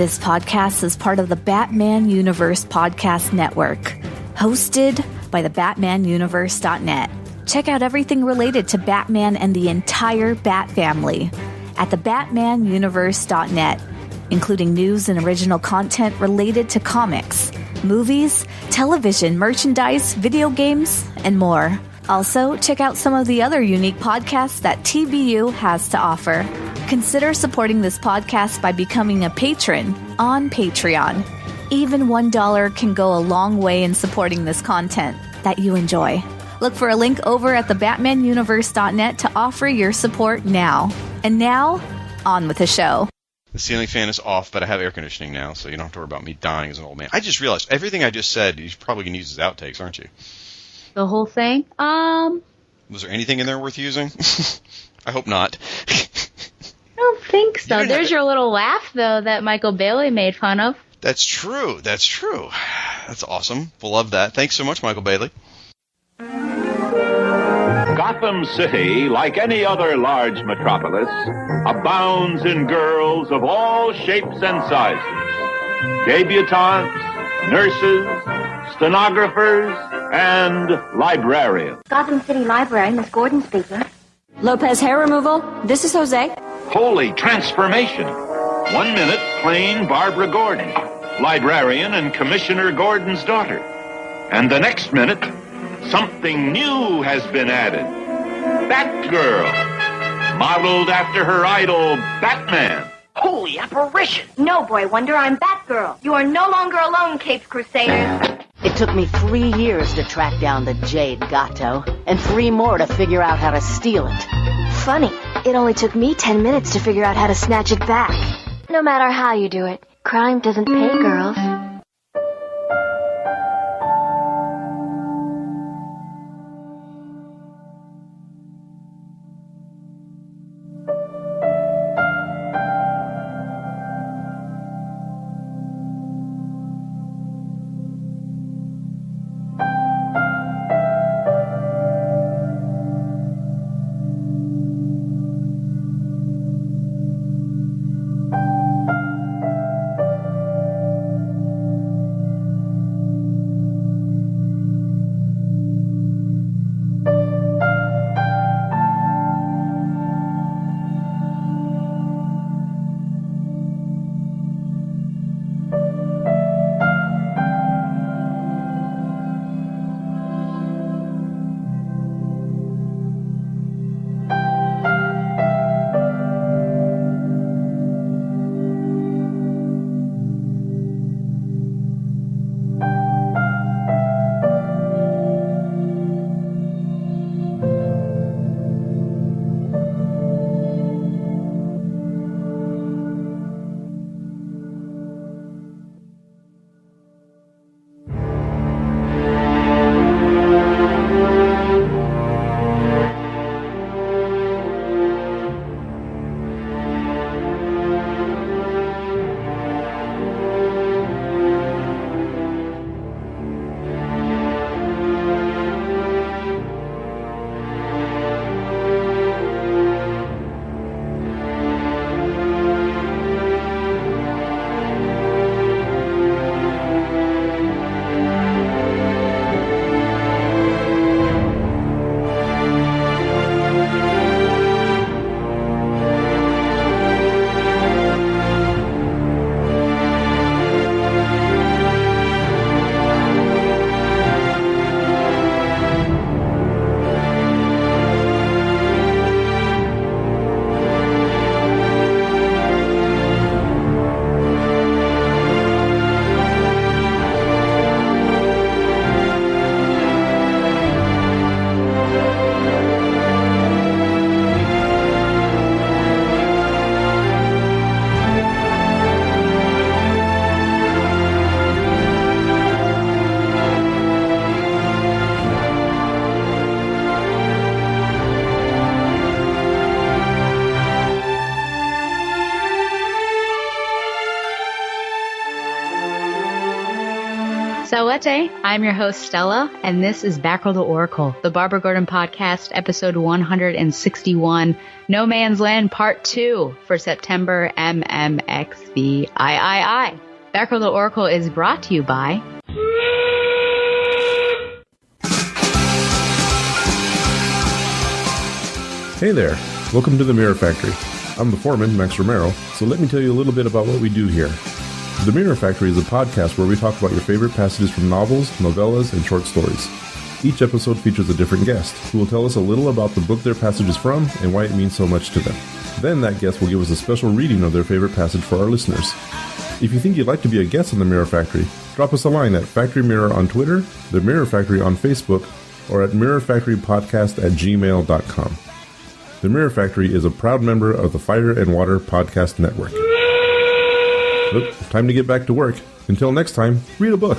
This podcast is part of the Batman Universe Podcast Network, hosted by the BatmanUniverse.net. Check out everything related to Batman and the entire Bat family at the BatmanUniverse.net, including news and original content related to comics, movies, television, merchandise, video games, and more. Also, check out some of the other unique podcasts that TBU has to offer. Consider supporting this podcast by becoming a patron on Patreon. Even $1 can go a long way in supporting this content that you enjoy. Look for a link over at the BatmanUniverse.net to offer your support now. And now, on with the show. The ceiling fan is off, but I have air conditioning now, so you don't have to worry about me dying as an old man. I just realized everything I just said, you're probably going to use as outtakes, aren't you? The whole thing? Was there anything in there worth using? I hope not. I don't think so. There's your little laugh, though, that Michael Bailey made fun of. That's true. That's true. That's awesome. We'll love that. Thanks so much, Michael Bailey. Gotham City, like any other large metropolis, abounds in girls of all shapes and sizes. Debutantes, nurses, stenographers, and librarians. Gotham City Library, Miss Gordon speaking. Lopez hair removal. This is Jose. Holy transformation. 1 minute, plain Barbara Gordon, librarian and Commissioner Gordon's daughter. And the next minute, something new has been added. Batgirl, modeled after her idol, Batman. Holy apparition! No, Boy Wonder, I'm Batgirl. You are no longer alone, Caped Crusaders. It took me 3 years to track down the Jade Gato, and 3 more to figure out how to steal it. Funny, it only took me 10 minutes to figure out how to snatch it back. No matter how you do it, crime doesn't pay, girls. Salute, I'm your host Stella, and this is Batgirl the Oracle, the Barbara Gordon podcast, episode 161, No Man's Land Part 2 for September MMXVIII. Batgirl the Oracle is brought to you by... Hey there, welcome to the Mirror Factory. I'm the foreman, Max Romero, so let me tell you a little bit about what we do here. The Mirror Factory is a podcast where we talk about your favorite passages from novels, novellas, and short stories. Each episode features a different guest, who will tell us a little about the book their passage is from and why it means so much to them. Then that guest will give us a special reading of their favorite passage for our listeners. If you think you'd like to be a guest on the Mirror Factory, drop us a line at Factory Mirror on Twitter, The Mirror Factory on Facebook, or at mirrorfactorypodcast@gmail.com. The Mirror Factory is a proud member of the Fire and Water Podcast Network. Look, time to get back to work. Until next time, read a book.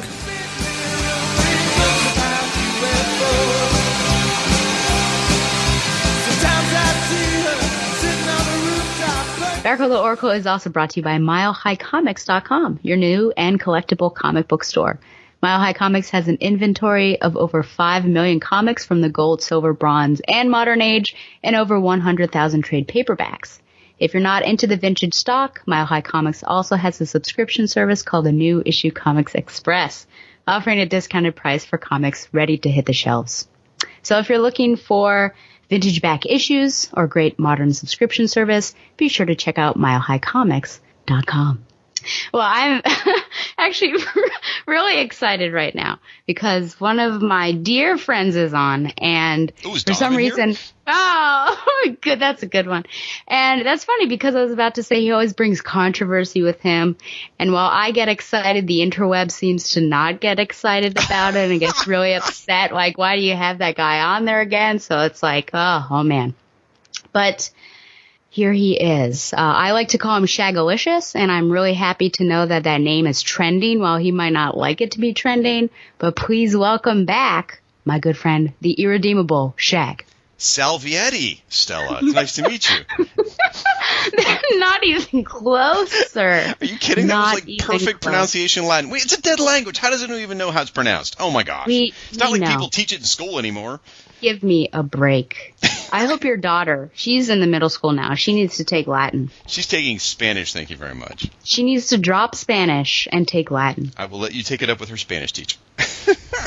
Batgirl the Oracle is also brought to you by MileHighComics.com, your new and collectible comic book store. Mile High Comics has an inventory of over 5 million comics from the gold, silver, bronze, and modern age, and over 100,000 trade paperbacks. If you're not into the vintage stock, Mile High Comics also has a subscription service called the New Issue Comics Express, offering a discounted price for comics ready to hit the shelves. So if you're looking for vintage back issues or great modern subscription service, be sure to check out MileHighComics.com. Well, I'm actually really excited right now because one of my dear friends is on, and for some reason, good, that's a good one. And that's funny because I was about to say he always brings controversy with him, and while I get excited, the interweb seems to not get excited about it and gets really upset, like, why do you have that guy on there again? So it's like, oh man. But here he is. I like to call him Shagalicious, and I'm really happy to know that that name is trending while he might not like it to be trending. But please welcome back my good friend, the Irredeemable Shag. Salvietti, Stella. It's nice to meet you. Not even closer. Are you kidding? That was like perfect pronunciation Latin. Wait, it's a dead language. How does it even know how it's pronounced? Oh my gosh. It's not like people teach it in school anymore. Give me a break. I hope your daughter, she's in the middle school now. She needs to take Latin. She's taking Spanish, thank you very much. She needs to drop Spanish and take Latin. I will let you take it up with her Spanish teacher.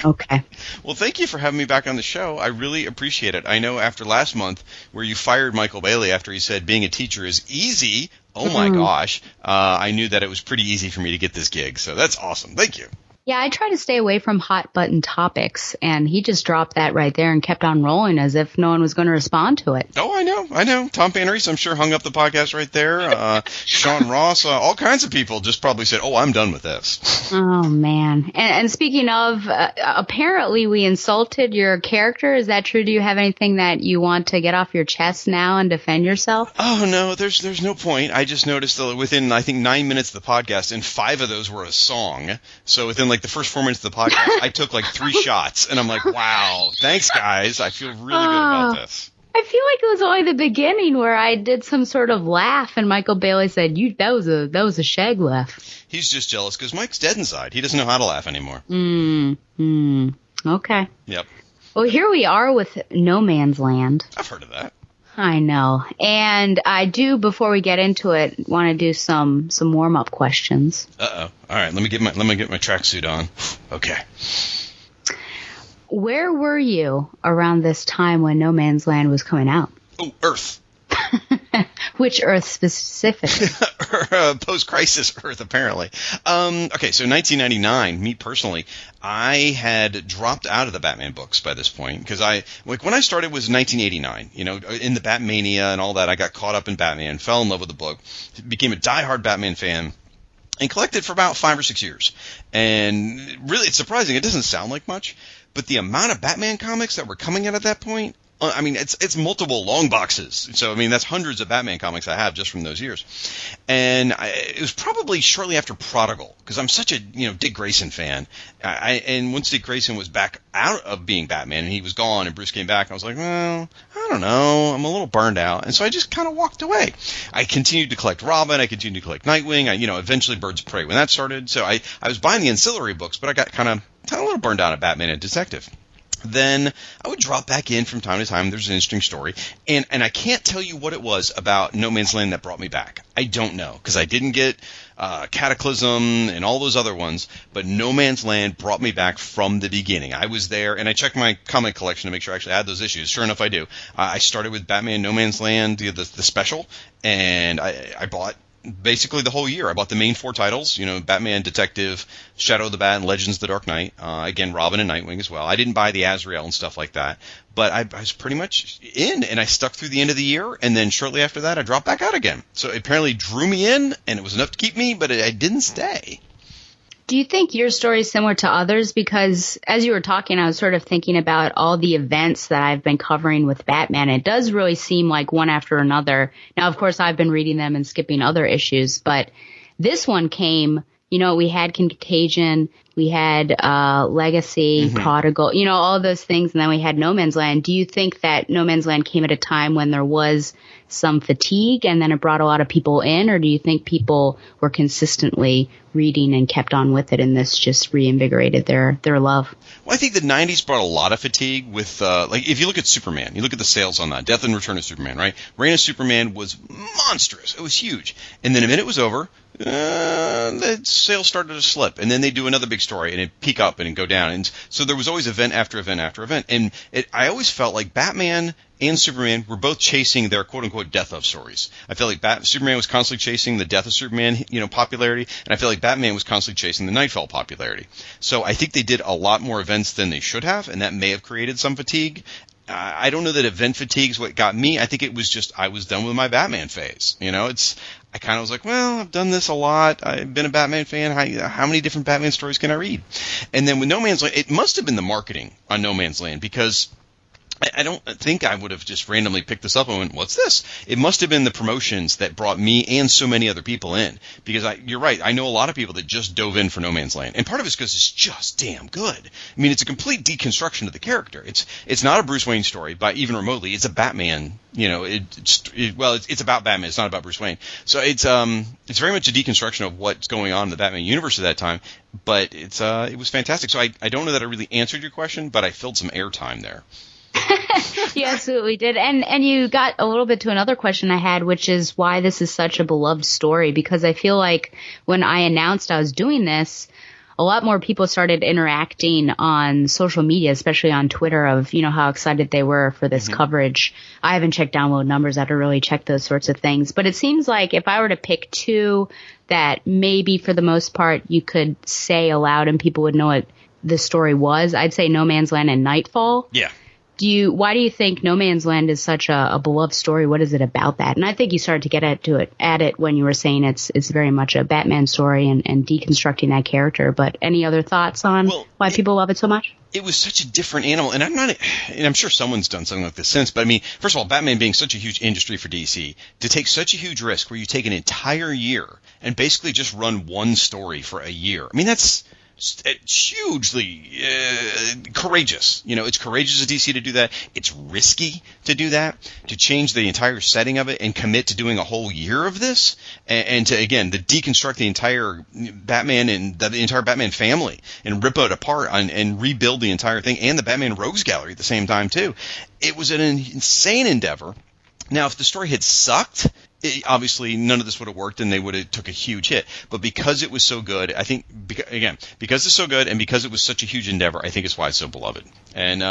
Okay. Well, thank you for having me back on the show. I really appreciate it. I know after last month where you fired Michael Bailey after he said being a teacher is easy, oh my gosh, I knew that it was pretty easy for me to get this gig. So that's awesome. Thank you. Yeah, I try to stay away from hot button topics, and he just dropped that right there and kept on rolling as if no one was going to respond to it. Oh, I know. Tom Panarese, I'm sure, hung up the podcast right there. Sean Ross, all kinds of people just probably said, I'm done with this. Oh, man. And speaking of, apparently we insulted your character. Is that true? Do you have anything that you want to get off your chest now and defend yourself? Oh, no, there's no point. I just noticed that within, I think, 9 minutes of the podcast, and 5 of those were a song. So within the first 4 minutes of the podcast, I took 3 shots, and I'm like, wow, thanks, guys. I feel really good about this. I feel like it was only the beginning where I did some sort of laugh, and Michael Bailey said, that was a Shag laugh. He's just jealous because Mike's dead inside. He doesn't know how to laugh anymore. Okay. Yep. Well, here we are with No Man's Land. I've heard of that. I know. And I do, before we get into it, want to do some warm-up questions. Uh-oh. All right, let me get my tracksuit on. Okay. Where were you around this time when No Man's Land was coming out? Oh, Earth. Which Earth specifically? Post-crisis Earth, apparently. Okay, so 1999, me personally, I had dropped out of the Batman books by this point because when I started was 1989. In the Batmania and all that, I got caught up in Batman, fell in love with the book, became a diehard Batman fan, and collected for about 5 or 6 years. And really, it's surprising. It doesn't sound like much, but the amount of Batman comics that were coming out at that point, I mean, it's multiple long boxes. So, I mean, that's hundreds of Batman comics I have just from those years. And it was probably shortly after Prodigal, because I'm such a, Dick Grayson fan. And once Dick Grayson was back out of being Batman and he was gone and Bruce came back, I was like, well, I don't know. I'm a little burned out. And so I just kind of walked away. I continued to collect Robin. I continued to collect Nightwing. Eventually Birds of Prey when that started. So I was buying the ancillary books, but I got kind of a little burned out at Batman and Detective. Then I would drop back in from time to time. There's an interesting story. And I can't tell you what it was about No Man's Land that brought me back. I don't know, because I didn't get Cataclysm and all those other ones. But No Man's Land brought me back from the beginning. I was there, and I checked my comic collection to make sure I actually had those issues. Sure enough, I do. I started with Batman No Man's Land, the special, and I bought basically the whole year. I bought the main 4 titles, Batman, Detective, Shadow of the Bat, and Legends of the Dark Knight. Again, Robin and Nightwing as well. I didn't buy the Azrael and stuff like that, but I was pretty much in, and I stuck through the end of the year, and then shortly after that, I dropped back out again. So it apparently drew me in, and it was enough to keep me, but I didn't stay. Do you think your story is similar to others? Because as you were talking, I was sort of thinking about all the events that I've been covering with Batman. It does really seem like one after another. Now, of course, I've been reading them and skipping other issues, but this one came, we had Contagion, we had Legacy, Prodigal, all those things, and then we had No Man's Land. Do you think that No Man's Land came at a time when there was some fatigue and then it brought a lot of people in, or do you think people were consistently reading and kept on with it and this just reinvigorated their love? Well, I think the 90s brought a lot of fatigue with, if you look at Superman, you look at the sales on that, Death and Return of Superman, right? Reign of Superman was monstrous. It was huge. And then a minute it was over, the sales started to slip, and then they do another big story, and it peak up and it go down, and so there was always event after event after event, and I always felt like Batman and Superman were both chasing their quote-unquote death of stories. I felt like Superman was constantly chasing the death of Superman, popularity, and I felt like Batman was constantly chasing the Nightfall popularity. So I think they did a lot more events than they should have, and that may have created some fatigue. I don't know that event fatigue is what got me. I think it was just I was done with my Batman phase. I kind of was like, well, I've done this a lot. I've been a Batman fan. How many different Batman stories can I read? And then with No Man's Land, it must have been the marketing on No Man's Land, because I don't think I would have just randomly picked this up and went, what's this? It must have been the promotions that brought me and so many other people in. Because you're right, I know a lot of people that just dove in for No Man's Land. And part of it's because it's just damn good. I mean, it's a complete deconstruction of the character. It's not a Bruce Wayne story, by even remotely. It's a Batman. It's about Batman. It's not about Bruce Wayne. So it's very much a deconstruction of what's going on in the Batman universe at that time. But it was fantastic. So I don't know that I really answered your question, but I filled some airtime there. You absolutely did. And you got a little bit to another question I had, which is why this is such a beloved story. Because I feel like when I announced I was doing this, a lot more people started interacting on social media, especially on Twitter, of, how excited they were for this coverage. I haven't checked download numbers. I have to really check those sorts of things. But it seems like if I were to pick 2 that maybe for the most part you could say aloud and people would know what the story was, I'd say No Man's Land and Nightfall. Yeah. Why do you think No Man's Land is such a beloved story? What is it about that? And I think you started to get at it when you were saying it's very much a Batman story and deconstructing that character. But any other thoughts on why people love it so much? It was such a different animal, and I'm sure someone's done something like this since, but I mean, first of all, Batman being such a huge industry for DC, to take such a huge risk where you take an entire year and basically just run one story for a year. I mean, that's hugely courageous. It's courageous of DC to do that. It's risky to do that, to change the entire setting of it and commit to doing a whole year of this, and to, again, to deconstruct the entire Batman and the entire Batman family and rip it apart and rebuild the entire thing, and the Batman Rogues Gallery at the same time, too. It was an insane endeavor. Now, if the story had sucked, obviously none of this would have worked and they would have took a huge hit. But because it was so good, I think, because it's so good and because it was such a huge endeavor, I think it's why it's so beloved. And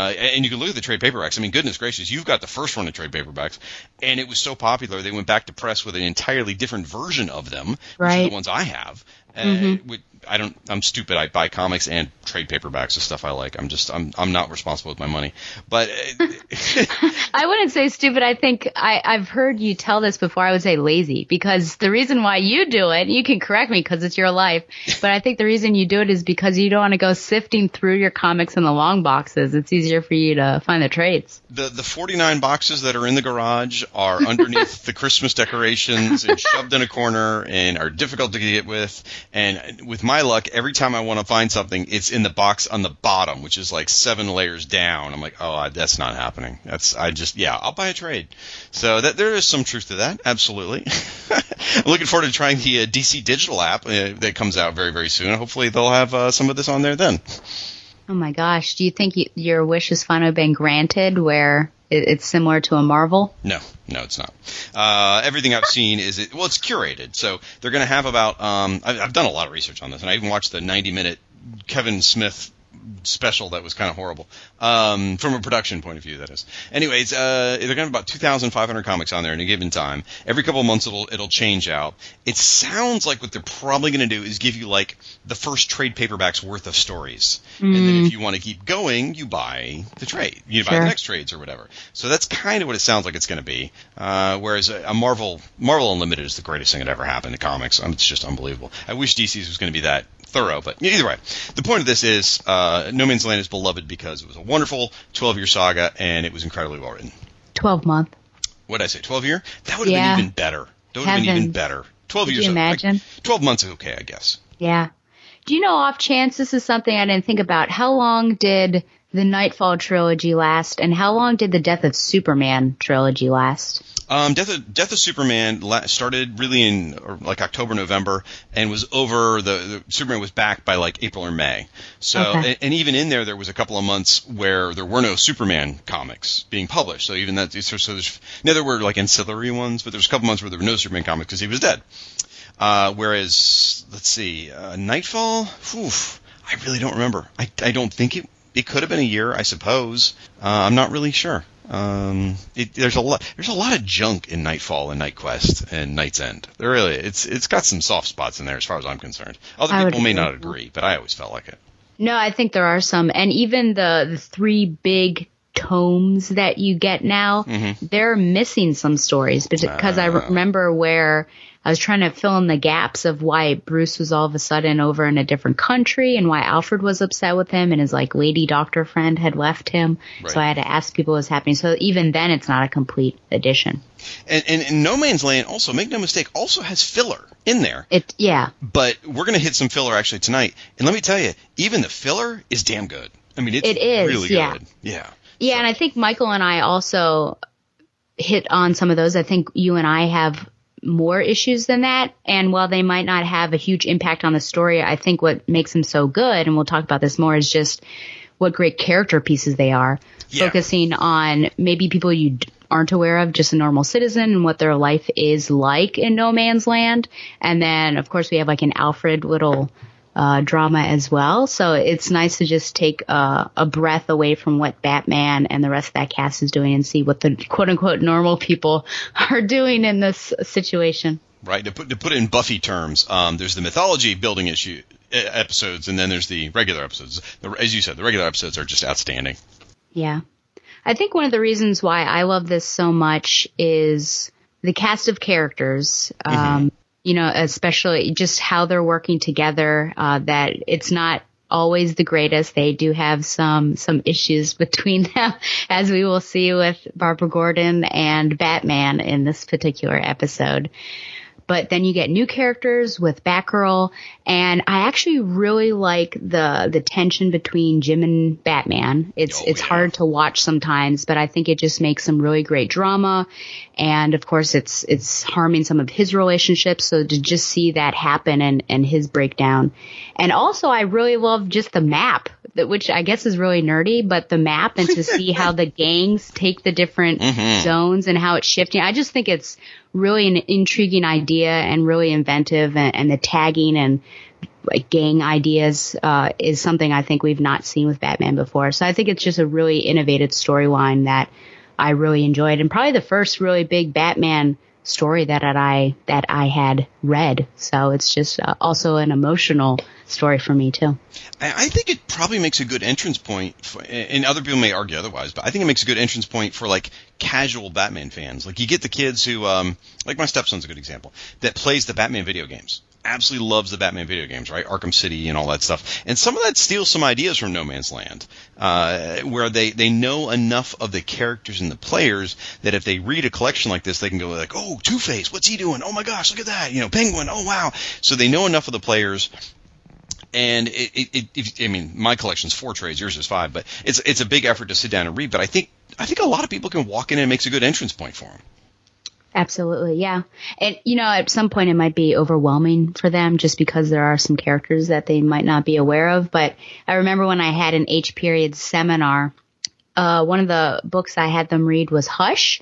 you can look at the trade paperbacks. I mean, goodness gracious, you've got the first run of trade paperbacks, and it was so popular they went back to press with an entirely different version of them, which are the ones I have. I'm stupid. I buy comics and trade paperbacks of stuff I like. I'm not responsible with my money. But I wouldn't say stupid. I think I've heard you tell this before. I would say lazy, because the reason why you do it, you can correct me because it's your life, but I think the reason you do it is because you don't want to go sifting through your comics in the long boxes. It's easier for you to find the trades. The 49 boxes that are in the garage are underneath the Christmas decorations and shoved in a corner and are difficult to get with. And with my luck, every time I want to find something, it's in the box on the bottom, which is like 7 layers down. I'm like, oh, that's not happening. I'll buy a trade. So there is some truth to that. Absolutely. I'm looking forward to trying the DC Digital app that comes out very, very soon. Hopefully they'll have some of this on there then. Oh my gosh. Do you think your wish has finally been granted where it's similar to a Marvel? No, it's not. Everything I've seen it's curated. So they're going to have about, I've done a lot of research on this, and I even watched the 90-minute Kevin Smith special that was kind of horrible, from a production point of view, that is. Anyways, they're going to have about 2,500 comics on there in a given time. Every couple of months it'll change out. It sounds like what they're probably going to do is give you like the first trade paperback's worth of stories. And then if you want to keep going, you buy the trade. You buy the next trades or whatever. So that's kind of what it sounds like it's going to be. Whereas a Marvel Unlimited is the greatest thing that ever happened to comics. It's just unbelievable. I wish DC's was going to be that thorough, but either way, the point of this is No Man's Land is beloved because it was a wonderful 12-year saga and it was incredibly well written. 12-month. What did I say? 12-year? That would have been even better. That would have been even better. 12 years. Could you imagine? 12 months is okay, I guess. Yeah. Do you know, off chance, this is something I didn't think about, how long did the Nightfall trilogy last, and how long did the Death of Superman trilogy last? Death of Superman started really in like October, November, and was over. The Superman was back by like April or May. So, and even in there was a couple of months where there were no Superman comics being published. So even that, there were like ancillary ones, but there was a couple months where there were no Superman comics because he was dead. Whereas, let's see, Nightfall. I really don't remember. I don't think it could have been a year, I suppose. I'm not really sure. There's a lot of junk in Nightfall and Night Quest and Night's End. It's got some soft spots in there as far as I'm concerned. Other people may not agree, but I always felt like it. No, I think there are some, and even the 3 big tomes that you get now, they're missing some stories because I remember where I was trying to fill in the gaps of why Bruce was all of a sudden over in a different country and why Alfred was upset with him and his like lady doctor friend had left him. Right. So I had to ask people what was happening. So even then it's not a complete edition. And No Man's Land also, make no mistake, also has filler in there. But we're going to hit some filler actually tonight. And let me tell you, even the filler is damn good. I mean, it's really good. Yeah. Yeah, and I think Michael and I also hit on some of those. I think you and I have more issues than that. And while they might not have a huge impact on the story, I think what makes them so good, and we'll talk about this more, is just what great character pieces they are. Yeah. Focusing on maybe people you aren't aware of, just a normal citizen and what their life is like in No Man's Land. And then, of course, we have like an Alfred little drama as well. So it's nice to just take a breath away from what Batman and the rest of that cast is doing and see what the quote-unquote normal people are doing in this situation. Right. To put it in Buffy terms, there's the mythology building episodes, and then there's the regular episodes. As you said, the regular episodes are just outstanding. Yeah. I think one of the reasons why I love this so much is the cast of characters. You know, especially just how they're working together, that it's not always the greatest. They do have some issues between them, as we will see with Barbara Gordon and Batman in this particular episode. But then you get new characters with Batgirl, and I actually really like the tension between Jim and Batman. It's hard to watch sometimes, but I think it just makes some really great drama. And of course, it's harming some of his relationships. So to just see that happen and his breakdown. And also, I really love just the map, which I guess is really nerdy, but the map, and to see how the gangs take the different zones and how it's shifting. I just think it's really an intriguing idea and really inventive, and the tagging and like gang ideas is something I think we've not seen with Batman before. So I think it's just a really innovative storyline that I really enjoyed, and probably the first really big Batman story that I had read. So it's just also an emotional story for me too. I think it probably makes a good entrance point, and other people may argue otherwise, but I think it makes a good entrance point for like casual Batman fans. Like you get the kids who, like my stepson's a good example, that plays the Batman video games. Absolutely loves the Batman video games, right? Arkham City and all that stuff. And some of that steals some ideas from No Man's Land, where they know enough of the characters and the players that if they read a collection like this, they can go like, oh, Two-Face, what's he doing? Oh my gosh, look at that. You know, Penguin, oh wow. So they know enough of the players. And I mean, my collection's 4 trades, yours is 5, but it's a big effort to sit down and read. But I think a lot of people can walk in and it makes a good entrance point for them. Absolutely, yeah. And, you know, at some point it might be overwhelming for them just because there are some characters that they might not be aware of. But I remember when I had an H-period seminar, one of the books I had them read was Hush.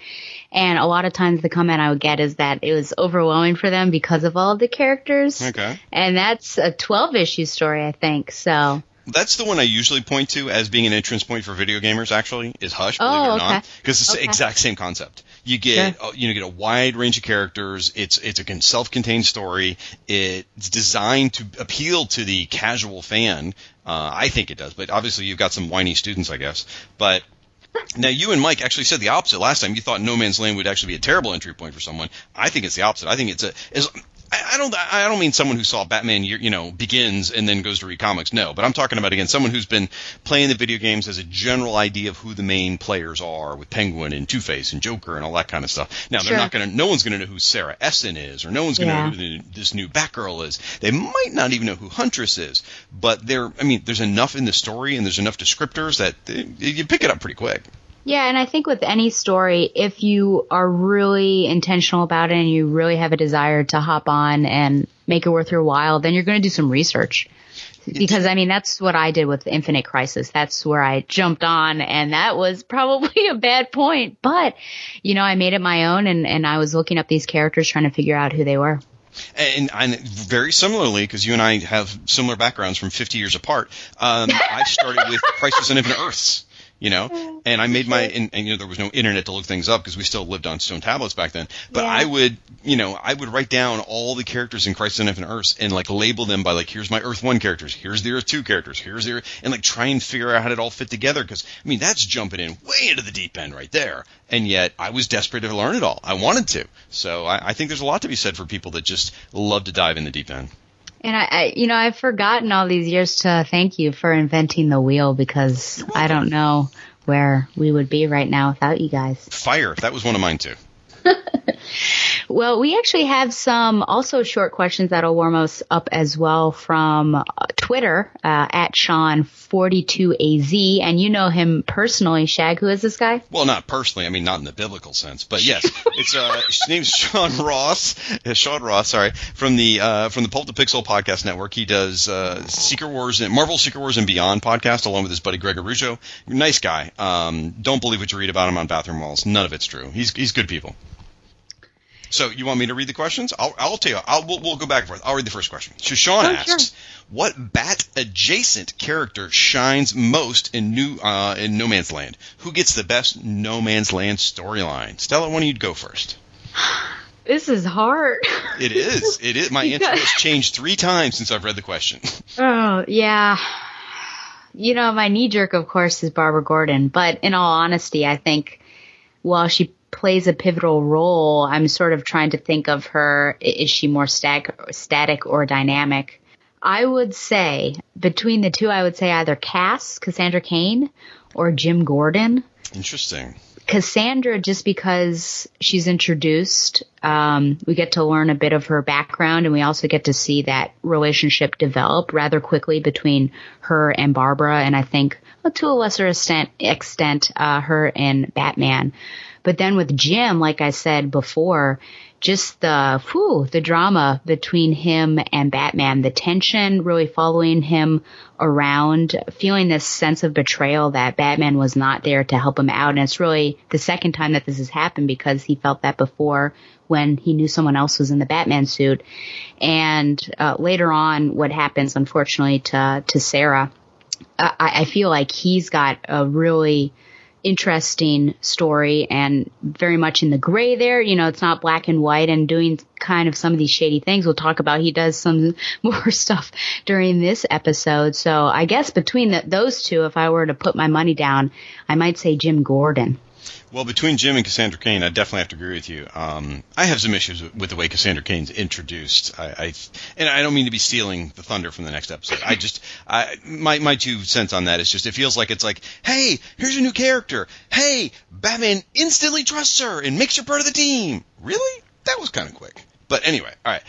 And a lot of times the comment I would get is that it was overwhelming for them because of all of the characters. Okay. And that's a 12-issue story, I think, so... That's the one I usually point to as being an entrance point for video gamers, actually, is Hush, believe it or not. Because it's the exact same concept. You get get a wide range of characters. It's a self-contained story. It's designed to appeal to the casual fan. I think it does, but obviously you've got some whiny students, I guess. But now you and Mike actually said the opposite last time. You thought No Man's Land would actually be a terrible entry point for someone. I think it's the opposite. I think I don't mean someone who saw Batman, Begins and then goes to read comics. No, but I'm talking about, again, someone who's been playing the video games as a general idea of who the main players are with Penguin and Two-Face and Joker and all that kind of stuff. Now, no one's going to know who Sarah Essen is, or no one's going to know who this new Batgirl is. They might not even know who Huntress is, but there's enough in the story and there's enough descriptors that you pick it up pretty quick. Yeah, and I think with any story, if you are really intentional about it and you really have a desire to hop on and make it worth your while, then you're going to do some research. Because, that's what I did with Infinite Crisis. That's where I jumped on, and that was probably a bad point. But, I made it my own, and I was looking up these characters trying to figure out who they were. And very similarly, because you and I have similar backgrounds from 50 years apart, I started with Crisis on Infinite Earths. And I made and there was no internet to look things up because we still lived on stone tablets back then. But I would write down all the characters in Crisis on Infinite Earths and label them by here's my Earth 1 characters, here's the Earth 2 characters, and try and figure out how it all fit together because that's jumping in way into the deep end right there. And yet I was desperate to learn it all. I wanted to. So I think there's a lot to be said for people that just love to dive in the deep end. And I've forgotten all these years to thank you for inventing the wheel because I don't know where we would be right now without you guys. Fire. That was one of mine too. Well, we actually have some also short questions that'll warm us up as well from Twitter at Sean42AZ. And you know him personally, Shag. Who is this guy? Well, not personally. Not in the biblical sense. But yes, it's his name's Sean Ross. Sorry, from the Pulp to Pixel podcast network. He does Secret Wars and Marvel Secret Wars and Beyond podcast along with his buddy Greg Arujo. Nice guy. Don't believe what you read about him on bathroom walls. None of it's true. He's good people. So you want me to read the questions? I'll tell you. We'll go back and forth. I'll read the first question. So Sean asks, what Bat-adjacent character shines most in No Man's Land? Who gets the best No Man's Land storyline? Stella, why don't you go first? This is hard. It is. My answer has changed 3 times since I've read the question. Oh, yeah. My knee-jerk, of course, is Barbara Gordon. But in all honesty, I think while she plays a pivotal role, I'm sort of trying to think of her, is she more static or dynamic? I would say, between the two, I would say either Cassandra Cain, or Jim Gordon. Interesting. Cassandra, just because she's introduced, we get to learn a bit of her background, and we also get to see that relationship develop rather quickly between her and Barbara, and I think, to a lesser extent, her and Batman. But then with Jim, like I said before, just the drama between him and Batman, the tension really following him around, feeling this sense of betrayal that Batman was not there to help him out. And it's really the second time that this has happened because he felt that before when he knew someone else was in the Batman suit. And later on, what happens, unfortunately, to Sarah, I feel like he's got a really interesting story and very much in the gray there. You know, it's not black and white, and doing kind of some of these shady things we'll talk about. He does some more stuff during this episode. So I guess between those two, if I were to put my money down, I might say Jim Gordon. Well, between Jim and Cassandra Cain, I definitely have to agree with you. I have some issues with the way Cassandra Cain's introduced. And I don't mean to be stealing the thunder from the next episode. My 2 cents on that is just, it feels like it's like, hey, here's a new character. Hey, Batman instantly trusts her and makes her part of the team. Really? That was kind of quick. But anyway, all right.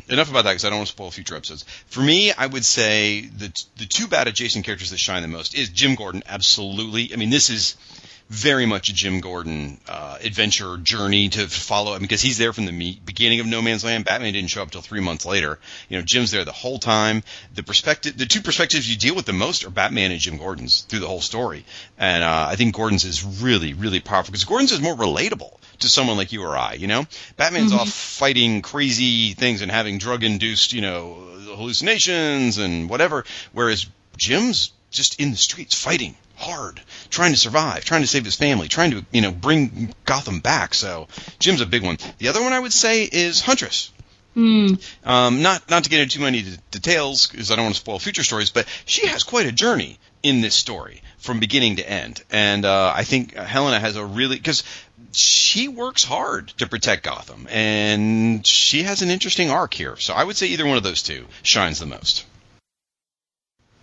Enough about that because I don't want to spoil future episodes. For me, I would say the 2 bad adjacent characters that shine the most is Jim Gordon. Absolutely. I mean, this is very much a Jim Gordon adventure journey to follow. I mean, because he's there from the beginning of No Man's Land. Batman didn't show up till 3 months later. You know, Jim's there the whole time. The 2 perspectives you deal with the most are Batman and Jim Gordon's through the whole story. And I think Gordon's is really, really powerful because Gordon's is more relatable to someone like you or I. You know, Batman's off fighting crazy things and having drug-induced, you know, hallucinations and whatever, whereas Jim's just in the streets fighting hard, trying to survive, trying to save his family, trying to, you know, bring Gotham back. So Jim's a big one. The other one I would say is Huntress. Not to get into too many details because I don't want to spoil future stories, but she has quite a journey in this story from beginning to end. And I think Helena has a really, because she works hard to protect Gotham, and she has an interesting arc here. So I would say either one of those 2 shines the most.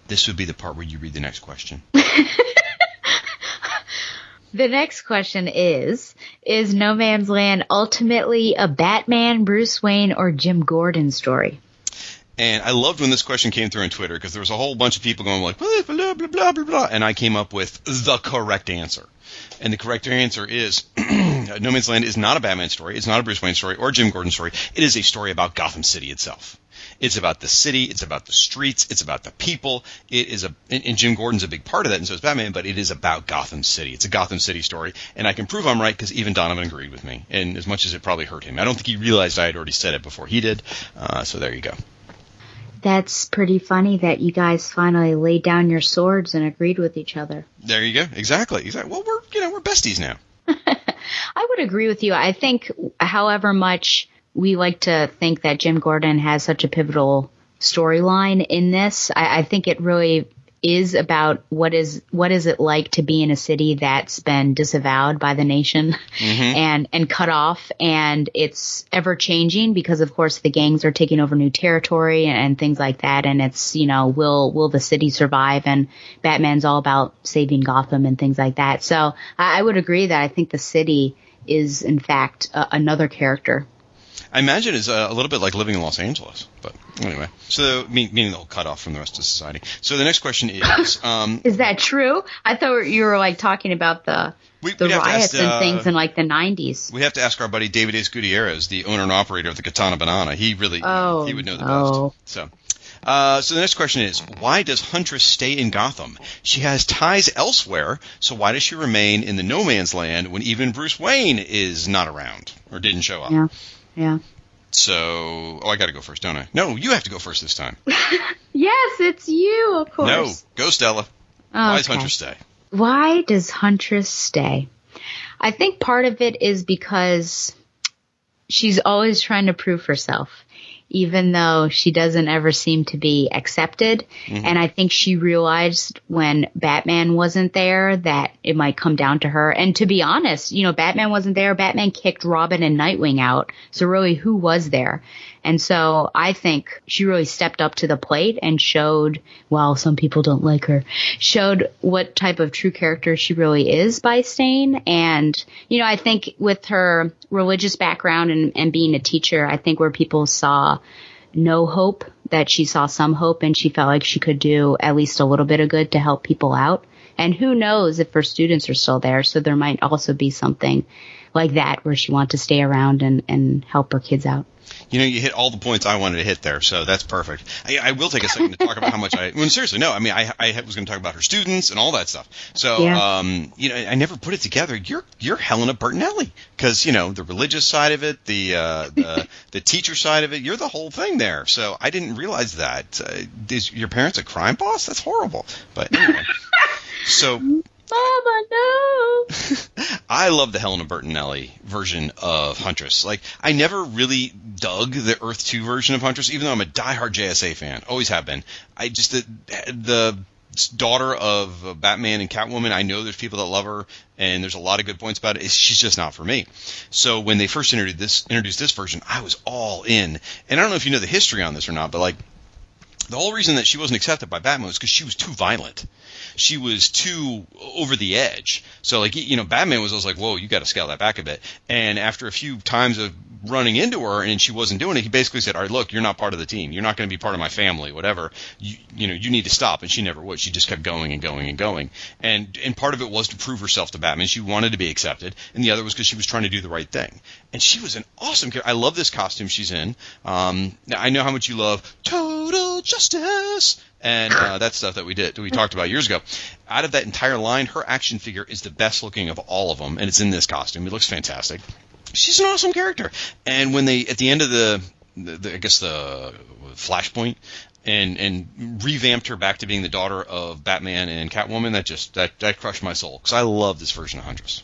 This would be the part where you read the next question. The next question is No Man's Land ultimately a Batman, Bruce Wayne, or Jim Gordon story? And I loved when this question came through on Twitter because there was a whole bunch of people going like, blah, blah, blah, blah, blah, blah, and I came up with the correct answer. And the correct answer is No Man's Land is not a Batman story. It's not a Bruce Wayne story or a Jim Gordon story. It is a story about Gotham City itself. It's about the city. It's about the streets. It's about the people. It is and Jim Gordon's a big part of that, and so is Batman, but it is about Gotham City. It's a Gotham City story, and I can prove I'm right because even Donovan agreed with me, and as much as it probably hurt him. I don't think he realized I had already said it before he did, so there you go. That's pretty funny that you guys finally laid down your swords and agreed with each other. There you go. Exactly. Well, we're besties now. I would agree with you. I think however much we like to think that Jim Gordon has such a pivotal storyline in this, I think it really is about what is it like to be in a city that's been disavowed by the nation and cut off, and it's ever changing because of course the gangs are taking over new territory and things like that, and it's, you know, will the city survive, and Batman's all about saving Gotham and things like that. So I would agree that I think the city is in fact another character. I imagine it's a little bit like living in Los Angeles, but anyway. So, meaning they'll cut off from the rest of society. So the next question is... is that true? I thought you were like talking about the riots and things in like the 90s. We have to ask our buddy David Ace Gutierrez, the owner and operator of the Katana Banana. He really he would know the best. So the next question is, why does Huntress stay in Gotham? She has ties elsewhere, so why does she remain in the No Man's Land when even Bruce Wayne is not around or didn't show up? Yeah. So, I got to go first, don't I? No, you have to go first this time. Yes, it's you, of course. No, go Stella. Okay. Why does Huntress stay? Why does Huntress stay? I think part of it is because she's always trying to prove herself, even though she doesn't ever seem to be accepted. And I think she realized when Batman wasn't there that it might come down to her. And to be honest, you know, Batman wasn't there. Batman kicked Robin and Nightwing out. So really, who was there? And so I think she really stepped up to the plate and showed, well, some people don't like her, showed what type of true character she really is by staying. And, you know, I think with her religious background and being a teacher, I think where people saw no hope, that she saw some hope, and she felt like she could do at least a little bit of good to help people out. And who knows if her students are still there. So there might also be something like that where she wants to stay around and help her kids out. You know, you hit all the points I wanted to hit there, so that's perfect. I will take a second to talk about how much seriously, no, I mean, I was going to talk about her students and all that stuff. So, you know, I never put it together. You're Helena Bertinelli, because, you know, the religious side of it, the teacher side of it, you're the whole thing there. So I didn't realize that. Is your parents a crime boss? That's horrible. But anyway, so Mama, no! I love the Helena Bertinelli version of Huntress. Like, I never really dug the Earth 2 version of Huntress, even though I'm a diehard JSA fan. Always have been. I just, the daughter of Batman and Catwoman, I know there's people that love her, and there's a lot of good points about it. She's just not for me. So when they first introduced this version, I was all in. And I don't know if you know the history on this or not, but like, the whole reason that she wasn't accepted by Batman was because she was too violent. She was too over the edge. So, like, you know, Batman was always like, whoa, you got to scale that back a bit. And after a few times of running into her and she wasn't doing it, he basically said, all right, look, you're not part of the team. You're not going to be part of my family, whatever. You know, you need to stop. And she never would. She just kept going and going and going. And part of it was to prove herself to Batman. She wanted to be accepted. And the other was because she was trying to do the right thing. And she was an awesome character. I love this costume she's in. I know how much you love Total Justice and that stuff that we talked about years ago. Out of that entire line, her action figure is the best looking of all of them, and it's in this costume. It looks fantastic. She's an awesome character. And when they, at the end of the Flashpoint, and revamped her back to being the daughter of Batman and Catwoman, that crushed my soul, because I love this version of Huntress.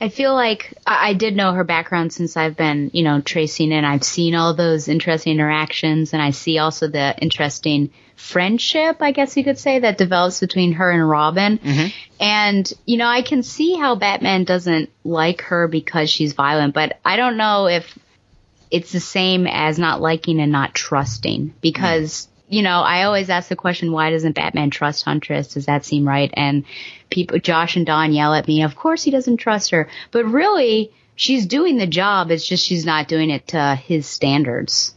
I feel like I did know her background since I've been, you know, tracing and I've seen all those interesting interactions, and I see also the interesting friendship, I guess you could say, that develops between her and Robin. Mm-hmm. And, you know, I can see how Batman doesn't like her because she's violent, but I don't know if it's the same as not liking and not trusting, because you know, I always ask the question, why doesn't Batman trust Huntress? Does that seem right? And people, Josh and Don, yell at me, of course he doesn't trust her. But really, she's doing the job. It's just she's not doing it to his standards.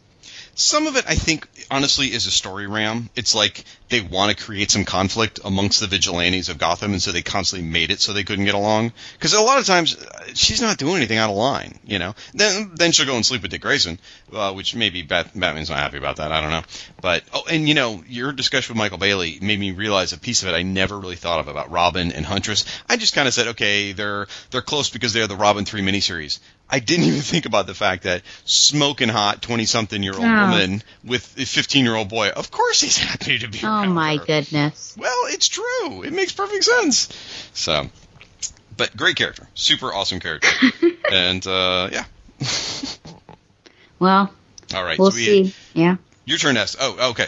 Some of it, I think, honestly, is a story ram. It's like they want to create some conflict amongst the vigilantes of Gotham, and so they constantly made it so they couldn't get along. Because a lot of times, she's not doing anything out of line, you know. Then she'll go and sleep with Dick Grayson, which maybe Batman's not happy about that. I don't know. But, and, you know, your discussion with Michael Bailey made me realize a piece of it I never really thought of about Robin and Huntress. I just kind of said, okay, they're close because they're the Robin 3 miniseries. I didn't even think about the fact that smoking hot 20-something-year-old woman with a 15-year-old boy, of course he's happy to be around Oh, my her. Goodness. Well, it's true. It makes perfect sense. So, but great character. Super awesome character. And, yeah. Well, all right, we'll so see. Yeah. Your turn to ask. Oh, okay.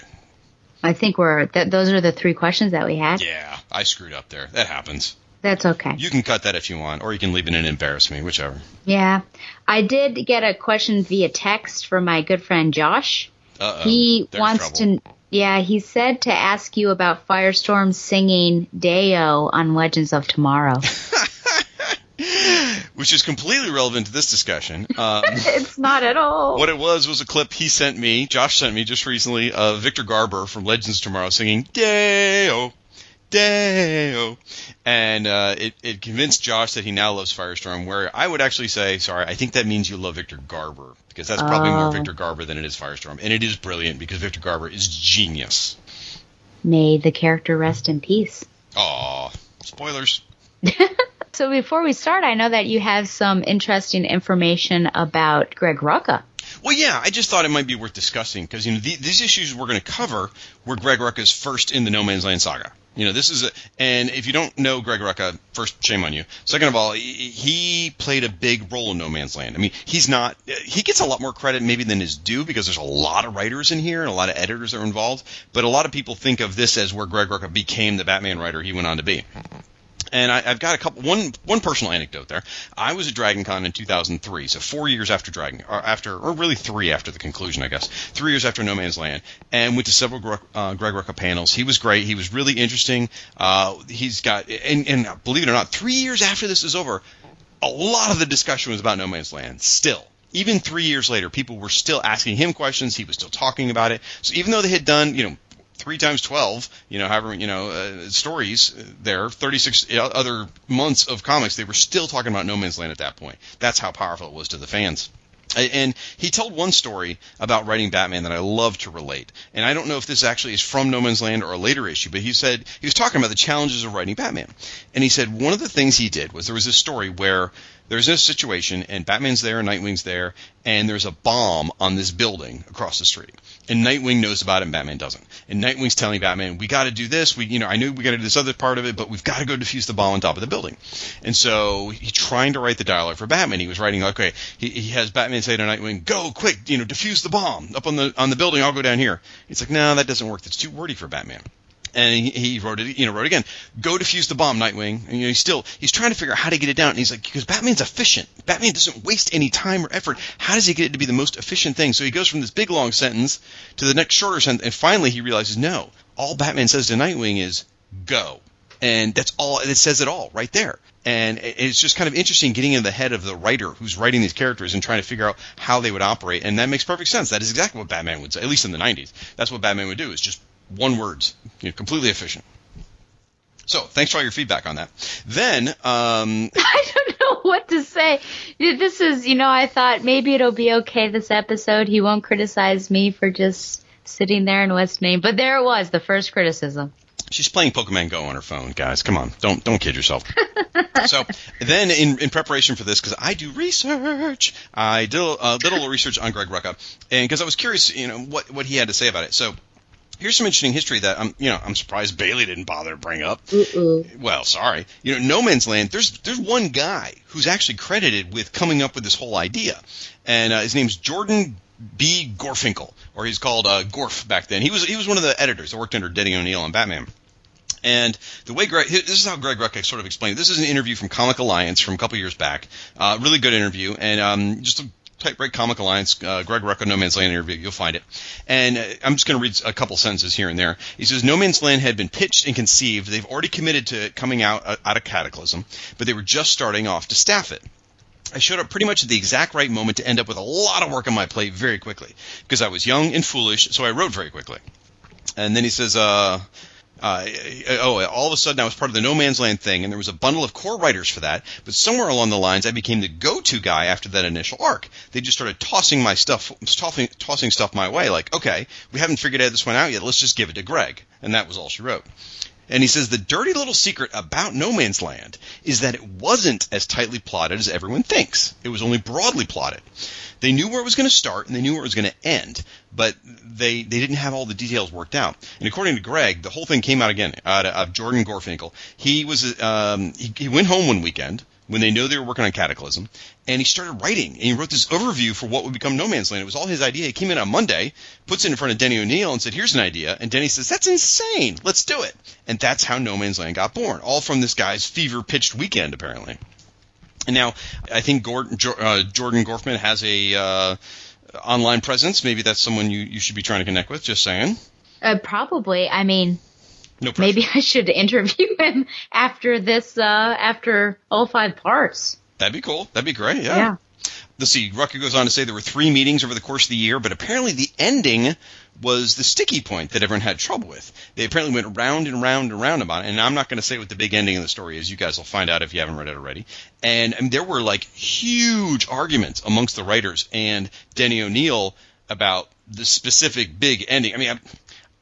I think those are the 3 questions that we had. Yeah, I screwed up there. That happens. That's okay. You can cut that if you want, or you can leave it and embarrass me, whichever. Yeah. I did get a question via text from my good friend Josh. Uh-oh. He There's wants trouble. to... Yeah, he said to ask you about Firestorm singing Deo on Legends of Tomorrow. Which is completely relevant to this discussion. It's not at all. What it was a clip Josh sent me just recently, of Victor Garber from Legends of Tomorrow singing Deo. Deo. And it convinced Josh that he now loves Firestorm, where I would actually say, sorry, I think that means you love Victor Garber, because that's probably more Victor Garber than it is Firestorm. And it is brilliant, because Victor Garber is genius. May the character rest in peace. Aw, spoilers. So before we start, I know that you have some interesting information about Greg Rucka. Well, yeah, I just thought it might be worth discussing, because, you know, these issues we're going to cover were Greg Rucka's first in the No Man's Land saga. You know, and if you don't know Greg Rucka, first, shame on you. Second of all, he played a big role in No Man's Land. I mean, he gets a lot more credit maybe than his due, because there's a lot of writers in here and a lot of editors that are involved, but a lot of people think of this as where Greg Rucka became the Batman writer he went on to be. And I've got one personal anecdote there. I was at Dragon Con in 2003, so 4 years after or really 3 after the conclusion, I guess. 3 years after No Man's Land, and went to several Greg Rucka panels. He was great. He was really interesting. He's got, and believe it or not, 3 years after this is over, a lot of the discussion was about No Man's Land still. Even 3 years later, people were still asking him questions. He was still talking about it. So even though they had done, 3 times 12, stories there, 36 other months of comics, they were still talking about No Man's Land at that point. That's how powerful it was to the fans. And he told one story about writing Batman that I love to relate. And I don't know if this actually is from No Man's Land or a later issue, but he said, he was talking about the challenges of writing Batman. And he said one of the things he did was there was this story where There's this situation, and Batman's there, and Nightwing's there, and there's a bomb on this building across the street. And Nightwing knows about it, and Batman doesn't. And Nightwing's telling Batman, we got to do this. I knew we got to do this other part of it, but we've got to go defuse the bomb on top of the building. And so he's trying to write the dialogue for Batman. He was writing, okay, he has Batman say to Nightwing, go quick, defuse the bomb up on the building. I'll go down here. He's like, no, that doesn't work. That's too wordy for Batman. And he wrote it, wrote again, go defuse the bomb, Nightwing. And he's trying to figure out how to get it down. And he's like, because Batman's efficient. Batman doesn't waste any time or effort. How does he get it to be the most efficient thing? So he goes from this big long sentence to the next shorter sentence. And finally he realizes, no, all Batman says to Nightwing is go. And that's all, it says it all right there. And it's just kind of interesting getting in the head of the writer who's writing these characters and trying to figure out how they would operate. And that makes perfect sense. That is exactly what Batman would say, at least in the 90s. That's what Batman would do, is just one words, completely efficient. So, thanks for all your feedback on that. Then, I don't know what to say. This is, I thought maybe it'll be okay this episode. He won't criticize me for just sitting there in West Main. But there it was, the first criticism. She's playing Pokemon Go on her phone, guys. Come on, don't kid yourself. So then, in preparation for this, because I do research, I did a little research on Greg Rucka, and because I was curious, what he had to say about it. So here's some interesting history that I'm surprised Bailey didn't bother to bring up. Well, sorry. No Man's Land. There's one guy who's actually credited with coming up with this whole idea, and his name's Jordan B. Gorfinkel, or he's called Gorf back then. He was one of the editors that worked under Denny O'Neil on Batman. And the way this is how Greg Rucka sort of explained it. This is an interview from Comic Alliance from a couple years back. Really good interview, and just type right Comic Alliance, Greg Rucka, No Man's Land interview, you'll find it. And I'm just going to read a couple sentences here and there. He says, No Man's Land had been pitched and conceived. They've already committed to coming out of Cataclysm, but they were just starting off to staff it. I showed up pretty much at the exact right moment to end up with a lot of work on my plate very quickly, because I was young and foolish, so I wrote very quickly. And then he says, all of a sudden I was part of the No Man's Land thing, and there was a bundle of core writers for that, but somewhere along the lines I became the go-to guy after that initial arc. They just started tossing stuff my way, like, okay, we haven't figured this one out yet, let's just give it to Greg. And that was all she wrote. And he says the dirty little secret about No Man's Land is that it wasn't as tightly plotted as everyone thinks. It was only broadly plotted. They knew where it was going to start and they knew where it was going to end, but they didn't have all the details worked out. And according to Greg, the whole thing came out again out of Jordan Gorfinkel. He was he went home one weekend when they know they were working on Cataclysm, and he started writing, and he wrote this overview for what would become No Man's Land. It was all his idea. He came in on Monday, puts it in front of Denny O'Neil, and said, here's an idea. And Denny says, that's insane. Let's do it. And that's how No Man's Land got born, all from this guy's fever-pitched weekend, apparently. And now, I think Jordan Gorfman has a online presence. Maybe that's someone you should be trying to connect with, just saying. Probably. I mean, no pressure. Maybe I should interview him after this, after all 5 parts. That'd be cool. That'd be great, yeah. Let's see. Rucka goes on to say there were 3 meetings over the course of the year, but apparently the ending was the sticky point that everyone had trouble with. They apparently went round and round and round about it, and I'm not going to say what the big ending of the story is. You guys will find out if you haven't read it already. And there were, like, huge arguments amongst the writers and Denny O'Neil about the specific big ending. I mean,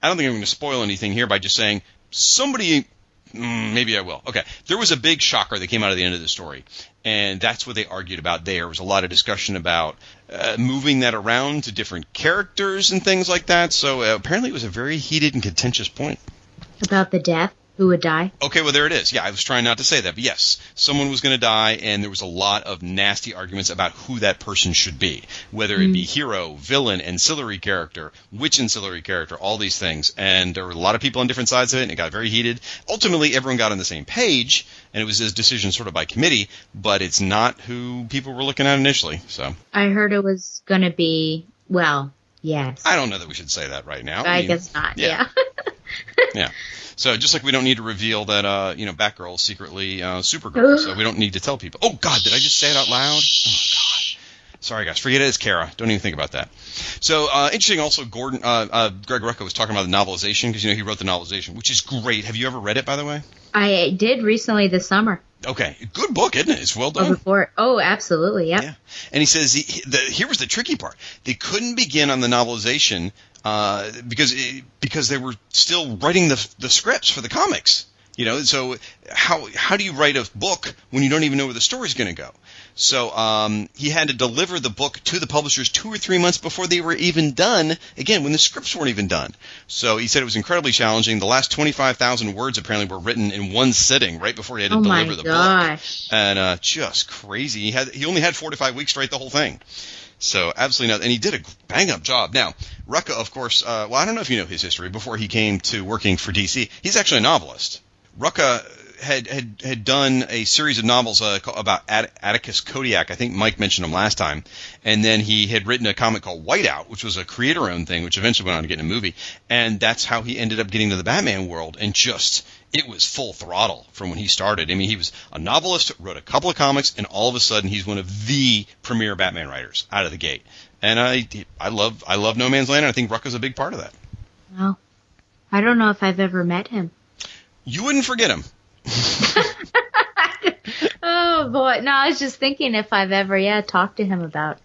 I don't think I'm going to spoil anything here by just saying somebody maybe I will. Okay. There was a big shocker that came out of the end of the story, and that's what they argued about there. There was a lot of discussion about moving that around to different characters and things like that. So apparently it was a very heated and contentious point. About the death? Who would die? Okay, well, there it is. Yeah, I was trying not to say that, but yes, someone was going to die, and there was a lot of nasty arguments about who that person should be, whether it be hero, villain, ancillary character, which ancillary character, all these things. And there were a lot of people on different sides of it, and it got very heated. Ultimately, everyone got on the same page, and it was a decision sort of by committee, but it's not who people were looking at initially. So I heard it was going to be, well, yes. I don't know that we should say that right now. I guess not, yeah. Yeah. So just like we don't need to reveal that, Batgirl is secretly Supergirl, so we don't need to tell people. Oh, God, did I just say it out loud? Oh, God. Sorry, guys. Forget it. It's Kara. Don't even think about that. So interesting also, Greg Rucka was talking about the novelization, because, he wrote the novelization, which is great. Have you ever read it, by the way? I did recently this summer. Okay. Good book, isn't it? It's well done. Oh, absolutely, yeah. And he says, here was the tricky part. They couldn't begin on the novelization because they were still writing the scripts for the comics. You know, so how do you write a book when you don't even know where the story's going to go? So he had to deliver the book to the publishers 2 or 3 months before they were even done, again, when the scripts weren't even done. So he said it was incredibly challenging. The last 25,000 words apparently were written in one sitting right before he had to deliver the book. And just crazy. He only had 4 to 5 weeks to write the whole thing. So absolutely not. And he did a bang-up job. Now, Rucka, of course, well, I don't know if you know his history. Before he came to working for DC, he's actually a novelist. Rucka had done a series of novels about Atticus Kodiak. I think Mike mentioned him last time. And then he had written a comic called Whiteout, which was a creator-owned thing, which eventually went on to get in a movie. And that's how he ended up getting to the Batman world. And it was full throttle from when he started. I mean, he was a novelist, wrote a couple of comics, and all of a sudden he's one of the premier Batman writers out of the gate. And I love No Man's Land, and I think Rucka's a big part of that. Well, I don't know if I've ever met him. You wouldn't forget him. Oh, boy. No, I was just thinking if I've ever, talked to him about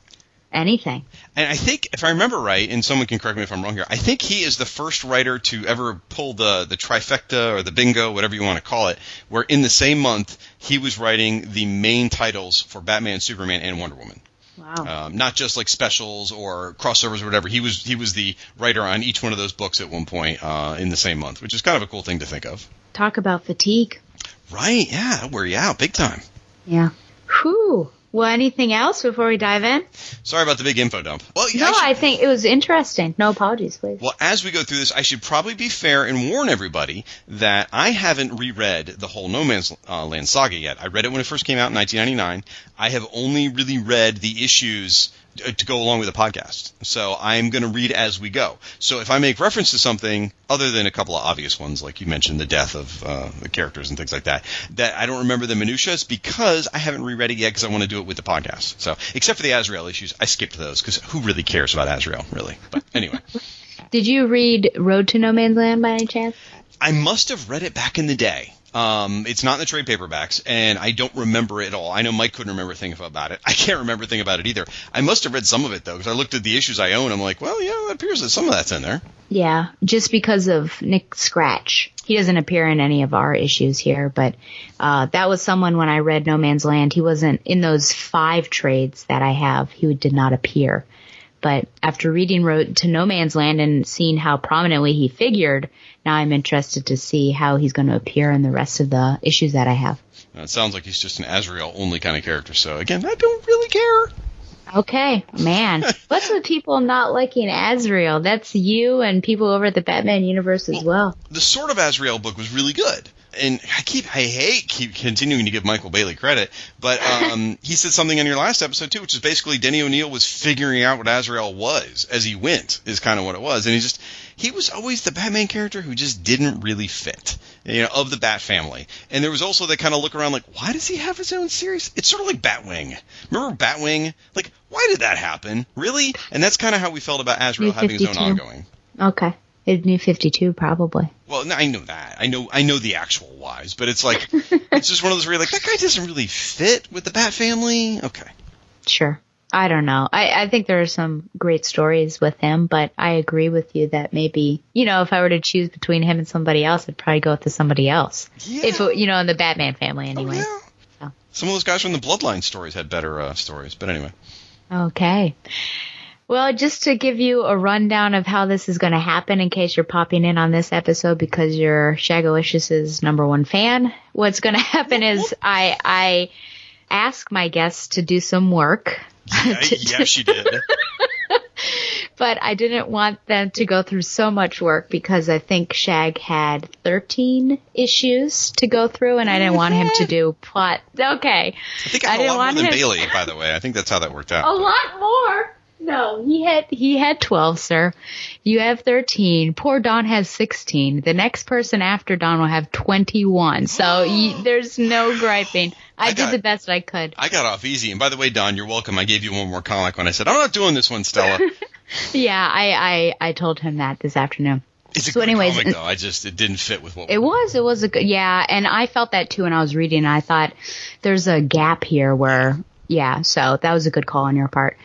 anything. And I think, if I remember right, and someone can correct me if I'm wrong here, I think he is the first writer to ever pull the trifecta or the bingo, whatever you want to call it, where in the same month he was writing the main titles for Batman, Superman, and Wonder Woman. Wow. Not just like specials or crossovers or whatever. He was the writer on each one of those books at one point in the same month, which is kind of a cool thing to think of. Talk about fatigue. Right, yeah, that'll wear you out big time. Yeah. Whew. Well, anything else before we dive in? Sorry about the big info dump. Well, I think it was interesting. No apologies, please. Well, as we go through this, I should probably be fair and warn everybody that I haven't reread the whole No Man's Land saga yet. I read it when it first came out in 1999. I have only really read the issues to go along with the podcast. So I'm going to read as we go. So if I make reference to something other than a couple of obvious ones, like you mentioned the death of the characters and things like that I don't remember the minutiae, it's because I haven't reread it yet because I want to do it with the podcast. So except for the Azrael issues, I skipped those because who really cares about Azrael, really? But anyway. Did you read Road to No Man's Land by any chance? I must have read it back in the day. It's not in the trade paperbacks, and I don't remember it at all. I know Mike couldn't remember a thing about it. I can't remember a thing about it either. I must have read some of it, though, because I looked at the issues I own. I'm like, well, yeah, it appears that some of that's in there. Yeah, just because of Nick Scratch. He doesn't appear in any of our issues here, but that was someone when I read No Man's Land. He wasn't in those 5 trades that I have. He did not appear. But after reading Road to No Man's Land and seeing how prominently he figured, now I'm interested to see how he's going to appear in the rest of the issues that I have. It sounds like he's just an Azrael-only kind of character. So, again, I don't really care. Okay, man. What's with people not liking Azrael? That's you and people over at the Batman universe as well. The Sword of Azrael book was really good. And I hate continuing to give Michael Bailey credit, but he said something in your last episode too, which is basically Denny O'Neil was figuring out what Azrael was as he went, is kind of what it was. And he was always the Batman character who just didn't really fit, of the Bat family. And there was also that kind of look around like, why does he have his own series? It's sort of like Batwing. Remember Batwing? Like, why did that happen? Really? And that's kind of how we felt about Azrael having his own ongoing. Okay. New 52, probably. Well, I know that. I know the actual whys, but it's like, it's just one of those where you're like, that guy doesn't really fit with the Bat family. Okay. Sure. I don't know. I think there are some great stories with him, but I agree with you that maybe, if I were to choose between him and somebody else, I'd probably go with somebody else. Yeah. If, in the Batman family anyway. Oh, yeah. So. Some of those guys from the Bloodline stories had better stories, but anyway. Okay. Well, just to give you a rundown of how this is going to happen in case you're popping in on this episode because you're Shagalicious' #1 fan, what's going to happen is I ask my guests to do some work. Yes, you did. But I didn't want them to go through so much work because I think Shag had 13 issues to go through, and I didn't want him to do plot. Okay. I think I had a lot more than Bailey, by the way. I think that's how that worked out. A lot more? No, he had 12, sir. You have 13. Poor Don has 16. The next person after Don will have 21. So there's no griping. I did the best I could. I got off easy. And by the way, Don, you're welcome. I gave you one more comic when I said, I'm not doing this one, Stella. Yeah, I told him that this afternoon. It's a good comic, though. It didn't fit with what it was a good, yeah. And I felt that too when I was reading. I thought there's a gap here where, yeah, so that was a good call on your part.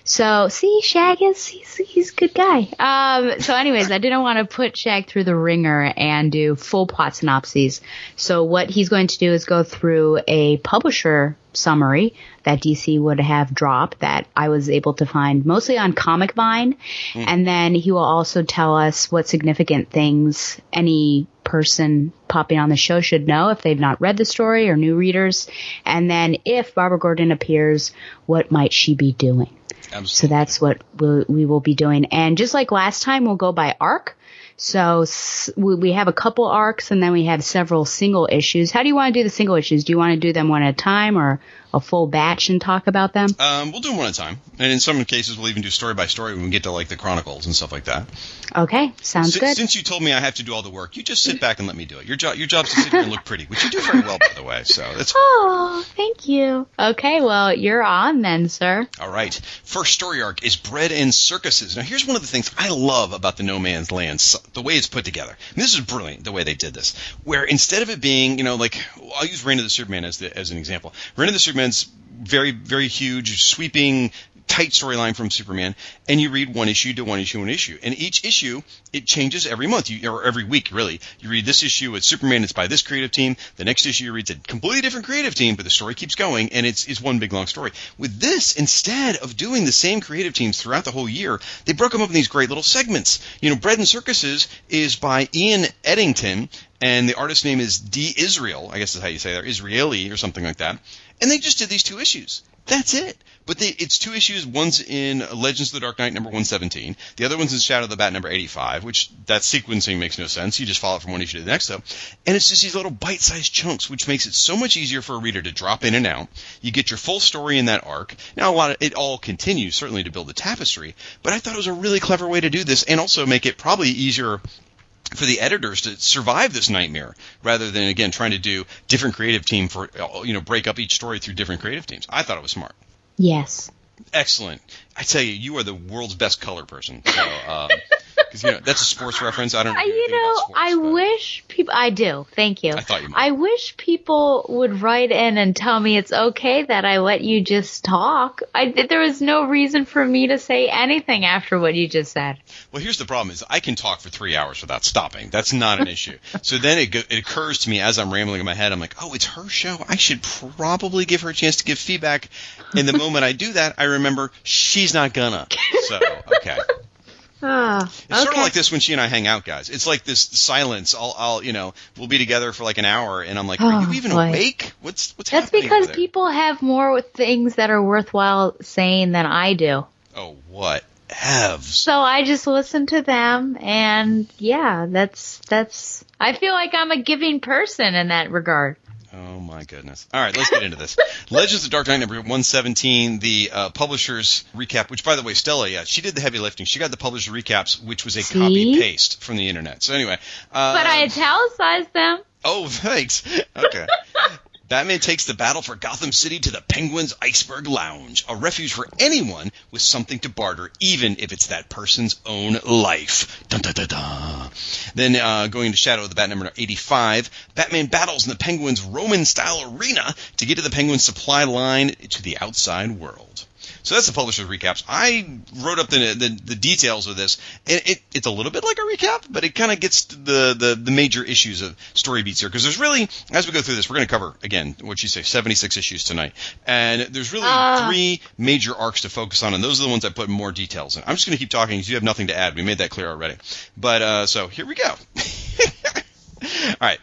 So, see, Shag he's a good guy. So anyways, I didn't want to put Shag through the ringer and do full plot synopses. So what he's going to do is go through a publisher summary that DC would have dropped that I was able to find mostly on Comic Vine. And then he will also tell us what significant things any person popping on the show should know if they've not read the story or new readers. And then if Barbara Gordon appears, what might she be doing? Absolutely. So that's what we will be doing. And just like last time, we'll go by arc. So we have a couple arcs and then we have several single issues. How do you want to do the single issues? Do you want to do them one at a time or a full batch and talk about them? We'll do them one at a time. And in some cases, we'll even do story by story when we get to like the Chronicles and stuff like that. Okay, sounds good. Since you told me I have to do all the work, you just sit back and let me do it. Your job's to sit here and look pretty, which you do very well, by the way. So that's. Oh, thank you. Okay, well, you're on then, sir. All right. First story arc is Bread and Circuses. Now, here's one of the things I love about the No Man's Land, the way it's put together. I mean, this is brilliant, the way they did this. Where instead of it being, like, I'll use Reign of the Superman as an example. Reign of the Superman's very, very huge, sweeping, tight storyline from Superman, and you read one issue to one issue. And each issue, it changes every month, or every week, really. You read this issue with Superman, it's by this creative team. The next issue you read, it's a completely different creative team, but the story keeps going, and it's one big, long story. With this, instead of doing the same creative teams throughout the whole year, they broke them up in these great little segments. Bread and Circuses is by Ian Eddington, and the artist's name is D. Israel, I guess is how you say that, or Israeli, or something like that. And they just did these 2 issues. That's it. But it's 2 issues. One's in Legends of the Dark Knight number 117. The other one's in Shadow of the Bat number 85, which that sequencing makes no sense. You just follow it from one issue to the next, though. And it's just these little bite-sized chunks, which makes it so much easier for a reader to drop in and out. You get your full story in that arc. Now, it all continues, certainly, to build the tapestry. But I thought it was a really clever way to do this and also make it probably easier for the editors to survive this nightmare rather than, again, trying to do different creative team for, break up each story through different creative teams. I thought it was smart. Yes. Excellent. I tell you are the world's best color person. So, because that's a sports reference. I don't know. About sports, I wish people. I do. Thank you. I thought you might. I wish people would write in and tell me it's okay that I let you just talk. There was no reason for me to say anything after what you just said. Well, here's the problem: is I can talk for 3 hours without stopping. That's not an issue. So then it occurs to me as I'm rambling in my head, I'm like, oh, it's her show. I should probably give her a chance to give feedback. And the moment I do that, I remember she's not gonna. So okay. It's sort of like this when she and I hang out, guys. It's like this silence. We'll be together for like an hour, and I'm like, "Are you even awake? What's happening?" That's because people have more things that are worthwhile saying than I do. Oh, what evs? So I just listen to them, and yeah, that's. I feel like I'm a giving person in that regard. Oh, my goodness. All right, let's get into this. Legends of Dark Knight number 117, the publisher's recap, which, by the way, Stella, she did the heavy lifting. She got the publisher's recaps, which was a copy-paste from the internet. So anyway. But I italicized them. Oh, thanks. Okay. Batman takes the battle for Gotham City to the Penguin's Iceberg Lounge, a refuge for anyone with something to barter, even if it's that person's own life. Dun, dun, dun, dun. Then going to Shadow of the Bat number 85, Batman battles in the Penguin's Roman-style arena to get to the Penguin's supply line to the outside world. So that's the publisher's recaps. I wrote up the details of this, and it's a little bit like a recap, but it kind of gets the major issues of story beats here. Because there's really, as we go through this, we're going to cover, again, what you say, 76 issues tonight. And there's really 3 major arcs to focus on, and those are the ones I put more details in. I'm just going to keep talking because you have nothing to add. We made that clear already. But so here we go. All right.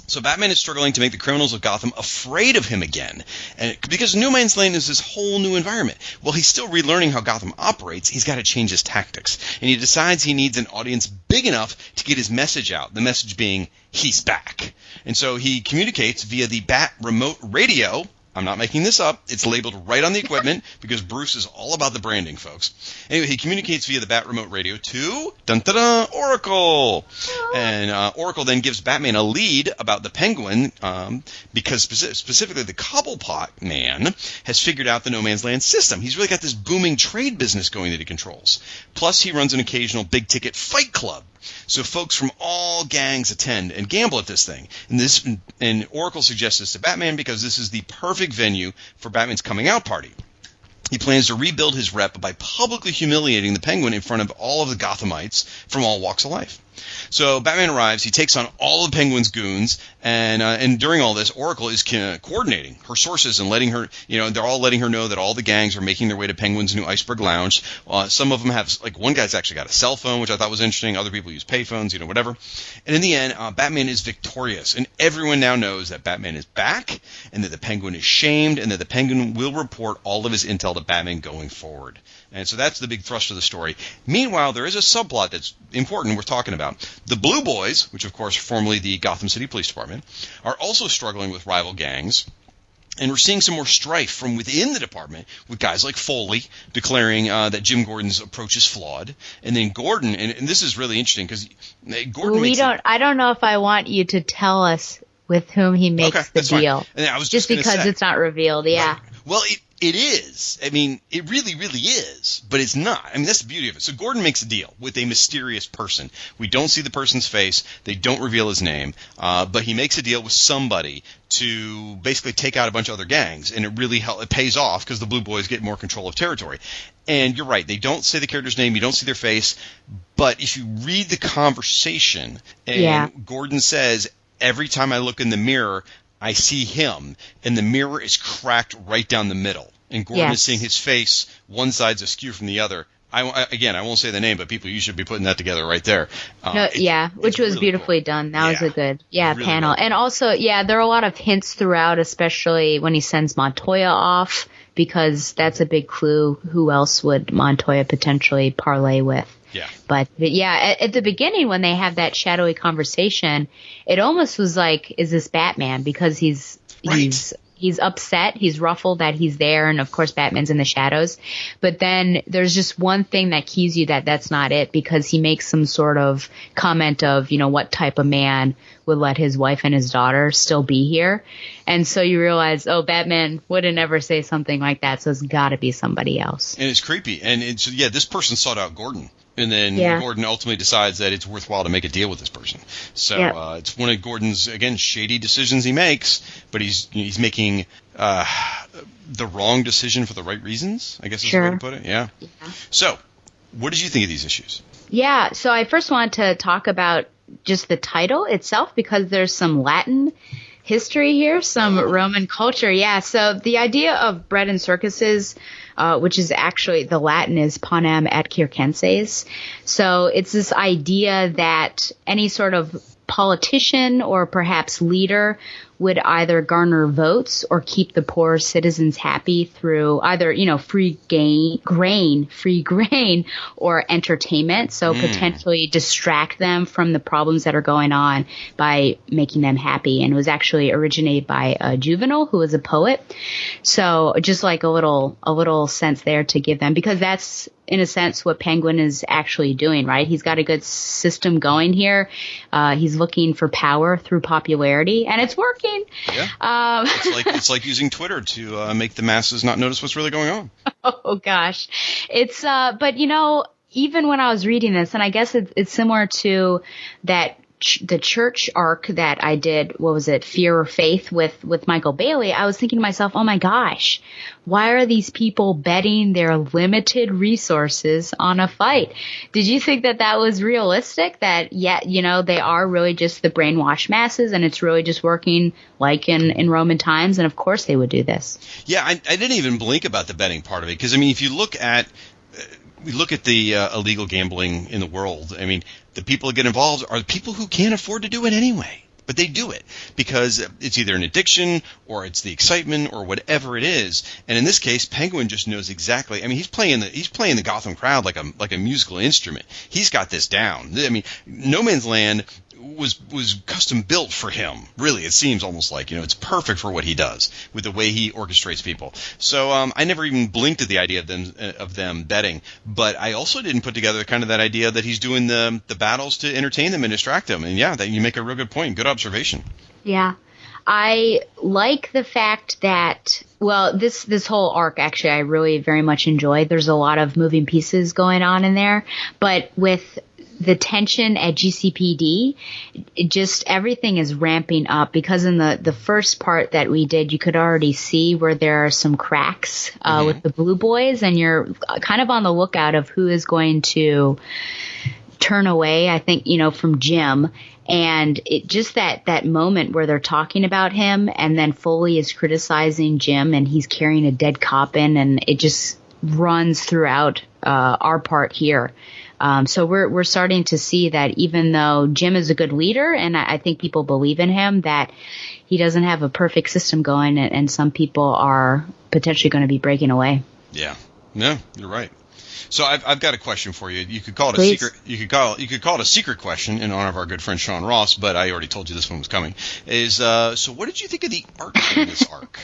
So Batman is struggling to make the criminals of Gotham afraid of him again, and because No Man's Land is this whole new environment. Well, he's still relearning how Gotham operates. He's got to change his tactics, and he decides he needs an audience big enough to get his message out, the message being, he's back. And so he communicates via the Bat remote radio. I'm not making this up. It's labeled right on the equipment because Bruce is all about the branding, folks. Anyway, he communicates via the Bat remote radio to Oracle. And Oracle then gives Batman a lead about the Penguin because specifically the Cobblepot man has figured out the No Man's Land system. He's really got this booming trade business going that he controls. Plus, he runs an occasional big-ticket fight club. So folks from all gangs attend and gamble at this thing. And Oracle suggests this to Batman because this is the perfect perfect venue for Batman's coming out party. He plans to rebuild his rep by publicly humiliating the Penguin in front of all of the Gothamites from all walks of life. So Batman arrives, he takes on all of Penguin's goons, and during all this, Oracle is coordinating her sources and letting her, they're all letting her know that all the gangs are making their way to Penguin's new Iceberg Lounge. Some of them have, one guy's actually got a cell phone, which I thought was interesting. Other people use payphones, whatever. And in the end, Batman is victorious, and everyone now knows that Batman is back, and that the Penguin is shamed, and that the Penguin will report all of his intel to Batman going forward. And so that's the big thrust of the story. Meanwhile, there is a subplot that's important we're talking about. The Blue Boys, which of course are formerly the Gotham City Police Department, are also struggling with rival gangs. And we're seeing some more strife from within the department with guys like Foley declaring that Jim Gordon's approach is flawed. And then Gordon, and this is really interesting because Gordon I don't know if I want you to tell us with whom he makes the deal. And I was just because it's not revealed, yeah. Right. Well, it is. I mean, it really, really is, but it's not. I mean, that's the beauty of it. So Gordon makes a deal with a mysterious person. We don't see the person's face. They don't reveal his name, but he makes a deal with somebody to basically take out a bunch of other gangs, and it pays off because the Blue Boys get more control of territory. And you're right. They don't say the character's name. You don't see their face. But if you read the conversation, and Gordon says, every time I look in the mirror, I see him, and the mirror is cracked right down the middle. And Gordon is seeing his face, one side's askew from the other. I won't say the name, but people, you should be putting that together right there. Which was really beautifully done. That was a good really panel. Well. And also, there are a lot of hints throughout, especially when he sends Montoya off, because that's a big clue. Who else would Montoya potentially parlay with? Yeah. But at the beginning when they have that shadowy conversation, it almost was like, is this Batman? Because he's upset, he's ruffled that he's there, and of course Batman's in the shadows. But then there's just one thing that keys you that that's not it, because he makes some sort of comment of, what type of man would let his wife and his daughter still be here. And so you realize, Batman wouldn't ever say something like that, so it's got to be somebody else. And it's creepy. And this person sought out Gordon. And then Gordon ultimately decides that it's worthwhile to make a deal with this person. So it's one of Gordon's, again, shady decisions he makes, but he's making the wrong decision for the right reasons, I guess is the way to put it. Yeah. So what did you think of these issues? Yeah, so I first wanted to talk about just the title itself, because there's some Latin history here, some Roman culture. Yeah, so the idea of bread and circuses, which is actually, the Latin is panem et circenses. So it's this idea that any sort of politician or perhaps leader would either garner votes or keep the poor citizens happy through either, free grain or entertainment. So potentially distract them from the problems that are going on by making them happy. And it was actually originated by Juvenal, who was a poet. So just like a little sense there to give them, because that's in a sense what Penguin is actually doing, right? He's got a good system going here. He's looking for power through popularity, and it's working. Yeah. It's like using Twitter to make the masses not notice what's really going on. Oh gosh. It's but even when I was reading this, and I guess it's similar to that the church arc that I did, what was it, Fear or Faith with Michael Bailey, I was thinking to myself, oh my gosh, why are these people betting their limited resources on a fight? Did you think that was realistic? That, they are really just the brainwashed masses, and it's really just working like in Roman times, and of course they would do this. Yeah, I didn't even blink about the betting part of it, because, if you look at the illegal gambling in the world, the people that get involved are the people who can't afford to do it anyway. But they do it because it's either an addiction or it's the excitement or whatever it is. And in this case, Penguin just knows exactly. He's playing the Gotham crowd like a musical instrument. He's got this down. No Man's Land was custom built for him. Really, it seems almost like, it's perfect for what he does with the way he orchestrates people. So I never even blinked at the idea of them betting, but I also didn't put together kind of that idea that he's doing the battles to entertain them and distract them. And that you make a real good point. Good observation. Yeah. I like the fact that, this whole arc, actually, I really very much enjoyed. There's a lot of moving pieces going on in there, but with the tension at GCPD, everything is ramping up, because in the first part that we did, you could already see where there are some cracks with the Blue Boys, and you're kind of on the lookout of who is going to turn away, I think, from Jim. And it just that moment where they're talking about him, and then Foley is criticizing Jim, and he's carrying a dead cop in, and it just runs throughout our part here. So we're starting to see that even though Jim is a good leader, and I think people believe in him, that he doesn't have a perfect system going, and some people are potentially going to be breaking away. Yeah, no, you're right. So I've got a question for you. You could call it Please. a secret. You could call it a secret question in honor of our good friend Sean Ross, but I already told you this one was coming. So what did you think of the art in this arc?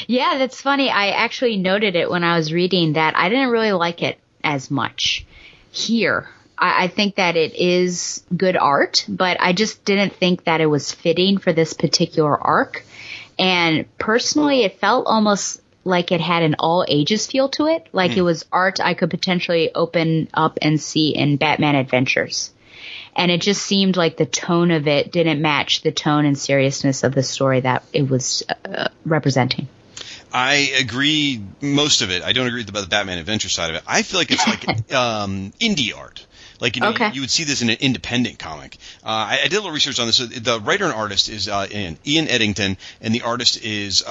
Yeah, that's funny. I actually noted it when I was reading that I didn't really like it as much here. I think that it is good art, but I just didn't think that it was fitting for this particular arc. And personally, it felt almost like it had an all ages feel to it. Like it was art I could potentially open up and see in Batman Adventures. And it just seemed like the tone of it didn't match the tone and seriousness of the story that it was representing. I agree most of it. I don't agree about the Batman Adventure side of it. I feel like it's like indie art. Like, you would see this in an independent comic. I did a little research on this. The writer and artist is Ian Eddington, and the artist is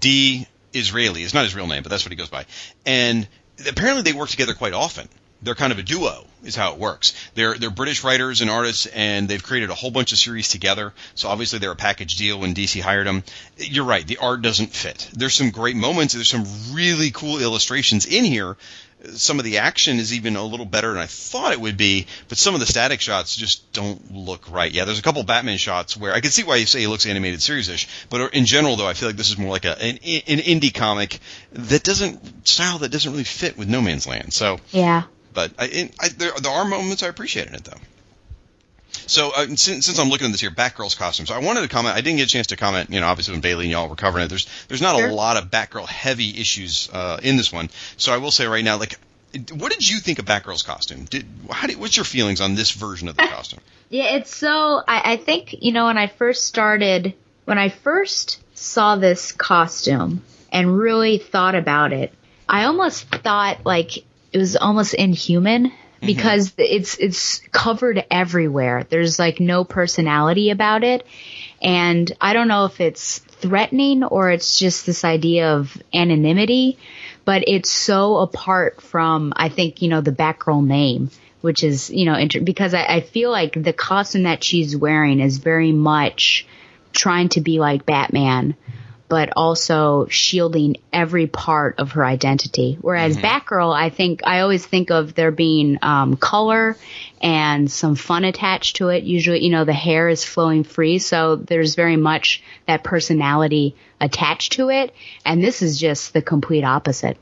D. Israeli. It's not his real name, but that's what he goes by. And apparently they work together quite often. They're kind of a duo, is how it works. They're British writers and artists, and they've created a whole bunch of series together. So obviously they're a package deal when DC hired them. You're right, the art doesn't fit. There's some great moments. There's some really cool illustrations in here. Some of the action is even a little better than I thought it would be, but some of the static shots just don't look right. Yeah, there's a couple Batman shots where I can see why you say it looks animated series-ish, but in general, though, I feel like this is more like an indie comic that doesn't really fit with No Man's Land. So yeah, but there are moments I appreciated it, though. So since I'm looking at this here, Batgirl's costume. So I wanted to comment. I didn't get a chance to comment. Obviously when Bailey and y'all were covering it, there's not a lot of Batgirl heavy issues in this one. So I will say right now, like, what did you think of Batgirl's costume? What's your feelings on this version of the costume? Yeah, it's so. I think when I first saw this costume and really thought about it, I almost thought like it was almost inhuman. Because it's covered everywhere. There's like no personality about it. And I don't know if it's threatening or it's just this idea of anonymity, but it's so apart from, I think, the Batgirl name, which is, because I feel like the costume that she's wearing is very much trying to be like Batman, but also shielding every part of her identity. Whereas Batgirl, I always think of there being color and some fun attached to it. Usually, the hair is flowing free, so there's very much that personality attached to it. And this is just the complete opposite.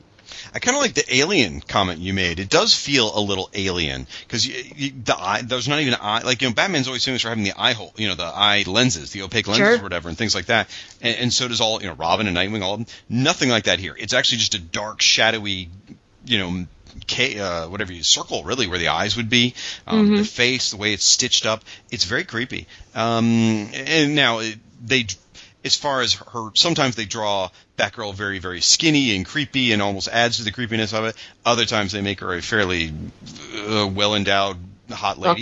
I kind of like the alien comment you made. It does feel a little alien because the eye, there's not even an eye. Like, Batman's always famous for having the eye hole, the eye lenses, the opaque lenses or whatever, and things like that. And so does all, Robin and Nightwing, all of them. Nothing like that here. It's actually just a dark, shadowy, circle really where the eyes would be. The face, the way it's stitched up, it's very creepy. And now as far as her, sometimes they draw Batgirl very, very skinny and creepy and almost adds to the creepiness of it. Other times they make her a fairly well-ended hot lady.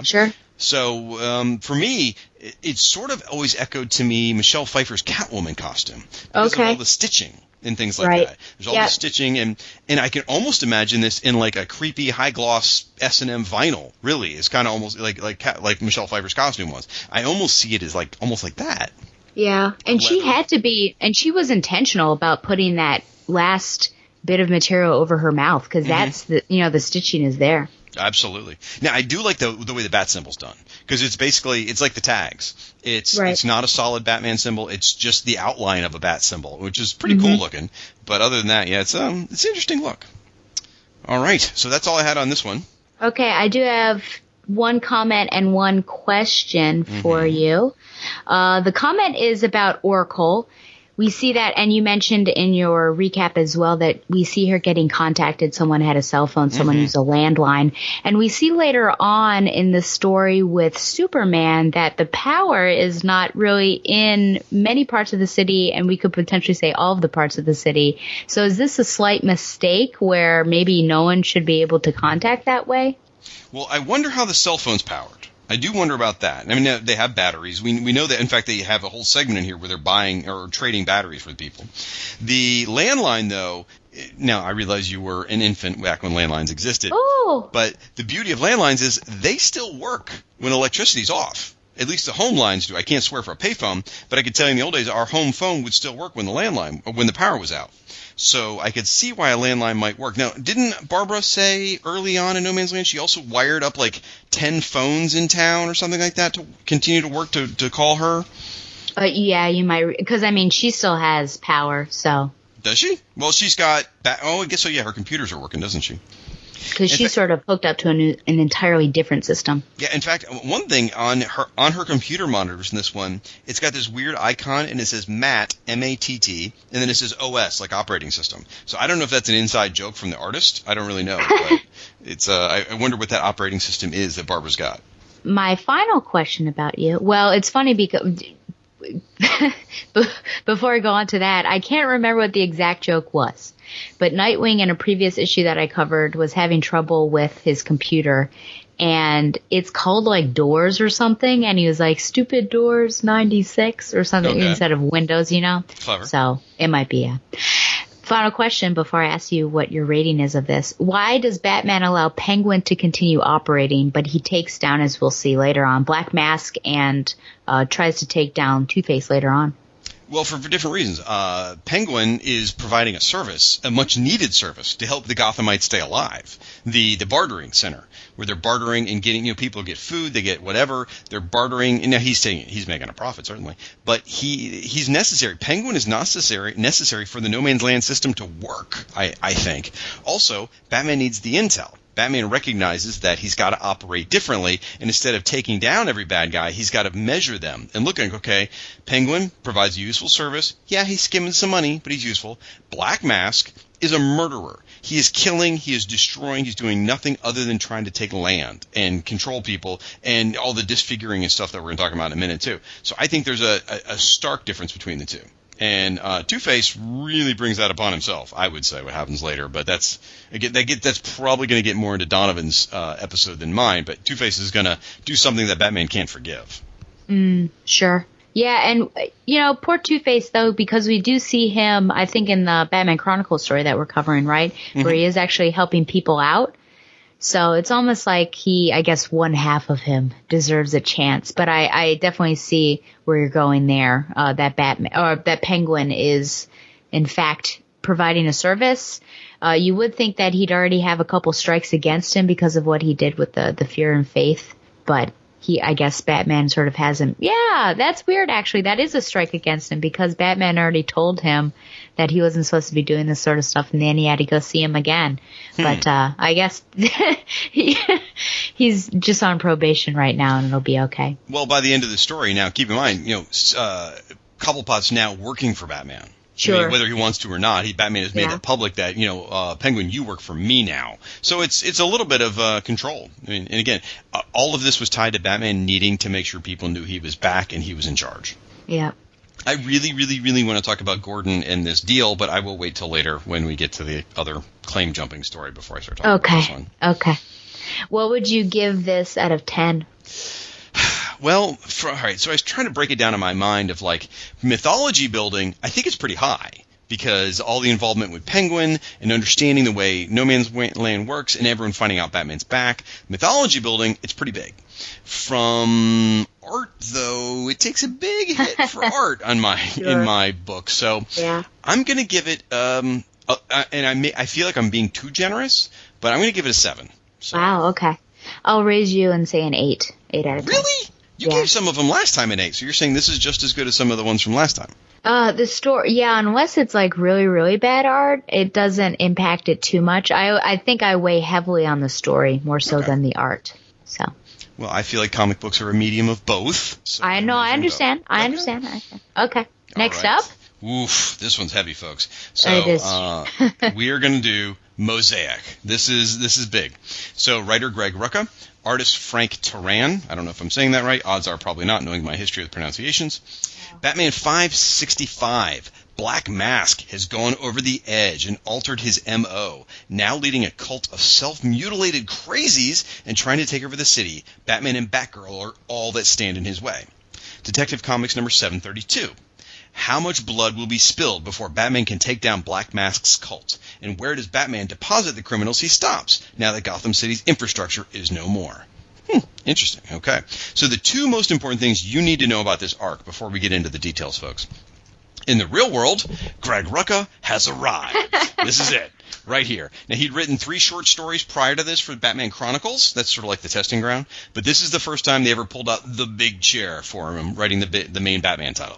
Sure. So for me, it sort of always echoed to me Michelle Pfeiffer's Catwoman costume. Because of all the stitching and things like that. There's all the stitching, and I can almost imagine this in like a creepy high-gloss S&M vinyl, really. It's kind of almost like Michelle Pfeiffer's costume was. I almost see it as almost like that. Yeah, and she had to be, and she was intentional about putting that last bit of material over her mouth because that's the stitching is there. Absolutely. Now I do like the way the bat symbol's done because it's like the tags. It's not a solid Batman symbol. It's just the outline of a bat symbol, which is pretty cool looking. But other than that, it's an interesting look. All right, so that's all I had on this one. Okay, I do have one comment and one question for you. The comment is about Oracle. we see that, and you mentioned in your recap as well that we see her getting contacted. Someone had a cell phone, someone used a landline. And we see later on in the story with Superman that the power is not really in many parts of the city, and we could potentially say all of the parts of the city. So is this a slight mistake where maybe no one should be able to contact that way? Well, I wonder how the cell phone's powered. I do wonder about that. I mean, they have batteries. We know that, in fact, they have a whole segment in here where they're buying or trading batteries with people. The landline, though, now I realize you were an infant back when landlines existed. Oh. But the beauty of landlines is they still work when electricity's off. At least the home lines do. I can't swear for a payphone, but I could tell you in the old days our home phone would still work when the power was out. So I could see why a landline might work. Now, didn't Barbara say early on in No Man's Land she also wired up like 10 phones in town or something like that to continue to work to call her? Yeah, you might, because I mean she still has power, so. Does she? Well, she's got. I guess so. Yeah, her computers are working, doesn't she? Because she's sort of hooked up to an entirely different system. Yeah, in fact, one thing on her computer monitors in this one, it's got this weird icon, and it says MATT, M-A-T-T, and then it says OS, like operating system. So I don't know if that's an inside joke from the artist. I don't really know. But it's I wonder what that operating system is that Barbara's got. My final question about you, well, it's funny because before I go on to that, I can't remember what the exact joke was. But Nightwing in a previous issue that I covered was having trouble with his computer, and it's called like Doors or something, and he was like, stupid Doors 96 or something instead of Windows, you know? Clever. So it might be, yeah. Final question before I ask you what your rating is of this. Why does Batman allow Penguin to continue operating, but he takes down, as we'll see later on, Black Mask and tries to take down Two-Face later on? Well, for different reasons. Penguin is providing a service, a much-needed service, to help the Gothamites stay alive. The bartering center, where they're bartering and getting, people get food, they get whatever, they're bartering, and now he's making a profit, certainly, but he's necessary. Penguin is necessary for the No Man's Land system to work, I think. Also, Batman needs the intel. Batman recognizes that he's got to operate differently, and instead of taking down every bad guy, he's got to measure them and look like, okay, Penguin provides a useful service. Yeah, he's skimming some money, but he's useful. Black Mask is a murderer. He is killing, he is destroying, he's doing nothing other than trying to take land and control people and all the disfiguring and stuff that we're going to talk about in a minute, too. So I think there's a stark difference between the two. And Two-Face really brings that upon himself, I would say, what happens later. But that's probably going to get more into Donovan's episode than mine. But Two-Face is going to do something that Batman can't forgive. Sure. Yeah, and, poor Two-Face, though, because we do see him, I think, in the Batman Chronicles story that we're covering, right? Mm-hmm. Where he is actually helping people out. So it's almost like I guess one half of him deserves a chance. But I definitely see where you're going there. That Penguin is, in fact, providing a service. You would think that he'd already have a couple strikes against him because of what he did with the Fear and Faith. But I guess Batman sort of has him. Yeah, that's weird, actually. That is a strike against him because Batman already told him that he wasn't supposed to be doing this sort of stuff, and then he had to go see him again. But I guess he's just on probation right now, and it'll be okay. Well, by the end of the story, now keep in mind, Cobblepot's now working for Batman. Sure. I mean, whether he wants to or not, Batman has made it public that Penguin, you work for me now. So it's a little bit of control. I mean, and again, all of this was tied to Batman needing to make sure people knew he was back and he was in charge. Yeah. I really, really, really want to talk about Gordon and this deal, but I will wait till later when we get to the other claim jumping story before I start talking about this one. Okay. What would you give this out of 10? Well, all right, so I was trying to break it down in my mind of like mythology building. I think it's pretty high because all the involvement with Penguin and understanding the way No Man's Land works and everyone finding out Batman's back. Mythology building, it's pretty big. From art, though, it takes a big hit for art in my book. So I'm going to give it, and I feel like I'm being too generous, but I'm going to give it a 7. So. Wow, okay. I'll raise you and say an 8. 8 out of 10. Really? You gave some of them last time an 8, so you're saying this is just as good as some of the ones from last time. The story, unless it's like really, really bad art, it doesn't impact it too much. I think I weigh heavily on the story more so than the art. So. Well, I feel like comic books are a medium of both. So I know, I understand. I understand. Okay. Next up? Oof, this one's heavy, folks. So It is. we are going to do Mosaic. This is big. So writer Greg Rucka, artist Frank Turan. I don't know if I'm saying that right. Odds are probably not, knowing my history with pronunciations. Batman 565. Black Mask has gone over the edge and altered his M.O., now leading a cult of self-mutilated crazies and trying to take over the city. Batman and Batgirl are all that stand in his way. Detective Comics number 732. How much blood will be spilled before Batman can take down Black Mask's cult? And where does Batman deposit the criminals he stops, now that Gotham City's infrastructure is no more? Interesting. Okay. So the two most important things you need to know about this arc before we get into the details, folks. In the real world, Greg Rucka has arrived. This is it, right here. Now, he'd written 3 short stories prior to this for Batman Chronicles. That's sort of like the testing ground. But this is the first time they ever pulled out the big chair for him, writing the main Batman title.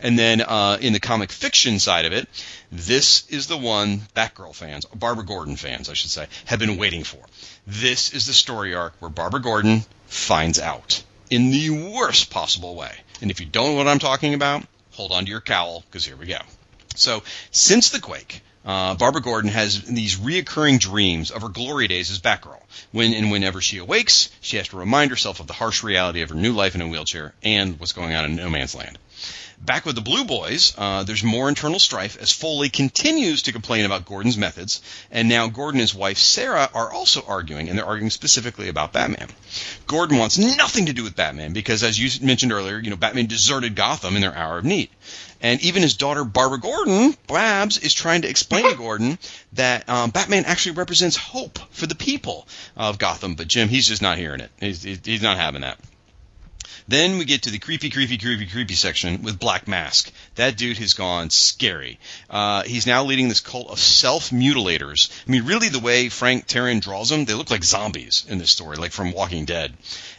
And then in the comic fiction side of it, this is the one Batgirl fans, Barbara Gordon fans, I should say, have been waiting for. This is the story arc where Barbara Gordon finds out in the worst possible way. And if you don't know what I'm talking about, hold on to your cowl, because here we go. So, since the quake, Barbara Gordon has these reoccurring dreams of her glory days as Batgirl. Whenever she awakes, she has to remind herself of the harsh reality of her new life in a wheelchair and what's going on in No Man's Land. Back with the Blue Boys, there's more internal strife as Foley continues to complain about Gordon's methods, and now Gordon and his wife Sarah are also arguing, and they're arguing specifically about Batman. Gordon wants nothing to do with Batman because, as you mentioned earlier, Batman deserted Gotham in their hour of need. And even his daughter Barbara Gordon, Babs, is trying to explain to Gordon that Batman actually represents hope for the people of Gotham, but Jim, he's just not hearing it. He's not having that. Then we get to the creepy section with Black Mask. That dude has gone scary. He's now leading this cult of self-mutilators. I mean, really, the way Frank Turan draws them, they look like zombies in this story, like from Walking Dead.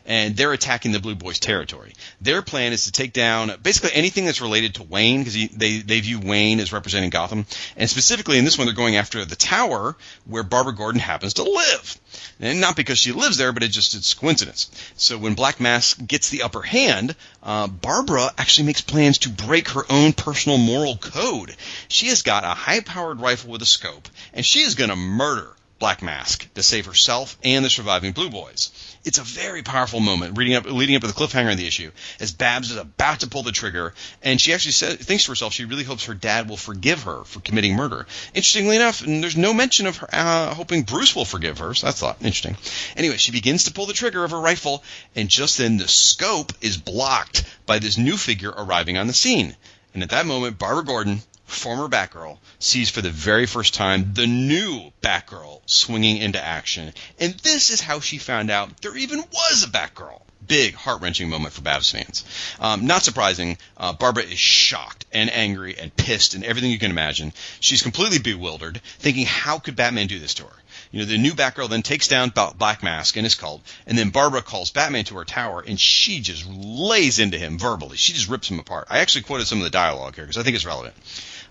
And they're attacking the Blue Boys' territory. Their plan is to take down basically anything that's related to Wayne, because they view Wayne as representing Gotham. And specifically in this one, they're going after the tower where Barbara Gordon happens to live. And not because she lives there, but it's coincidence. So when Black Mask gets the upper hand, Barbara actually makes plans to break her own personal moral code. She has got a high-powered rifle with a scope, and she is going to murder Black Mask to save herself and the surviving Blue Boys. It's a very powerful moment leading up to the cliffhanger of the issue, as Babs is about to pull the trigger, and she actually thinks to herself she really hopes her dad will forgive her for committing murder. Interestingly enough, and there's no mention of her hoping Bruce will forgive her, so that's interesting. Anyway, she begins to pull the trigger of her rifle, and just then the scope is blocked by this new figure arriving on the scene. And at that moment, Barbara Gordon, former Batgirl, sees for the very first time the new Batgirl swinging into action. And this is how she found out there even was a Batgirl. Big, heart-wrenching moment for Babs fans. Not surprising, Barbara is shocked and angry and pissed and everything you can imagine. She's completely bewildered, thinking, how could Batman do this to her? The new Batgirl then takes down Black Mask and his cult, and then Barbara calls Batman to her tower, and she just lays into him verbally. She just rips him apart. I actually quoted some of the dialogue here because I think it's relevant.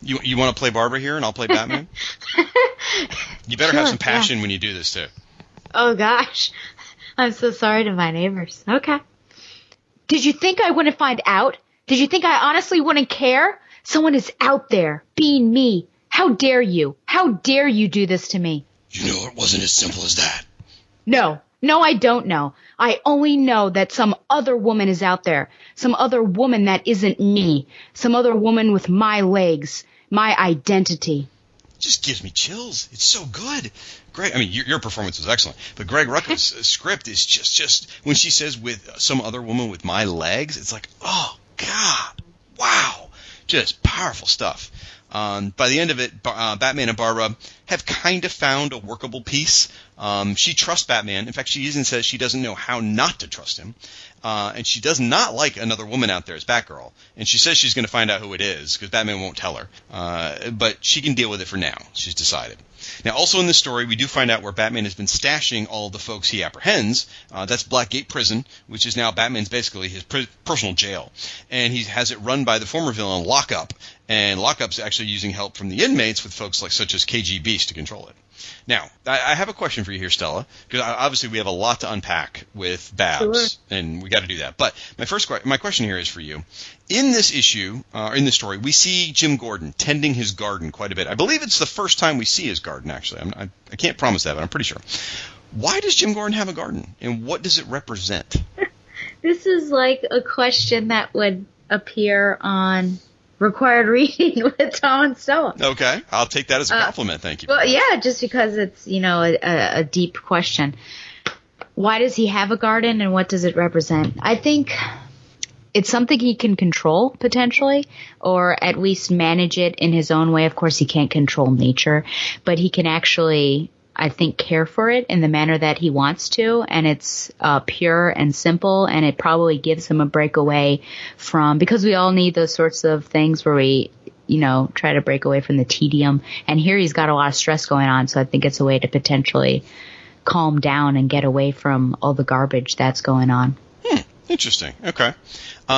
You want to play Barbara here, and I'll play Batman? You better have some passion when you do this, too. Oh, gosh. I'm so sorry to my neighbors. Okay. Did you think I wouldn't find out? Did you think I honestly wouldn't care? Someone is out there, being me. How dare you? How dare you do this to me? You know it wasn't as simple as that. No, I don't know. I only know that some other woman is out there. Some other woman that isn't me. Some other woman with my legs. My identity. It just gives me chills. It's so good. Greg, I mean, your performance was excellent. But Greg Rucka's script is just when she says with some other woman with my legs, it's like, oh, God, wow. Just powerful stuff. By the end of it, Batman and Barbara have kind of found a workable peace. She trusts Batman. In fact, she even says she doesn't know how not to trust him. And she does not like another woman out there as Batgirl. And she says she's going to find out who it is because Batman won't tell her. But she can deal with it for now. She's decided. Now, also in this story, we do find out where Batman has been stashing all of the folks he apprehends. That's Blackgate Prison, which is now Batman's basically his personal jail. And he has it run by the former villain Lockup. And Lockup's actually using help from the inmates with folks such as KGB. space to control it. Now, I have a question for you here, Stella, because obviously we have a lot to unpack with Babs, and we got to do that. But my question here is for you. In this issue, in this story, we see Jim Gordon tending his garden quite a bit. I believe it's the first time we see his garden, actually. I can't promise that, but I'm pretty sure. Why does Jim Gordon have a garden, and what does it represent? This is like a question that would appear on Required Reading with Tom and Stella. Okay, I'll take that as a compliment. Thank you. Well, yeah, just because it's, a deep question. Why does he have a garden, and what does it represent? I think it's something he can control, potentially, or at least manage it in his own way. Of course, he can't control nature, but he can actually, I think, care for it in the manner that he wants to, and it's pure and simple, and it probably gives him a breakaway from, because we all need those sorts of things where we, try to break away from the tedium, and here he's got a lot of stress going on, so I think it's a way to potentially calm down and get away from all the garbage that's going on. Interesting. Okay.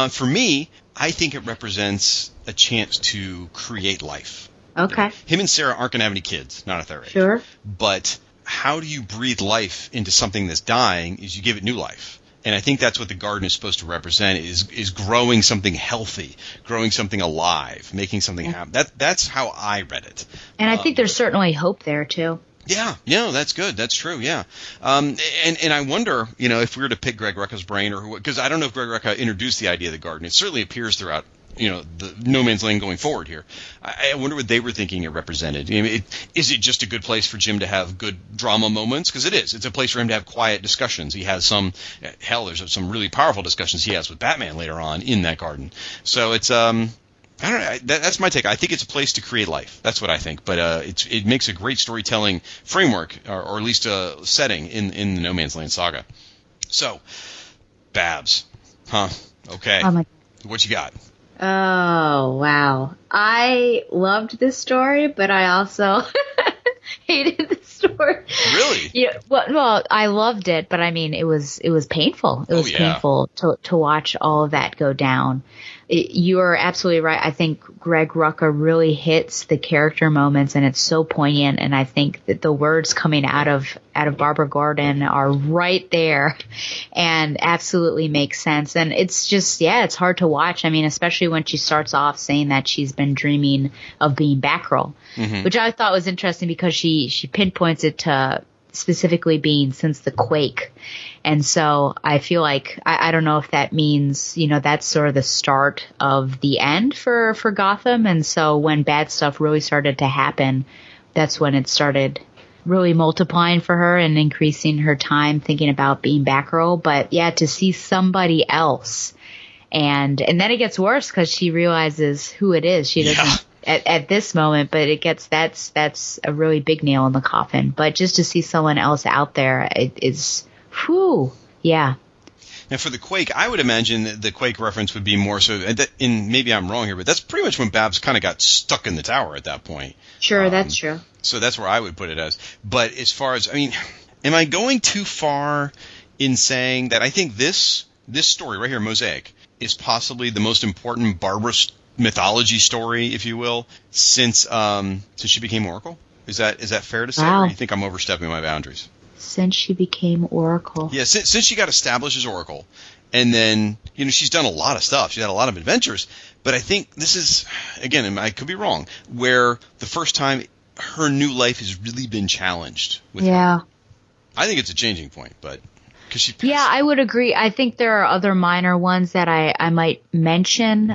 For me, I think it represents a chance to create life. Okay. Him and Sarah aren't going to have any kids, not at their age. Sure. But how do you breathe life into something that's dying is you give it new life. And I think that's what the garden is supposed to represent, is growing something healthy, growing something alive, making something happen. That's how I read it. And I think there's certainly hope there, too. Yeah, that's good. That's true, yeah. And I wonder, if we were to pick Greg Rucka's brain, because I don't know if Greg Rucka introduced the idea of the garden. It certainly appears throughout the No Man's Land going forward here. I wonder what they were thinking it represented. Is it just a good place for Jim to have good drama moments? Because it is. It's a place for him to have quiet discussions. He has there's some really powerful discussions he has with Batman later on in that garden. So it's, I don't know. That's my take. I think it's a place to create life. That's what I think. But it makes a great storytelling framework, or at least a setting in the No Man's Land saga. So, Babs. Huh. Okay. Oh my. What you got? Oh, wow. I loved this story, but I also hated the story. Really? Yeah. Well, I loved it, but I mean, it was painful. It was painful to watch all of that go down. You are absolutely right. I think Greg Rucka really hits the character moments, and it's so poignant. And I think that the words coming out of Barbara Gordon are right there, and absolutely make sense. And it's just, it's hard to watch. I mean, especially when she starts off saying that she's been dreaming of being Batgirl, which I thought was interesting because she pinpoints it to specifically being since the quake. And so I feel like, I don't know if that means, that's sort of the start of the end for Gotham. And so when bad stuff really started to happen, that's when it started really multiplying for her and increasing her time thinking about being Batgirl. But yeah, to see somebody else. And then it gets worse because she realizes who it is. She doesn't at this moment, but it gets, that's a really big nail in the coffin. But just to see someone else out there, it is, whew, yeah. Now, for the Quake, I would imagine that the Quake reference would be more so, and maybe I'm wrong here, but that's pretty much when Babs kind of got stuck in the tower at that point. Sure, that's true. So that's where I would put it as. But as far as, am I going too far in saying that I think this story right here, Mosaic, is possibly the most important Barbara mythology story, if you will, since she became Oracle? Is that fair to say, or do you think I'm overstepping my boundaries? Since she became Oracle. Yeah, since she got established as Oracle, and then she's done a lot of stuff. She's had a lot of adventures, but I think this is, again, I could be wrong, where the first time her new life has really been challenged with her. I think it's a changing point, but because she. Yeah, I would agree. I think there are other minor ones that I might mention.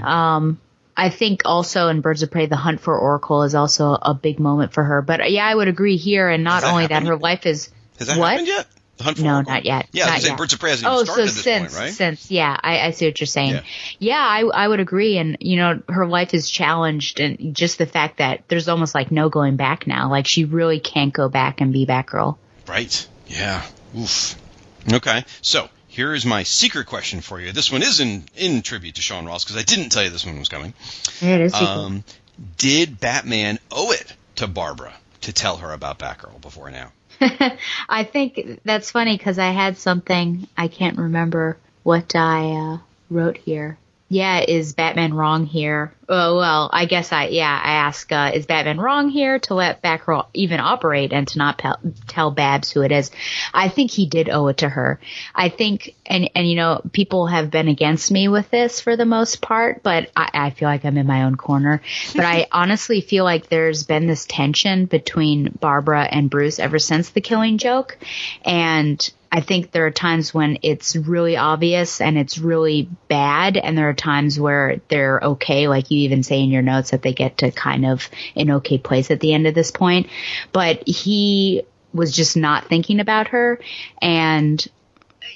I think also in Birds of Prey, the hunt for Oracle is also a big moment for her. But yeah, I would agree here, and not only that, her life is. Has that happened yet? The hunt for Oracle? Not yet. Yeah, not yet. Birds of Prey hasn't even started at this point, right? Since, I see what you're saying. Yeah, I would agree. And, her life is challenged, and just the fact that there's almost like no going back now. Like, she really can't go back and be Batgirl. Right. Yeah. Oof. Okay. So, here is my secret question for you. This one is in tribute to Sean Ross, because I didn't tell you this one was coming. Yeah, it is secret. Did Batman owe it to Barbara to tell her about Batgirl before now? I think that's funny because I had something, I can't remember what I wrote here. is Batman wrong here? Oh, well, I guess I ask, is Batman wrong here to let Batgirl even operate and to not tell Babs who it is? I think he did owe it to her. I think, and people have been against me with this for the most part, but I feel like I'm in my own corner. But I honestly feel like there's been this tension between Barbara and Bruce ever since the Killing Joke. And I think there are times when it's really obvious and it's really bad, and there are times where they're okay, like you even say in your notes that they get to kind of an okay place at the end of this point. But he was just not thinking about her, and,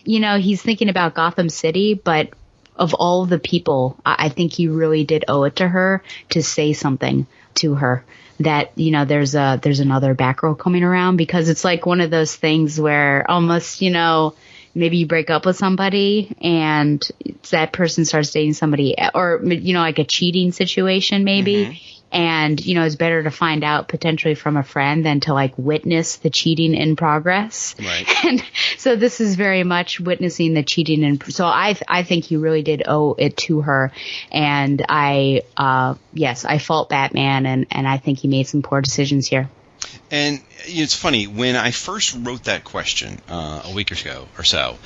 he's thinking about Gotham City, but of all the people, I think he really did owe it to her to say something to her. That, there's another Batgirl coming around, because it's like one of those things where almost, maybe you break up with somebody and that person starts dating somebody, or, like a cheating situation maybe. Mm-hmm. And, it's better to find out potentially from a friend than to like witness the cheating in progress. Right. And so this is very much witnessing the cheating. And so I think he really did owe it to her. And I fault Batman, and I think he made some poor decisions here. And it's funny, when I first wrote that question a week ago or so,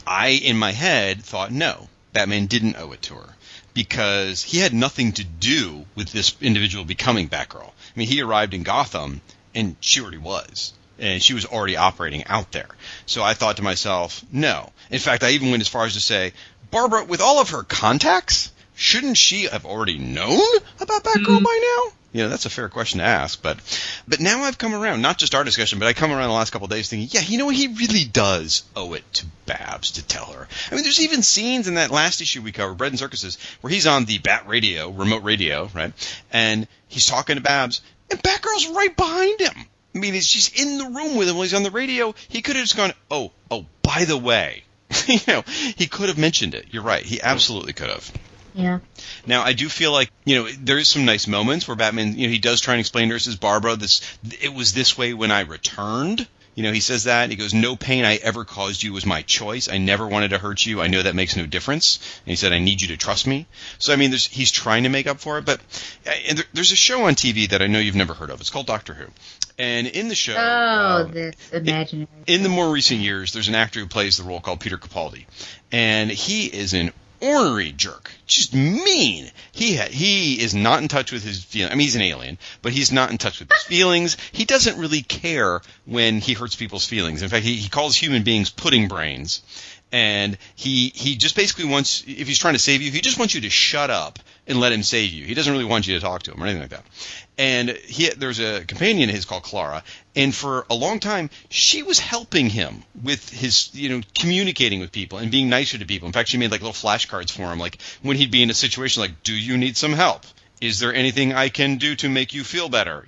I, in my head, thought, no, Batman didn't owe it to her, because he had nothing to do with this individual becoming Batgirl. I mean, he arrived in Gotham, and she already was. And she was already operating out there. So I thought to myself, no. In fact, I even went as far as to say, Barbara, with all of her contacts, shouldn't she have already known about Batgirl by now? That's a fair question to ask, but now I've come around, not just our discussion, but I come around the last couple of days thinking, he really does owe it to Babs to tell her. I mean, there's even scenes in that last issue we covered, Bread and Circuses, where he's on the Bat radio, remote radio, right? And he's talking to Babs, and Batgirl's right behind him. I mean, she's in the room with him while he's on the radio. He could have just gone, oh, by the way. He could have mentioned it. You're right. He absolutely could have. Yeah. Now, I do feel like, there is some nice moments where Batman, he does try and explain to her, says, Barbara, it was this way when I returned. He says that. He goes, no pain I ever caused you was my choice. I never wanted to hurt you. I know that makes no difference. And he said, I need you to trust me. So, I mean, he's trying to make up for it. But there's a show on TV that I know you've never heard of. It's called Doctor Who. And in the show, this imaginary. In the more recent years, there's an actor who plays the role called Peter Capaldi. And he is an ornery jerk, just mean. He is not in touch with his feelings. I mean, he's an alien, but he's not in touch with his feelings. He doesn't really care when he hurts people's feelings. In fact, he calls human beings pudding brains, and he just basically wants, if he's trying to save you, he just wants you to shut up and let him save you. He doesn't really want you to talk to him or anything like that. And there's a companion of his called Clara, and for a long time, she was helping him with his, communicating with people and being nicer to people. In fact, she made like little flashcards for him, like when he'd be in a situation like, do you need some help? Is there anything I can do to make you feel better?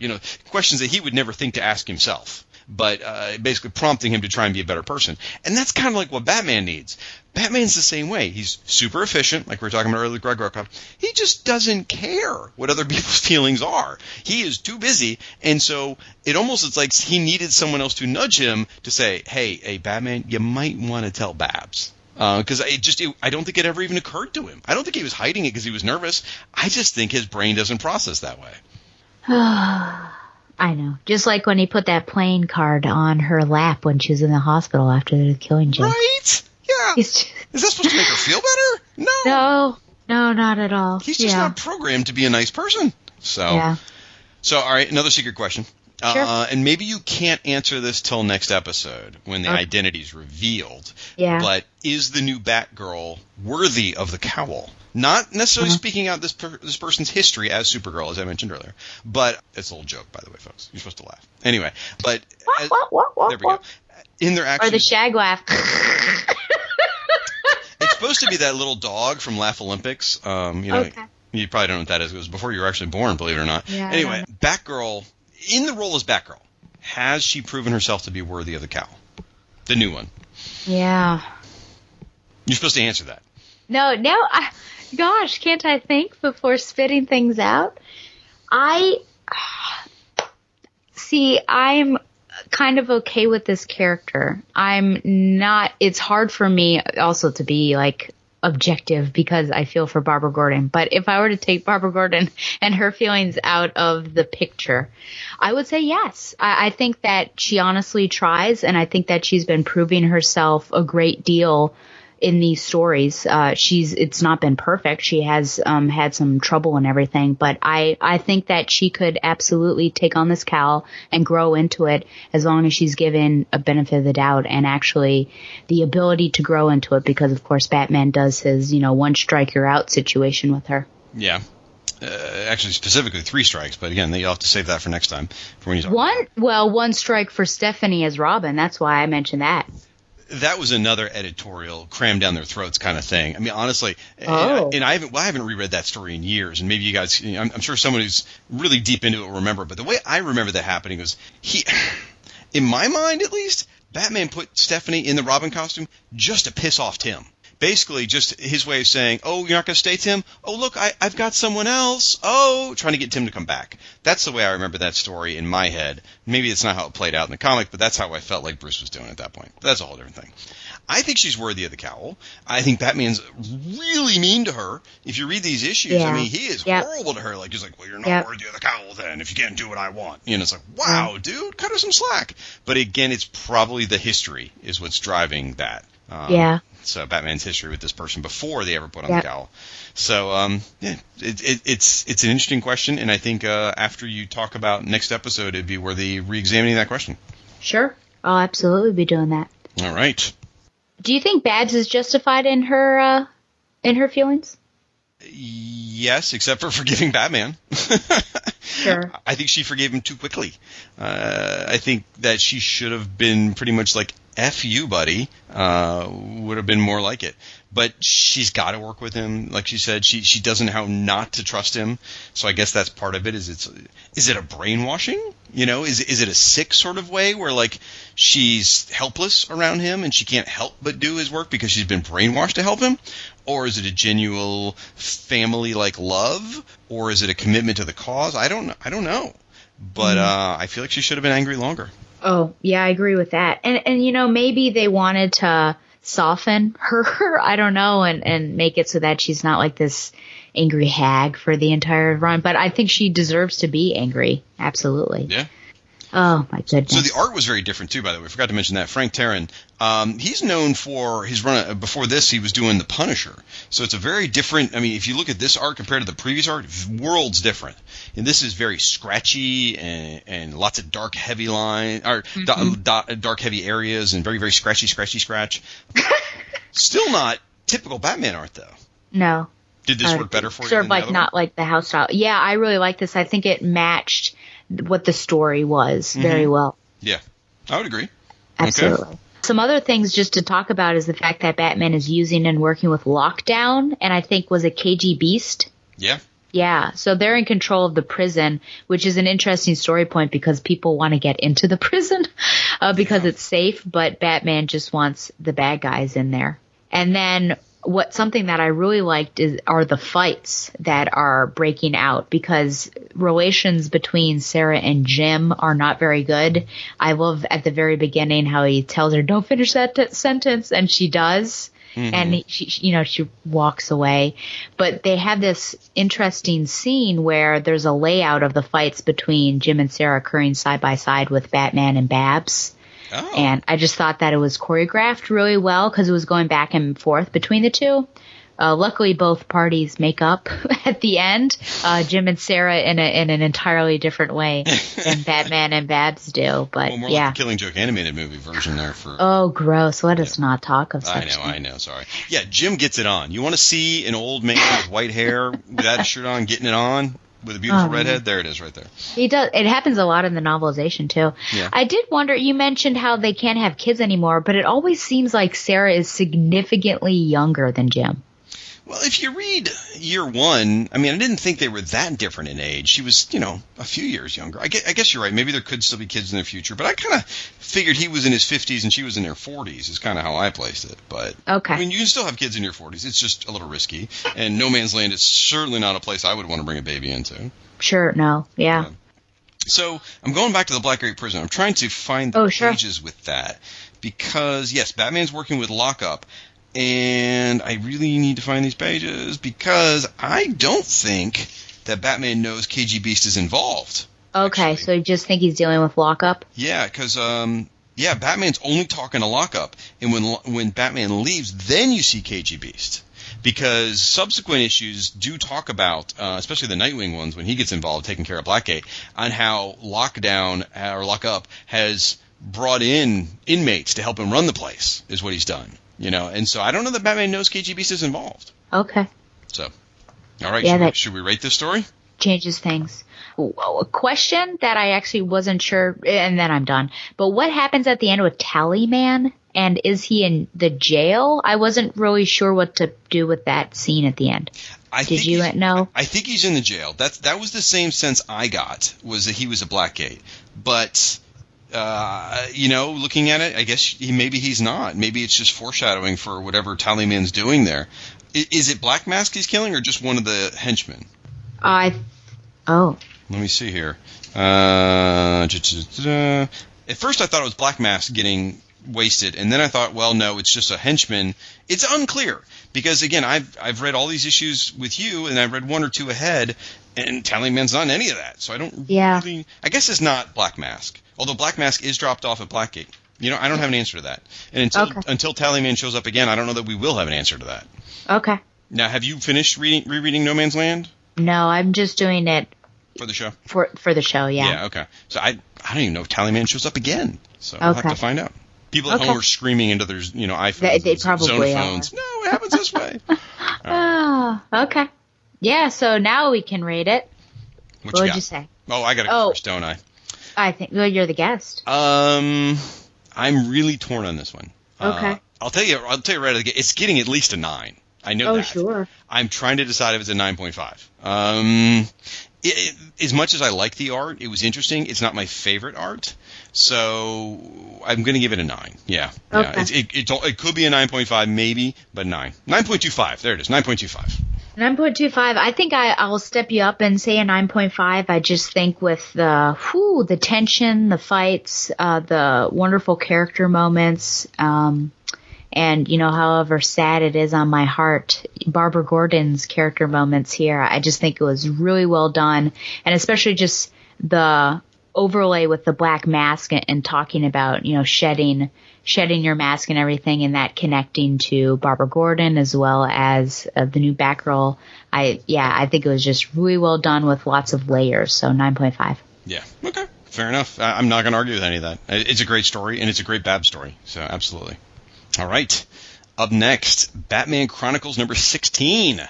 Questions that he would never think to ask himself, but basically prompting him to try and be a better person. And that's kind of like what Batman needs. Batman's the same way. He's super efficient, like we were talking about earlier, Greg Rucka. He just doesn't care what other people's feelings are. He is too busy, and so it's like he needed someone else to nudge him to say, hey, Batman, you might want to tell Babs. Because I don't think it ever even occurred to him. I don't think he was hiding it because he was nervous. I just think his brain doesn't process that way. I know. Just like when he put that playing card on her lap when she was in the hospital after the Killing Joke. Right? Yeah. Is that supposed to make her feel better? No, not at all. He's just not programmed to be a nice person. So, all right, another secret question. Sure. And maybe you can't answer this till next episode when the identity's revealed. Yeah. But is the new Batgirl worthy of the cowl? Not necessarily speaking out this person's history as Supergirl, as I mentioned earlier. But it's a little joke, by the way, folks. You're supposed to laugh. Anyway, but there we go. In their action, or the Shag laugh. It's supposed to be that little dog from Laugh Olympics. Okay. You probably don't know what that is. It was before you were actually born, believe it or not. Yeah, anyway, Batgirl, in the role as Batgirl, has she proven herself to be worthy of the cowl? The new one. Yeah. You're supposed to answer that. No. Gosh, can't I think before spitting things out? I'm kind of okay with this character. I'm not, it's hard for me also to be like objective because I feel for Barbara Gordon. But if I were to take Barbara Gordon and her feelings out of the picture, I would say yes. I think that she honestly tries, and I think that she's been proving herself a great deal in these stories. It's not been perfect. She has had some trouble and everything, but I think that she could absolutely take on this cowl and grow into it as long as she's given a benefit of the doubt and actually the ability to grow into it, because of course Batman does his, one strike you're out situation with her. Yeah. Actually, specifically 3 strikes, but again, you'll have to save that for next time. For when you talk one strike for Stephanie as Robin. That's why I mentioned that. That was another editorial cram down their throats kind of thing. I mean, honestly, and I haven't reread that story in years, and maybe you guys, I'm sure someone who's really deep into it will remember, but the way I remember that happening was in my mind at least, Batman put Stephanie in the Robin costume just to piss off Tim. Basically, just his way of saying, oh, you're not going to stay, Tim? Oh, look, I've got someone else. Oh, trying to get Tim to come back. That's the way I remember that story in my head. Maybe it's not how it played out in the comic, but that's how I felt like Bruce was doing at that point. But that's a whole different thing. I think she's worthy of the cowl. I think Batman's really mean to her. If you read these issues, I mean, he is horrible to her. Like, he's like, well, you're not worthy of the cowl then if you can't do what I want. It's like, wow, dude, cut her some slack. But again, it's probably the history is what's driving that. So Batman's history with this person before they ever put on the cowl. So it's an interesting question, and I think after you talk about next episode, it'd be worthy re-examining that question. Sure, I'll absolutely be doing that. All right. Do you think Babs is justified in her feelings? Yes, except for forgiving Batman. Sure. I think she forgave him too quickly. I think that she should have been pretty much like, F you, buddy, would have been more like it. But she's got to work with him. Like she said, she doesn't know how not to trust him. So I guess that's part of it. Is it a brainwashing? Is it a sick sort of way where like she's helpless around him and she can't help but do his work because she's been brainwashed to help him? Or is it a genuine family-like love? Or is it a commitment to the cause? I don't know. But I feel like she should have been angry longer. Oh, yeah, I agree with that. And maybe they wanted to soften her, I don't know, and make it so that she's not like this angry hag for the entire run. But I think she deserves to be angry. Absolutely. Yeah. Oh, my goodness. So the art was very different, too, by the way. I forgot to mention that. Frank Terran, he's known for his run. Before this, he was doing The Punisher. So it's a very different. I mean, if you look at this art compared to the previous art, worlds different. And this is very scratchy and lots of dark, heavy line, or dark, heavy areas and very, very scratchy. Still not typical Batman art, though. No. Did this work better for you? Sort of like not like the house style. Yeah, I really like this. I think it matched what the story was very well. Yeah, I would agree. Absolutely. Okay. Some other things just to talk about is the fact that Batman is using and working with Lockdown, and I think was a KG Beast. Yeah. Yeah, so they're in control of the prison, which is an interesting story point because people want to get into the prison because it's safe, but Batman just wants the bad guys in there. And then something that I really liked are the fights that are breaking out because relations between Sarah and Jim are not very good. I love at the very beginning how he tells her, don't finish that sentence, and she does. And she walks away. But they have this interesting scene where there's a layout of the fights between Jim and Sarah occurring side by side with Batman and Babs. Oh. And I just thought that it was choreographed really well because it was going back and forth between the two. Luckily, both parties make up at the end. Jim and Sarah in an entirely different way than Batman and Babs do. But more like the Killing Joke animated movie version there. Oh, gross! Let us not talk of such. I know. Sorry. Yeah, Jim gets it on. You want to see an old man with white hair without a shirt on getting it on? With a beautiful redhead? There it is right there. He does. It happens a lot in the novelization, too. Yeah. I did wonder, you mentioned how they can't have kids anymore, but it always seems like Sarah is significantly younger than Jim. Well, if you read year one, I mean, I didn't think they were that different in age. She was, a few years younger. I guess you're right. Maybe there could still be kids in the future, but I kind of figured he was in his 50s and she was in her 40s is kind of how I placed it. But, okay. I mean, you can still have kids in your 40s. It's just a little risky. And No Man's Land is certainly not a place I would want to bring a baby into. Sure, no. Yeah. So I'm going back to the Blackgate Prison. I'm trying to find the pages with that because, yes, Batman's working with Lockup. And I really need to find these pages because I don't think that Batman knows KG Beast is involved. Okay, actually. so you just think he's dealing with Lockup? Yeah, because Batman's only talking to Lockup, and when Batman leaves, then you see KG Beast. Because subsequent issues do talk about, especially the Nightwing ones, when he gets involved taking care of Blackgate, on how Lockup has brought in inmates to help him run the place, is what he's done. And so I don't know that Batman knows KG Beast is involved. Okay. So, all right, should we rate this story? Changes things. A question that I actually wasn't sure, and then I'm done. But what happens at the end with Tallyman? And is he in the jail? I wasn't really sure what to do with that scene at the end. Did you know? I think he's in the jail. That was the same sense I got, was that he was a Blackgate. But, looking at it, I guess maybe he's not. Maybe it's just foreshadowing for whatever Tallyman's doing there. Is it Black Mask he's killing or just one of the henchmen? Let me see here. At first I thought it was Black Mask getting wasted, and then I thought, well, no, it's just a henchman. It's unclear, because, again, I've read all these issues with you, and I've read one or two ahead, and Tallyman's not in any of that, so I don't really... I guess it's not Black Mask, although Black Mask is dropped off at Blackgate. I don't have an answer to that. And until Tallyman shows up again, I don't know that we will have an answer to that. Okay. Now, have you finished rereading No Man's Land? No, I'm just doing it... For the show? For the show, yeah. Yeah, okay. So I don't even know if Tallyman shows up again, so I'll have to find out. People at home are screaming into their, iPhones. They probably phones. No, it happens this way. Okay. Yeah, so now we can rate it. What would you say? Oh, I got to go first, don't I? I think you're the guest. I'm really torn on this one. Okay. I'll tell you right at the gate, it's getting at least a 9. I know that. Oh, sure. I'm trying to decide if it's a 9.5. As much as I like the art, it was interesting. It's not my favorite art, so I'm going to give it a 9. Yeah. Okay. It could be a 9.5, maybe, but 9. 9.25. There it is. 9.25. 9.25. I think I'll step you up and say a 9.5. I just think with the tension, the fights, the wonderful character moments, and, however sad it is on my heart, Barbara Gordon's character moments here, I just think it was really well done. And especially just the overlay with the Black Mask and talking about, shedding your mask and everything, and that connecting to Barbara Gordon as well as the new Batgirl. I think it was just really well done with lots of layers. So 9.5. Yeah. Okay. Fair enough. I'm not going to argue with any of that. It's a great story, and it's a great Bab story. So absolutely. All right. Up next, Batman Chronicles number 16.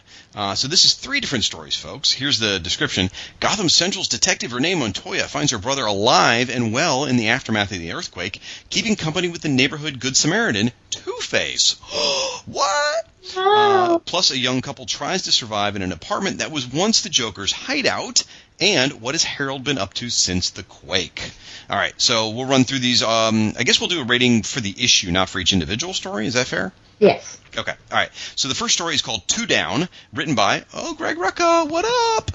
So this is 3 different stories, folks. Here's the description. Gotham Central's detective Renee Montoya finds her brother alive and well in the aftermath of the earthquake, keeping company with the neighborhood Good Samaritan, Two-Face. What? Plus, a young couple tries to survive in an apartment that was once the Joker's hideout. And what has Harold been up to since the quake? All right, so we'll run through these. I guess we'll do a rating for the issue, not for each individual story. Is that fair? Yes. Okay. All right. So the first story is called Two Down, written by, Greg Rucka, what up?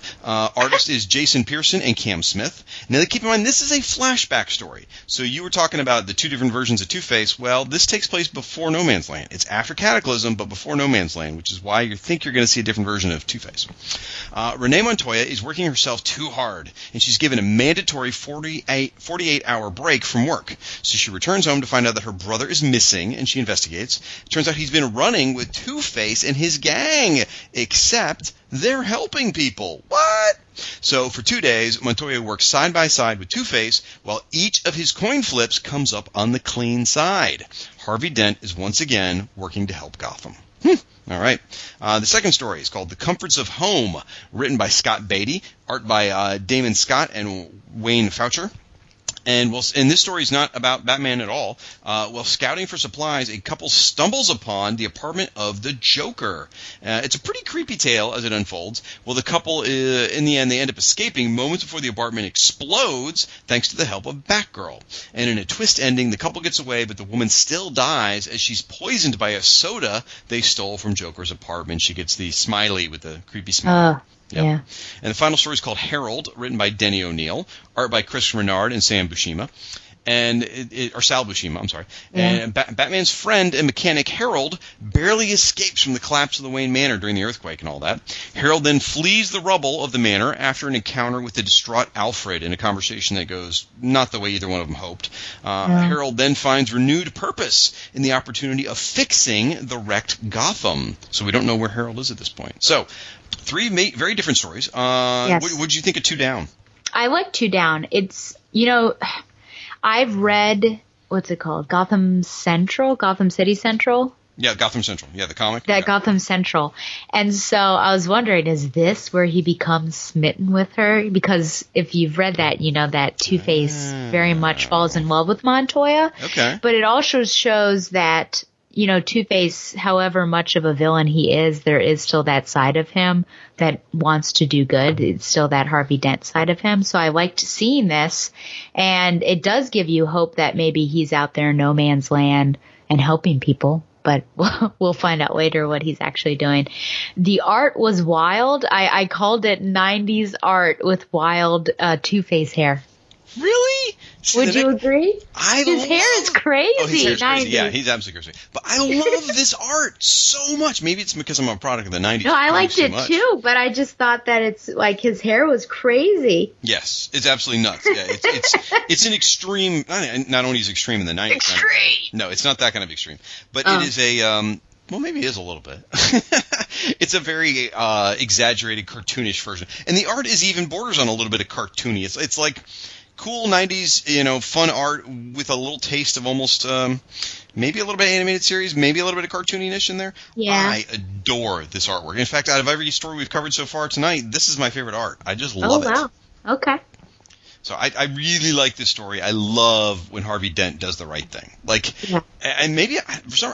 Artist is Jason Pearson and Cam Smith. Now, keep in mind, this is a flashback story. So you were talking about the 2 different versions of Two-Face. Well, this takes place before No Man's Land. It's after Cataclysm, but before No Man's Land, which is why you think you're going to see a different version of Two-Face. Renee Montoya is working herself too hard, and she's given a mandatory 48-hour break from work. So she returns home to find out that her brother is missing, and she investigates. It turns out he's been running with Two-Face and his gang, except they're helping people. What? So for 2 days, Montoya works side by side with Two-Face while each of his coin flips comes up on the clean side. Harvey Dent is once again working to help Gotham. All right. The second story is called The Comforts of Home, written by Scott Beatty, art by Damon Scott and Wayne Foucher. And this story is not about Batman at all. While scouting for supplies, a couple stumbles upon the apartment of the Joker. It's a pretty creepy tale as it unfolds. Well, the couple, in the end, they end up escaping moments before the apartment explodes, thanks to the help of Batgirl. And in a twist ending, the couple gets away, but the woman still dies as she's poisoned by a soda they stole from Joker's apartment. She gets the smiley with the creepy smile. Yep. Yeah. And the final story is called Harold, written by Denny O'Neil, art by Chris Renard and Sam Buscema. or Sal Buscema, I'm sorry. Yeah. And Batman's friend and mechanic Harold barely escapes from the collapse of the Wayne Manor during the earthquake and all that. Harold then flees the rubble of the manor after an encounter with the distraught Alfred in a conversation that goes not the way either one of them hoped. Harold then finds renewed purpose in the opportunity of fixing the wrecked Gotham. So we don't know where Harold is at this point. So, 3 very different stories. Yes. What did you think of Two Down? I like Two Down. It's, I've read, what's it called? Gotham City Central? Yeah, Gotham Central. Yeah, the comic. Gotham Central. And so I was wondering, is this where he becomes smitten with her? Because if you've read that, you know that Two-Face very much falls in love with Montoya. Okay. But it also shows that, Two-Face, however much of a villain he is, there is still that side of him that wants to do good. It's still that Harvey Dent side of him. So I liked seeing this. And it does give you hope that maybe he's out there in no man's land and helping people. But we'll find out later what he's actually doing. The art was wild. I called it 90s art with wild Two-Face hair. Really? Would you agree? His hair is crazy. Oh, his hair is crazy. Yeah, he's absolutely crazy. But I love this art so much. Maybe it's because I'm a product of the 90s. No, I liked it too, but I just thought that it's like his hair was crazy. Yes, it's absolutely nuts. Yeah, it's an extreme. Not only is it extreme in the 90s. Extreme. No, it's not that kind of extreme. But it is a. Well, maybe it is a little bit. It's a very exaggerated, cartoonish version, and the art is even borders on a little bit of cartoony. It's like cool 90s, fun art with a little taste of almost maybe a little bit of animated series, maybe a little bit of cartooniness in there. Yeah. I adore this artwork. In fact, out of every story we've covered so far tonight, this is my favorite art. I just love it. Oh, wow. Okay. So I really like this story. I love when Harvey Dent does the right thing. And maybe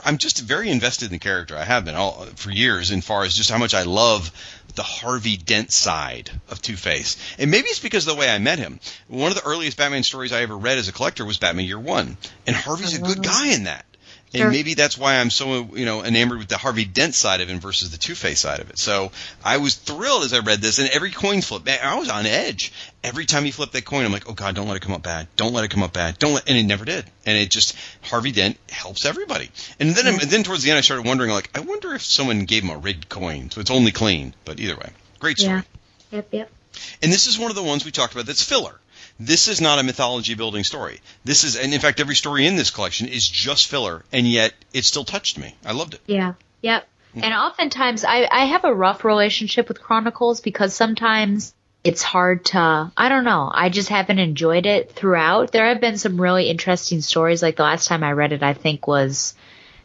I'm just very invested in the character. I have been for years, in far as just how much I love the Harvey Dent side of Two-Face. And maybe it's because of the way I met him. One of the earliest Batman stories I ever read as a collector was Batman Year One, and Harvey's a good guy in that. And maybe that's why I'm so, enamored with the Harvey Dent side of him versus the Two-Face side of it. So I was thrilled as I read this, and every coin flip, man, I was on edge. Every time he flipped that coin, I'm like, oh, God, don't let it come up bad. Don't let it come up bad. And it never did. And it just, Harvey Dent helps everybody. And then towards the end, I started wondering, I wonder if someone gave him a rigged coin, so it's only clean. But either way, great story. Yeah. Yep. And this is one of the ones we talked about that's filler. This is not a mythology-building story. And in fact, every story in this collection is just filler, and yet it still touched me. I loved it. Yeah, yep. And oftentimes, I have a rough relationship with Chronicles because sometimes it's hard to, I don't know, I just haven't enjoyed it throughout. There have been some really interesting stories, like the last time I read it, I think was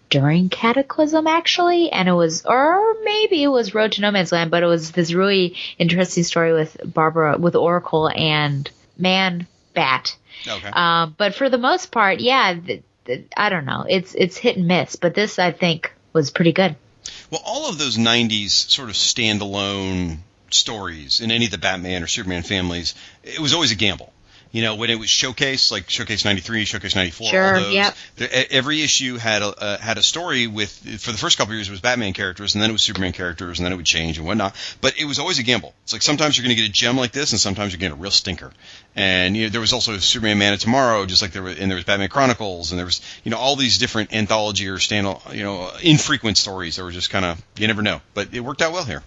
during Cataclysm, actually, and it was, or maybe it was Road to No Man's Land, but it was this really interesting story with Oracle and Man-Bat. Okay. But for the most part, yeah, I don't know. It's hit and miss, but this, I think, was pretty good. Well, all of those 90s sort of standalone stories in any of the Batman or Superman families, it was always a gamble. When it was Showcase, like Showcase 93, Showcase 94, sure, all those, yep. Every issue had a story with, for the first couple of years, it was Batman characters, and then it was Superman characters, and then it would change and whatnot. But it was always a gamble. It's like sometimes you're going to get a gem like this, and sometimes you're getting a real stinker. And there was also Superman Man of Tomorrow, just like there was Batman Chronicles, and there was all these different anthology or infrequent stories that were just kind of, you never know. But it worked out well here.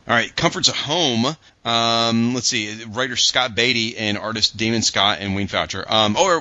All right, Comforts of Home. Let's see, writer Scott Beatty and artist Damon Scott and Wayne Foucher.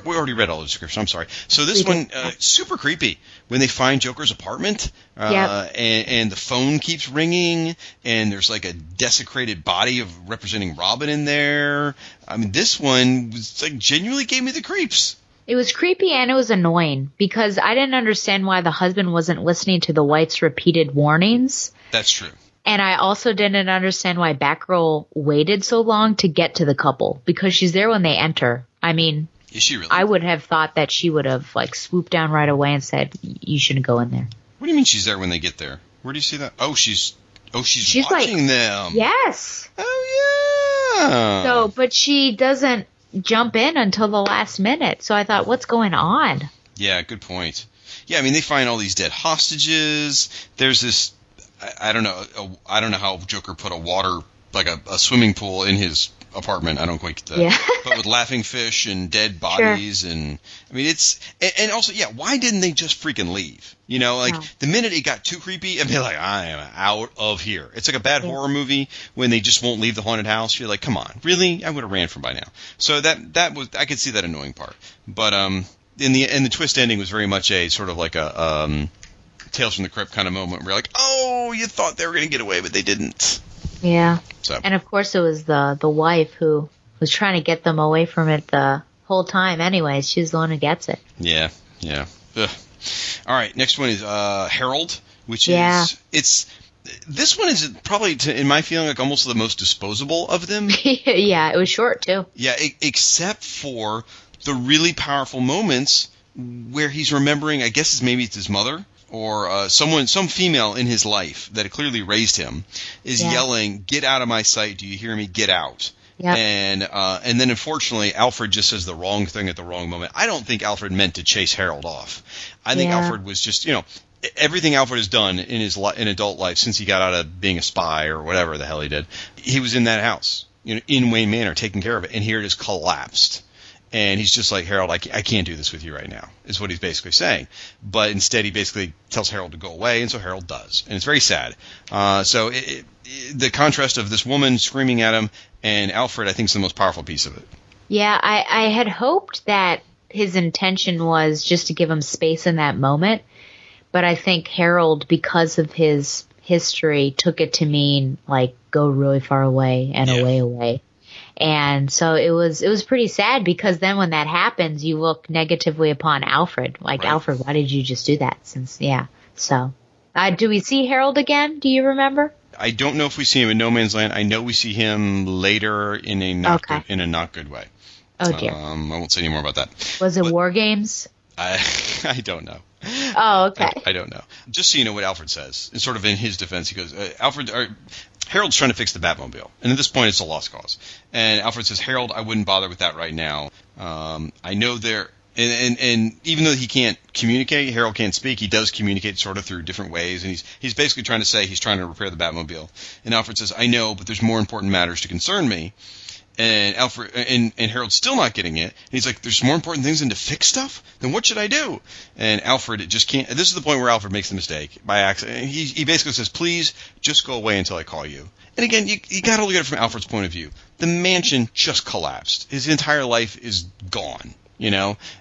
We already read all the descriptions. I'm sorry. So this one, super creepy. When they find Joker's apartment, and the phone keeps ringing, and there's like a desecrated body representing Robin in there. I mean, this one was genuinely gave me the creeps. It was creepy and it was annoying because I didn't understand why the husband wasn't listening to the wife's repeated warnings. That's true. And I also didn't understand why Batgirl waited so long to get to the couple, because she's there when they enter. I mean, is she really? I would have thought that she would have swooped down right away and said, "You shouldn't go in there." What do you mean she's there when they get there? Where do you see that? She's watching them. Yes. Oh yeah. So, but she doesn't jump in until the last minute. So I thought, what's going on? Yeah, good point. Yeah, I mean, they find all these dead hostages. There's this. I don't know how Joker put a water like a swimming pool in his apartment. I don't quite get that. Yeah. But with laughing fish and dead bodies, sure. And I mean, and also, yeah, why didn't they just freaking leave? You know, like the minute it got too creepy, I'd be like, I am out of here. It's like a bad horror movie when they just won't leave the haunted house. You're like, come on, really? I would have ran from by now. So that was, I could see that annoying part. But in the twist ending was very much a sort of like a Tales from the Crypt kind of moment where you're like, oh, you thought they were going to get away, but they didn't. Yeah. So. And of course it was the wife who was trying to get them away from it the whole time anyways. She's the one who gets it. Yeah. Ugh. All right, next one is Harold, which is this one is probably, in my feeling, like almost the most disposable of them. Yeah, it was short too. Yeah, except for the really powerful moments where he's remembering, I guess maybe it's his mother or some female in his life that clearly raised him is yelling, "Get out of my sight! Do you hear me? Get out!" Yep. And then unfortunately Alfred just says the wrong thing at the wrong moment. I don't think Alfred meant to chase Harold off. I think Alfred was just, everything Alfred has done in his in adult life since he got out of being a spy or whatever the hell he did. He was in that house, in Wayne Manor, taking care of it, and here it has collapsed. And he's just like, Harold, I can't do this with you right now, is what he's basically saying. But instead he basically tells Harold to go away, and so Harold does. And it's very sad. So the contrast of this woman screaming at him and Alfred, I think, is the most powerful piece of it. Yeah, I had hoped that his intention was just to give him space in that moment. But I think Harold, because of his history, took it to mean, like, go really far away and away. And so it was pretty sad because then when that happens, you look negatively upon Alfred. Like, Alfred, why did you just do that? So, do we see Harold again? Do you remember? I don't know if we see him in No Man's Land. I know we see him later in a not good way. Oh, dear. I won't say any more about that. Was it War Games? I don't know. Oh, okay. I don't know. Just so you know what Alfred says, and sort of in his defense, he goes, Harold's trying to fix the Batmobile, and at this point it's a lost cause. And Alfred says, Harold, I wouldn't bother with that right now. I know there, and even though he can't communicate, Harold can't speak, he does communicate sort of through different ways, and he's basically trying to say he's trying to repair the Batmobile. And Alfred says, I know, but there's more important matters to concern me. And Alfred and Harold's still not getting it. And he's like, there's more important things than to fix stuff? Then what should I do? And Alfred just can't. This is the point where Alfred makes the mistake by accident. He basically says, please just go away until I call you. And again, you got to look at it from Alfred's point of view. The mansion just collapsed. His entire life is gone,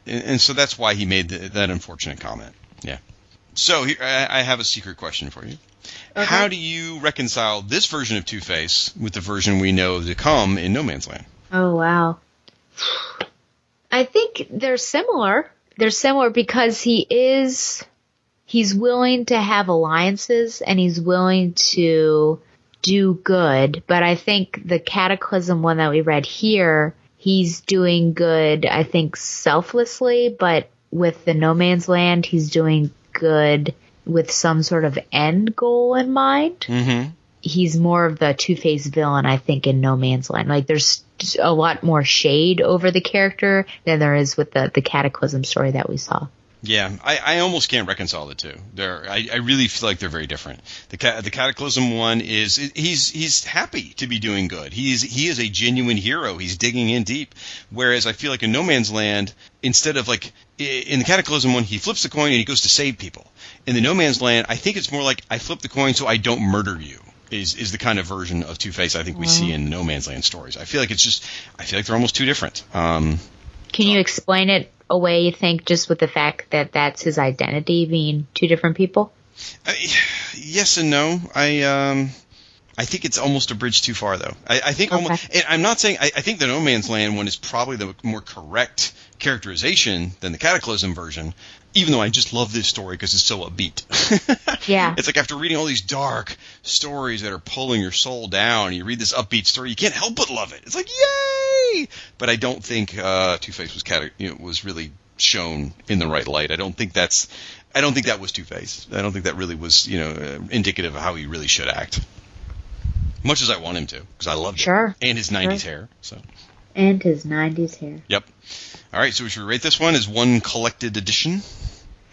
And so that's why he made that unfortunate comment. Yeah. So here, I have a secret question for you. Okay. How do you reconcile this version of Two-Face with the version we know to come in No Man's Land? Oh, wow. I think they're similar. They're similar because he's willing to have alliances and he's willing to do good. But I think the Cataclysm one that we read here, he's doing good, I think, selflessly. But with the No Man's Land, he's doing good with some sort of end goal in mind. Mm-hmm. He's more of the Two-Face villain, I think, in No Man's Land. Like, there's a lot more shade over the character than there is with the Cataclysm story that we saw. Yeah, I almost can't reconcile the two. I really feel like they're very different. The Cataclysm one is he's happy to be doing good. He is a genuine hero. He's digging in deep. Whereas I feel like in No Man's Land, instead of like in the Cataclysm one, he flips the coin and he goes to save people. In the No Man's Land, I think it's more like I flip the coin so I don't murder you. Is the kind of version of Two-Face I think we see in No Man's Land stories. I feel like they're almost too different. Can you explain it away, you think, just with the fact that that's his identity being two different people? Yes and no. I think it's almost a bridge too far, though. I think almost, and I'm not saying I think the No Man's Land one is probably the more correct characterization than the Cataclysm version, even though I just love this story because it's so upbeat. Yeah. It's like after reading all these dark stories that are pulling your soul down, and you read this upbeat story, you can't help but love it. It's like, yay! But I don't think Two-Face was really shown in the right light. I don't think that was Two-Face. I don't think that really was indicative of how he really should act. Much as I want him to, because I loved it. Sure. And his 90s hair. So. And his 90s hair. Yep. All right, so should we rate this one as one collected edition?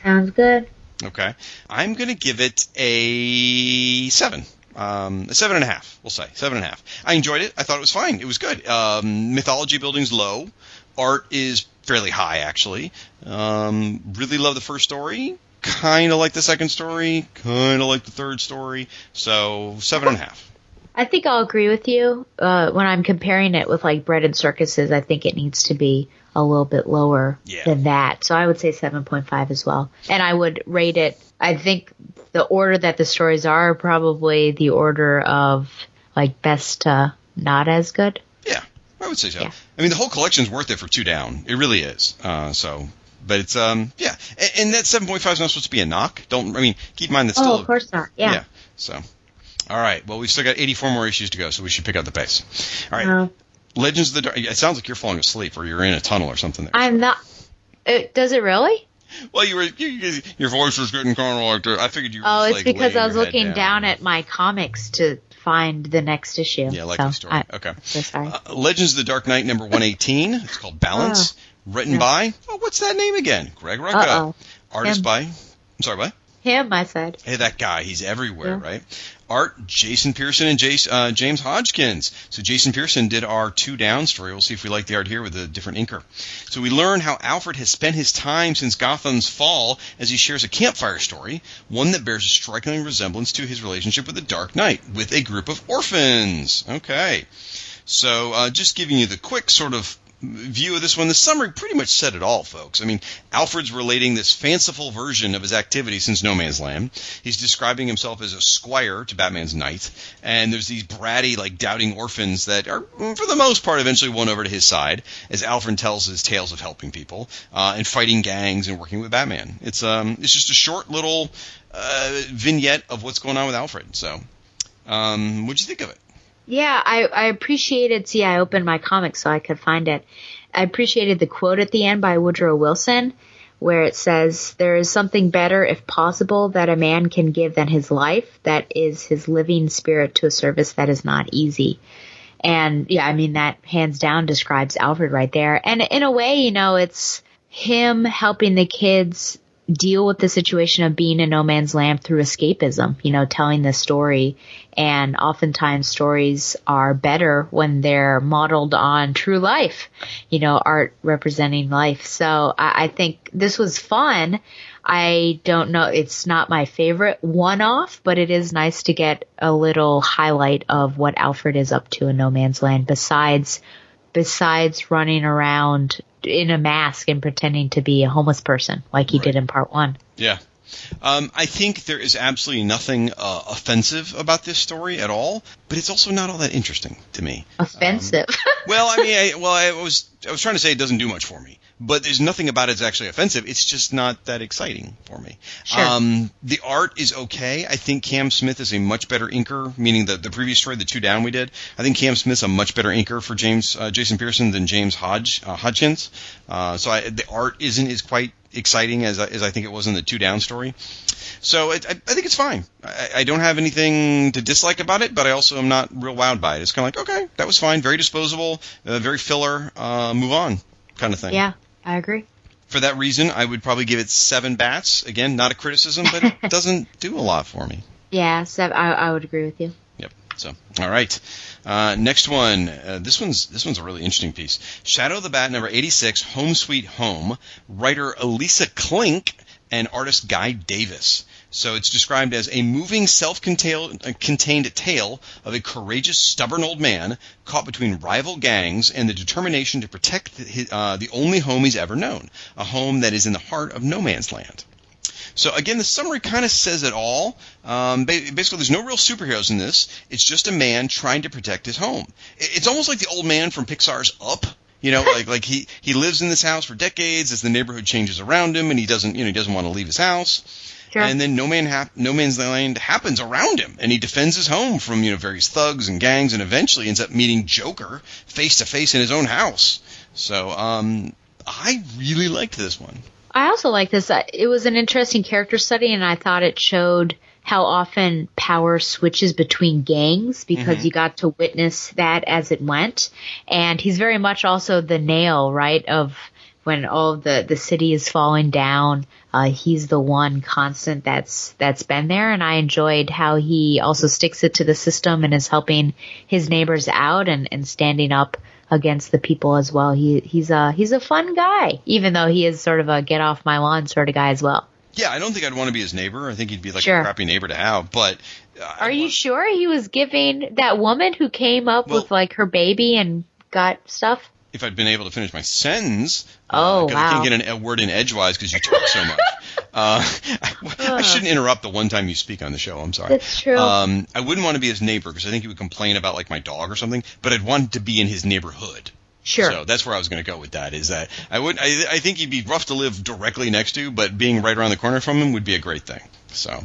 Sounds good. Okay. I'm going to give it a 7. 7.5. We'll say 7.5. I enjoyed it. I thought it was fine. It was good. Mythology building's low. Art is fairly high, actually. Really love the first story. Kind of like the second story. Kind of like the third story. So 7.5. I think I'll agree with you. When I'm comparing it with like Bread and Circuses, I think it needs to be a little bit lower than that. So I would say 7.5 as well. And I would rate it, I think the order that the stories are probably the order of like best to not as good. Yeah, I would say so. Yeah. I mean, the whole collection's worth it for 2 down. It really is. But it's, yeah. And that 7.5 is not supposed to be a knock. Keep in mind that's still. Oh, of course not. Yeah. So. All right. Well, we've still got 84 more issues to go, so we should pick up the pace. All right. Legends of the Dark. It sounds like you're falling asleep or you're in a tunnel or something there. I'm not. Does it really? Well, your voice was getting kind of like that. I figured you were it's like because I was laying your head looking down at my comics to find the next issue. Yeah, I like the story. Okay. So sorry. Legends of the Dark Knight number 118. It's called Balance. Written by, what's that name again? Greg Rucka. Artist by, I'm sorry, what? Him, I said. Hey, that guy. He's everywhere, right? Art, Jason Pearson and James Hodgkins. So Jason Pearson did our 2 down story. We'll see if we like the art here with a different inker. So we learn how Alfred has spent his time since Gotham's fall as he shares a campfire story, one that bears a striking resemblance to his relationship with the Dark Knight, with a group of orphans. Okay. So just giving you the quick sort of view of this one. The summary pretty much said it all, folks. I mean, Alfred's relating this fanciful version of his activity since No Man's Land. He's describing himself as a squire to Batman's knight, and there's these bratty, like, doubting orphans that are, for the most part, eventually won over to his side, as Alfred tells his tales of helping people, and fighting gangs and working with Batman. It's just a short little vignette of what's going on with Alfred. So, what'd you think of it? Yeah, I appreciated, I opened my comics so I could find it. I appreciated the quote at the end by Woodrow Wilson, where it says, "There is something better, if possible, that a man can give than his life. That is his living spirit to a service that is not easy." And yeah, I mean, that hands down describes Alfred right there. And in a way, it's him helping the kids deal with the situation of being in no man's land through escapism, telling the story. And oftentimes stories are better when they're modeled on true life, art representing life. So I think this was fun. I don't know, it's not my favorite one-off, but it is nice to get a little highlight of what Alfred is up to in no man's land besides running around in a mask and pretending to be a homeless person like he did in part 1. Yeah. I think there is absolutely nothing offensive about this story at all, but it's also not all that interesting to me. Offensive? I was trying to say it doesn't do much for me, but there's nothing about it that's actually offensive. It's just not that exciting for me. Sure. The art is okay. I think Cam Smith is a much better inker, meaning the previous story, the 2 down we did. I think Cam Smith's a much better inker for Jason Pearson than James Hodgkins. So the art isn't as quite exciting as I think it was in the 2 down story. So I think it's fine. I don't have anything to dislike about it, but I also am not real wowed by it. It's kind of like, okay, that was fine. Very disposable, very filler, move on kind of thing. Yeah, I agree. For that reason, I would probably give it 7 bats. Again, not a criticism, but it doesn't do a lot for me. Yeah, I would agree with you. Yep. So, all right. Next one. This one's a really interesting piece. Shadow of the Bat, number 86, Home Sweet Home. Writer Elisa Klink and artist Guy Davis. So it's described as a moving, self-contained tale of a courageous, stubborn old man caught between rival gangs and the determination to protect the only home he's ever known, a home that is in the heart of no man's land. So again, the summary kind of says it all. Basically, there's no real superheroes in this. It's just a man trying to protect his home. It's almost like the old man from Pixar's Up. Like he lives in this house for decades as the neighborhood changes around him, and he doesn't want to leave his house. Sure. And then no man's land happens around him, and he defends his home from various thugs and gangs, and eventually ends up meeting Joker face to face in his own house. So I really liked this one. I also like this. It was an interesting character study, and I thought it showed how often power switches between gangs because you got to witness that as it went. And he's very much also the nail, right, of when all of the city is falling down, he's the one constant that's been there. And I enjoyed how he also sticks it to the system and is helping his neighbors out and standing up against the people as well. He's a fun guy, even though he is sort of a get off my lawn sort of guy as well. Yeah, I don't think I'd want to be his neighbor. I think he'd be like Sure. a crappy neighbor to have. But are you sure he was giving that woman who came up with like her baby and got stuff? If I'd been able to finish my sentence, wow. I can't get a word in edgewise because you talk so much. I shouldn't interrupt the one time you speak on the show. I'm sorry. That's true. I wouldn't want to be his neighbor because I think he would complain about like my dog or something. But I'd want to be in his neighborhood. Sure. So that's where I was going to go with that. Is that I think he'd be rough to live directly next to, but being right around the corner from him would be a great thing. So,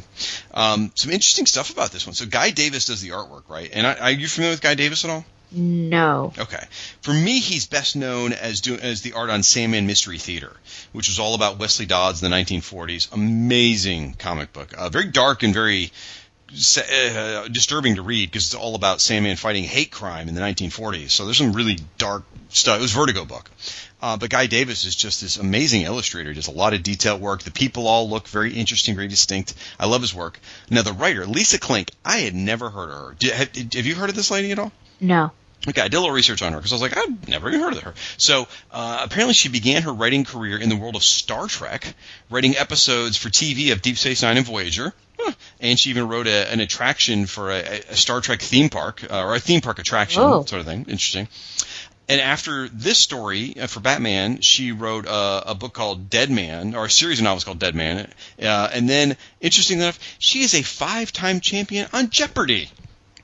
some interesting stuff about this one. So Guy Davis does the artwork, right? And are you familiar with Guy Davis at all? No. Okay. For me, he's best known as the art on Sandman Mystery Theater, which was all about Wesley Dodds in the 1940s. Amazing comic book. Very dark and very disturbing to read because it's all about Sandman fighting hate crime in the 1940s. So there's some really dark stuff. It was a Vertigo book. But Guy Davis is just this amazing illustrator. He does a lot of detail work. The people all look very interesting, very distinct. I love his work. Now, the writer, Lisa Klink, I had never heard of her. Have you heard of this lady at all? No. Okay, I did a little research on her because I was like, I've never even heard of her. So apparently she began her writing career in the world of Star Trek, writing episodes for TV of Deep Space Nine and Voyager. And she even wrote an attraction for a Star Trek theme park, or a theme park attraction sort of thing. Interesting. And after this story for Batman, she wrote a book called Dead Man, or a series of novels called Dead Man. And then, interesting enough, she is a 5-time champion on Jeopardy!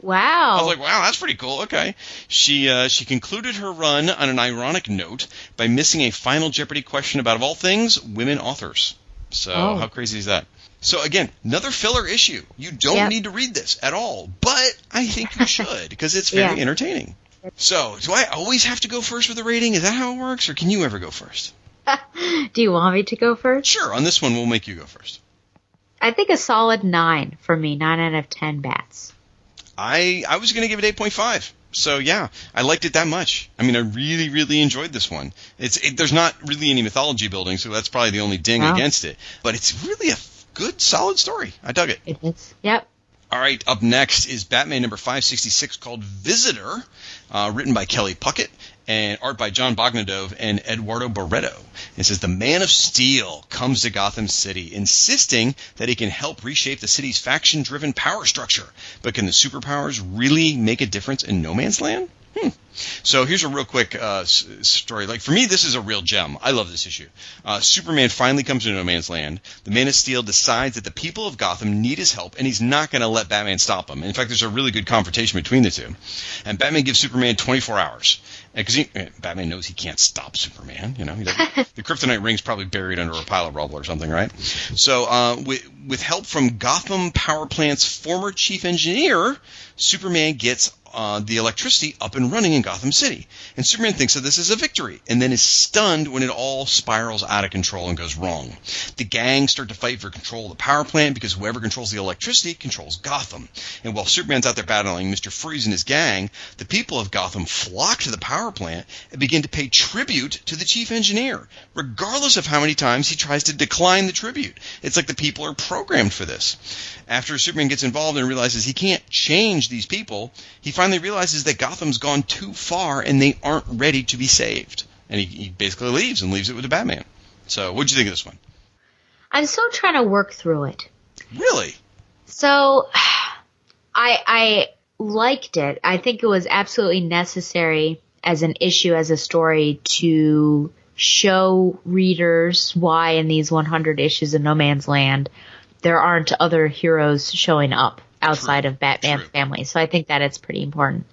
Wow. I was like, wow, that's pretty cool. Okay. She concluded her run on an ironic note by missing a final Jeopardy question about, of all things, women authors. So how crazy is that? So again, another filler issue. You don't need to read this at all, but I think you should because it's very entertaining. So, do I always have to go first with the rating? Is that how it works, or can you ever go first? Do you want me to go first? Sure. On this one, we'll make you go first. I think a solid 9 for me. 9 out of 10 bats. I was going to give it 8.5. So, yeah, I liked it that much. I mean, I really, really enjoyed this one. There's not really any mythology building, so that's probably the only ding against it. But it's really a good, solid story. I dug it. It is. Yep. All right, up next is Batman number 566 called Visitor, written by Kelly Puckett and art by John Bogdanove and Eduardo Barreto. It says, the Man of Steel comes to Gotham City, insisting that he can help reshape the city's faction-driven power structure. But can the superpowers really make a difference in No Man's Land? So here's a real quick story. Like, for me, this is a real gem. I love this issue. Superman finally comes to No Man's Land. The Man of Steel decides that the people of Gotham need his help, and he's not going to let Batman stop him. In fact, there's a really good confrontation between the two. And Batman gives Superman 24 hours. Because Batman knows he can't stop Superman. You know, the kryptonite ring's probably buried under a pile of rubble or something, right? So with help from Gotham Power Plant's former chief engineer, Superman gets the electricity up and running in Gotham City. And Superman thinks that this is a victory, and then is stunned when it all spirals out of control and goes wrong. The gang start to fight for control of the power plant because whoever controls the electricity controls Gotham. And while Superman's out there battling Mr. Freeze and his gang, the people of Gotham flock to the power plant and begin to pay tribute to the chief engineer, regardless of how many times he tries to decline the tribute. It's like the people are programmed for this. After Superman gets involved and realizes he can't change these people, he finally realizes that Gotham's gone too far and they aren't ready to be saved. And he basically leaves and leaves it with the Batman. So what'd you think of this one? I'm still trying to work through it. Really? So I liked it. I think it was absolutely necessary as an issue, as a story, to show readers why in these 100 issues of No Man's Land there aren't other heroes showing up outside of Batman's family. So I think that it's pretty important.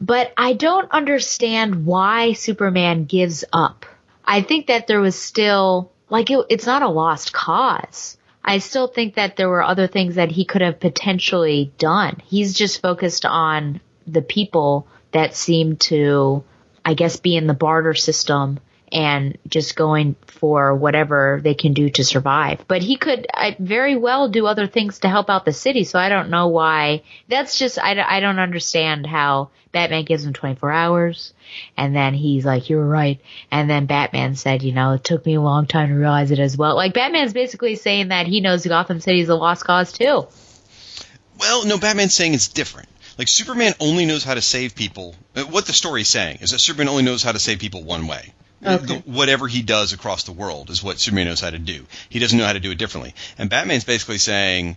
But I don't understand why Superman gives up. I think that there was still, it's not a lost cause. I still think that there were other things that he could have potentially done. He's just focused on the people that seem to, I guess, be in the barter system and just going for whatever they can do to survive. But he could very well do other things to help out the city, so I don't know why. That's just, I don't understand how Batman gives him 24 hours, and then he's like, you're right. And then Batman said, it took me a long time to realize it as well. Like, Batman's basically saying that he knows Gotham City's a lost cause, too. Well, no, Batman's saying it's different. Like, Superman only knows how to save people. What the story's saying is that Superman only knows how to save people one way. Okay. Whatever he does across the world is what Superman knows how to do. He doesn't know how to do it differently. And Batman's basically saying,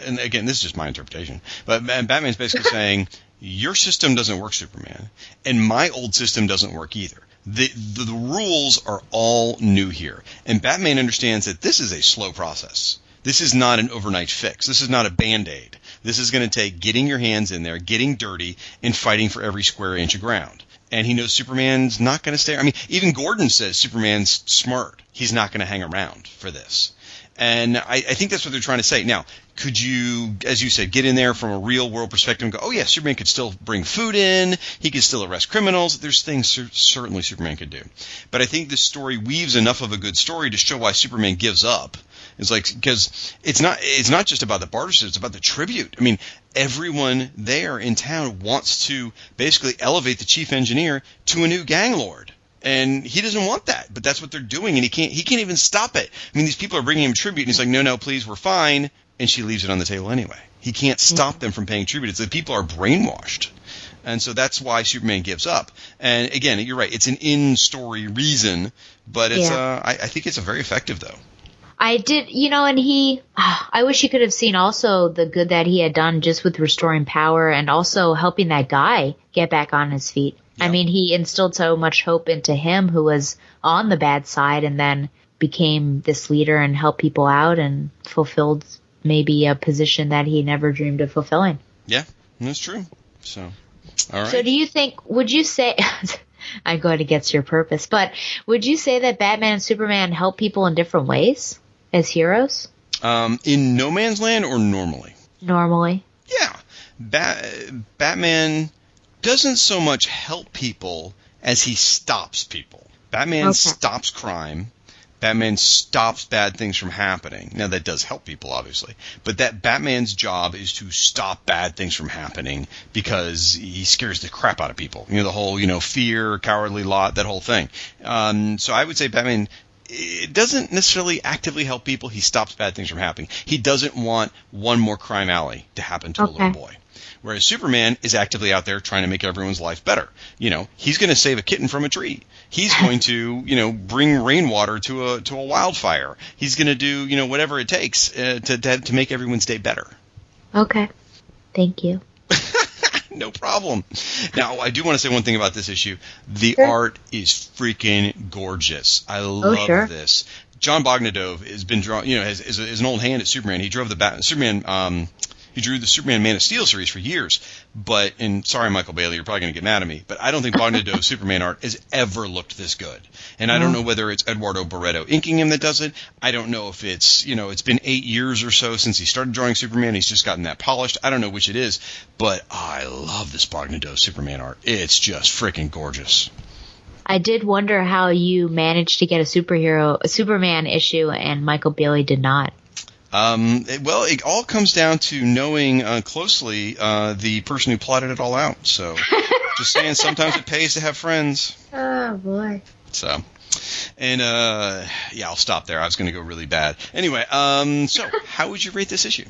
and again, this is just my interpretation, but Batman's basically saying, your system doesn't work, Superman, and my old system doesn't work either. The rules are all new here. And Batman understands that this is a slow process. This is not an overnight fix. This is not a Band-Aid. This is going to take getting your hands in there, getting dirty, and fighting for every square inch of ground. And he knows Superman's not going to stay. I mean, even Gordon says Superman's smart. He's not going to hang around for this. And I think that's what they're trying to say. Now, could you, as you said, get in there from a real-world perspective and go, oh, yeah, Superman could still bring food in. He could still arrest criminals. There's things certainly Superman could do. But I think this story weaves enough of a good story to show why Superman gives up. It's like, because it's not just about the barter system, it's about the tribute. I mean, everyone there in town wants to basically elevate the chief engineer to a new gang lord. And he doesn't want that, but that's what they're doing, and he can't even stop it. I mean, these people are bringing him tribute, and he's like, no, please, we're fine. And she leaves it on the table anyway. He can't stop them from paying tribute. It's that people are brainwashed. And so that's why Superman gives up. And again, you're right, it's an in-story reason, but it's I think it's a very effective, though. I did, and I wish you could have seen also the good that he had done just with restoring power and also helping that guy get back on his feet. Yep. I mean, he instilled so much hope into him who was on the bad side and then became this leader and helped people out and fulfilled maybe a position that he never dreamed of fulfilling. Yeah, that's true. So, all right. So would you say... I go against your purpose, but would you say that Batman and Superman help people in different ways as heroes? In No Man's Land or normally? Normally. Yeah. Batman doesn't so much help people as he stops people. Batman stops crime. Batman stops bad things from happening. Now, that does help people, obviously. But that Batman's job is to stop bad things from happening because he scares the crap out of people. The whole, fear, cowardly lot, that whole thing. So I would say Batman doesn't necessarily actively help people. He stops bad things from happening. He doesn't want one more crime alley to happen to a little boy. Whereas Superman is actively out there trying to make everyone's life better. He's going to save a kitten from a tree. He's going to, bring rainwater to a wildfire. He's going to do, whatever it takes to make everyone's day better. Okay. Thank you. No problem. Now, I do want to say one thing about this issue. The art is freaking gorgeous. I love this. John Bogdanove has been drawn, is an old hand at Superman. He drove the Superman. He drew the Superman Man of Steel series for years, and sorry, Michael Bailey, you're probably going to get mad at me, but I don't think Bogdanove's Superman art has ever looked this good. And I don't know whether it's Eduardo Barreto inking him that does it. I don't know if it's, it's been 8 years or so since he started drawing Superman. He's just gotten that polished. I don't know which it is, but I love this Bogdanove Superman art. It's just freaking gorgeous. I did wonder how you managed to get a Superman issue and Michael Bailey did not. It all comes down to knowing closely the person who plotted it all out. So, just saying, sometimes it pays to have friends. Oh, boy. So, and I'll stop there. I was going to go really bad. Anyway, so how would you rate this issue?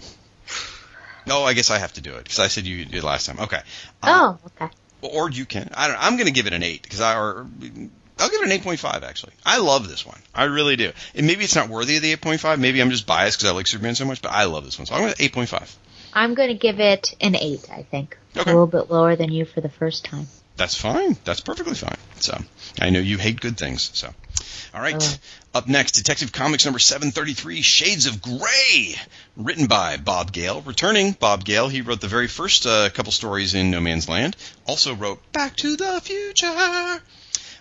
Oh, I guess I have to do it because I said you did last time. Okay. Okay. Or you can. I'm going to give it an 8 because I'll give it an 8.5, actually. I love this one. I really do. And maybe it's not worthy of the 8.5. Maybe I'm just biased because I like Superman so much, but I love this one. So I'm going to 8.5. I'm going to give it an 8, I think. Okay. A little bit lower than you for the first time. That's fine. That's perfectly fine. So I know you hate good things. So, all right. Up next, Detective Comics number 733, Shades of Grey, written by Bob Gale. Returning Bob Gale, he wrote the very first couple stories in No Man's Land. Also wrote Back to the Future.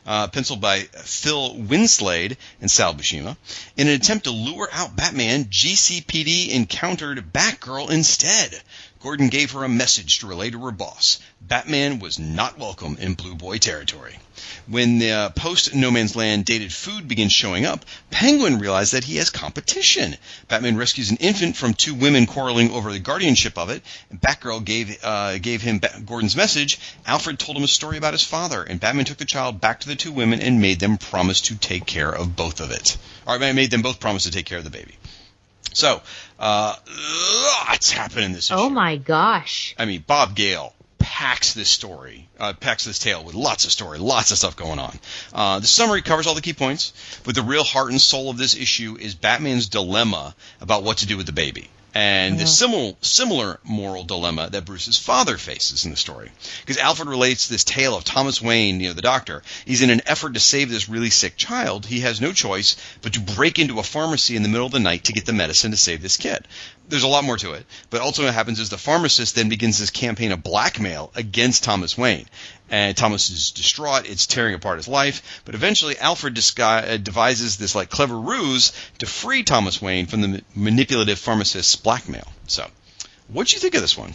Penciled by Phil Winslade and Sal Buscema. In an attempt to lure out Batman, GCPD encountered Batgirl instead. Gordon gave her a message to relay to her boss. Batman was not welcome in Blue Boy territory. When the post-No Man's Land dated food begins showing up, Penguin realized that he has competition. Batman rescues an infant from two women quarreling over the guardianship of it. Batgirl gave him Gordon's message. Alfred told him a story about his father, and Batman took the child back to the two women and made them promise to take care of both of it. Or made them both promise to take care of the baby. So, lots happened in this issue. Oh my gosh. I mean, Bob Gale packs this tale with lots of story, lots of stuff going on. The summary covers all the key points, but the real heart and soul of this issue is Batman's dilemma about what to do with the baby. And the similar moral dilemma that Bruce's father faces in the story. Because Alfred relates this tale of Thomas Wayne, the doctor. He's in an effort to save this really sick child. He has no choice but to break into a pharmacy in the middle of the night to get the medicine to save this kid. There's a lot more to it. But ultimately what happens is the pharmacist then begins this campaign of blackmail against Thomas Wayne. And Thomas is distraught. It's tearing apart his life. But eventually Alfred devises this clever ruse to free Thomas Wayne from the manipulative pharmacist's blackmail. So, what'd you think of this one?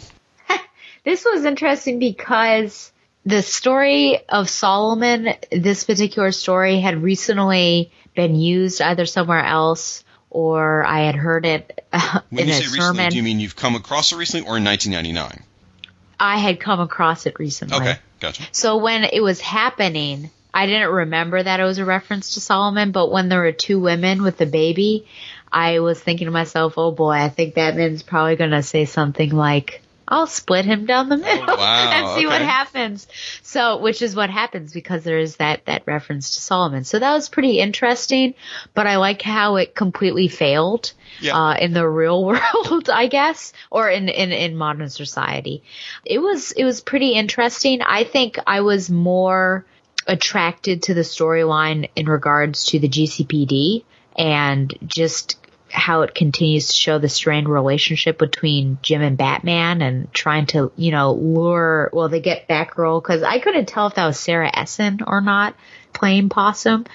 This was interesting because the story of Solomon, this particular story, had recently been used either somewhere else or I had heard it in a sermon. When you say recently, do you mean you've come across it recently or in 1999? I had come across it recently. Okay, gotcha. So when it was happening, I didn't remember that it was a reference to Solomon, but when there were two women with the baby, I was thinking to myself, oh boy, I think Batman's probably going to say something like, I'll split him down the middle and see what happens. So, which is what happens because there is that reference to Solomon. So that was pretty interesting, but I like how it completely failed in the real world, I guess, or in modern society. It was pretty interesting. I think I was more attracted to the storyline in regards to the GCPD and just how it continues to show the strained relationship between Jim and Batman and trying to, they get Batgirl, because I couldn't tell if that was Sarah Essen or not playing Possum.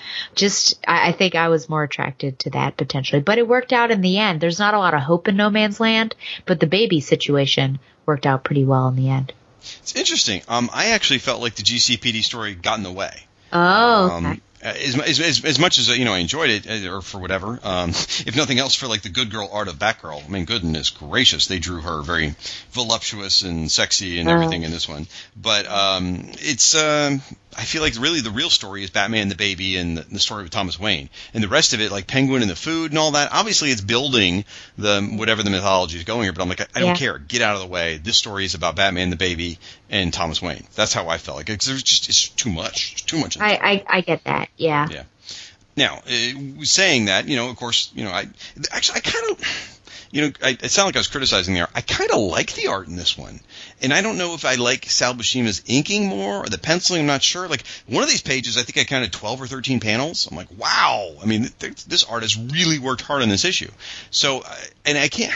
I think I was more attracted to that potentially, but it worked out in the end. There's not a lot of hope in No Man's Land, but the baby situation worked out pretty well in the end. It's interesting. I actually felt like the GCPD story got in the way. Oh, okay. As much as I enjoyed it, or for whatever, if nothing else, for the good girl art of Batgirl. I mean, goodness gracious, they drew her very voluptuous and sexy and everything in this one. But I feel like really the real story is Batman and the baby and the story of Thomas Wayne, and the rest of it, like Penguin and the food and all that. Obviously, it's building whatever the mythology is going here. But I'm like, I don't care. Get out of the way. This story is about Batman, the baby, and Thomas Wayne. That's how I felt. It's too much. It's too much. I get that. Yeah. Yeah. Now, saying that, of course, I kind of. It sounded like I was criticizing the art. I kind of like the art in this one. And I don't know if I like Sal Buscema's inking more or the penciling. I'm not sure. One of these pages, I think I counted 12 or 13 panels. I'm like, wow. I mean, this artist really worked hard on this issue. So, and I can't.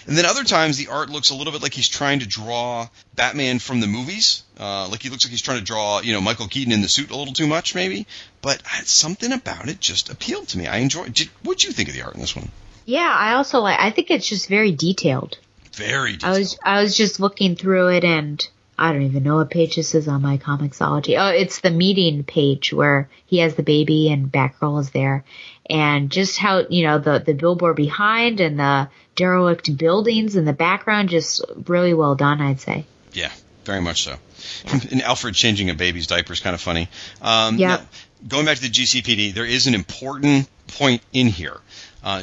And then other times the art looks a little bit like he's trying to draw Batman from the movies. Like he looks like he's trying to draw, Michael Keaton in the suit a little too much, maybe. But something about it just appealed to me. I enjoyed it. What'd you think of the art in this one? Yeah, I think it's just very detailed. Very detailed. I was just looking through it, and I don't even know what page this is on my Comixology. Oh, it's the meeting page where he has the baby and Batgirl is there. And just how, the billboard behind and the derelict buildings in the background, just really well done, I'd say. Yeah, very much so. Yeah. And Alfred changing a baby's diaper is kind of funny. Yeah. Going back to the GCPD, there is an important point in here.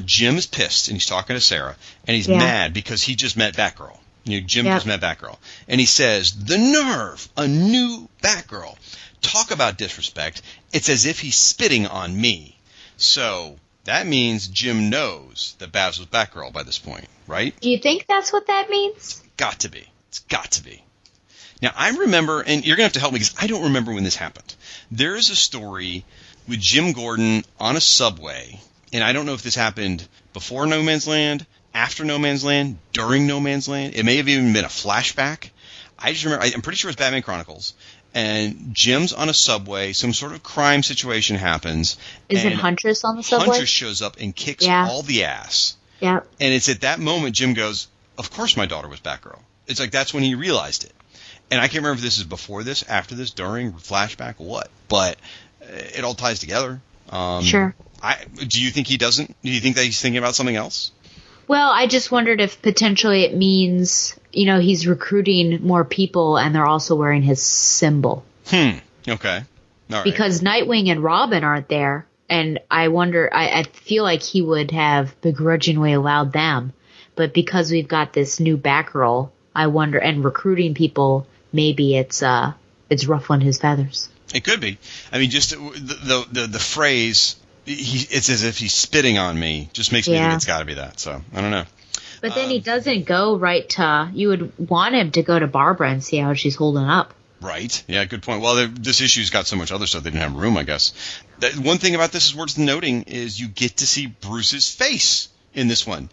Jim is pissed, and he's talking to Sarah, and he's mad because he just met Batgirl. Jim just met Batgirl. And he says, the nerve, a new Batgirl. Talk about disrespect. It's as if he's spitting on me. So that means Jim knows that Babs was Batgirl by this point, right? Do you think that's what that means? Got to be. It's got to be. Now, I remember, and you're going to have to help me because I don't remember when this happened. There is a story with Jim Gordon on a subway, and I don't know if this happened before No Man's Land, after No Man's Land, during No Man's Land. It may have even been a flashback. I just remember, I'm pretty sure it's Batman Chronicles, and Jim's on a subway, some sort of crime situation happens. Is it Huntress on the subway? Huntress shows up and kicks all the ass. Yeah. And it's at that moment Jim goes, of course my daughter was Batgirl. It's like that's when he realized it. And I can't remember if this is before this, after this, during, flashback, what. But it all ties together. Sure. Do you think he doesn't? Do you think that he's thinking about something else? Well, I just wondered if potentially it means, he's recruiting more people and they're also wearing his symbol. Okay. All right. Because Nightwing and Robin aren't there. And I wonder, I feel like he would have begrudgingly allowed them. But because we've got this new Batgirl, I wonder, and recruiting people, maybe it's ruffling his feathers. It could be. I mean, just the phrase, it's as if he's spitting on me, just makes me think it's got to be that. So, I don't know. But then he doesn't go right to, you would want him to go to Barbara and see how she's holding up. Right. Yeah, good point. Well, this issue's got so much other stuff they didn't have room, I guess. One thing about this is worth noting is you get to see Bruce's face in this one.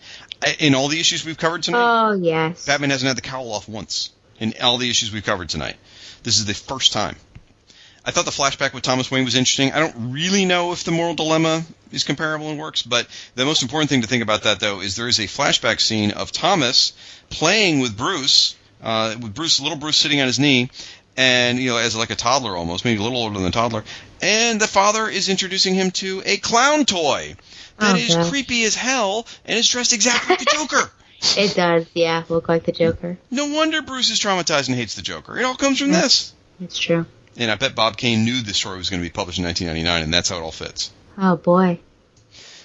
In all the issues we've covered tonight. Oh, yes. Batman hasn't had the cowl off once in all the issues we've covered tonight. This is the first time. I thought the flashback with Thomas Wayne was interesting. I don't really know if the moral dilemma is comparable and works, but the most important thing to think about that, though, is there is a flashback scene of Thomas playing with Bruce, little Bruce sitting on his knee, and, as like a toddler almost, maybe a little older than a toddler, and the father is introducing him to a clown toy that is creepy as hell and is dressed exactly like the Joker. It does, yeah, look like the Joker. No wonder Bruce is traumatized and hates the Joker. It all comes from this. It's true. And I bet Bob Kane knew this story was going to be published in 1999, and that's how it all fits. Oh, boy.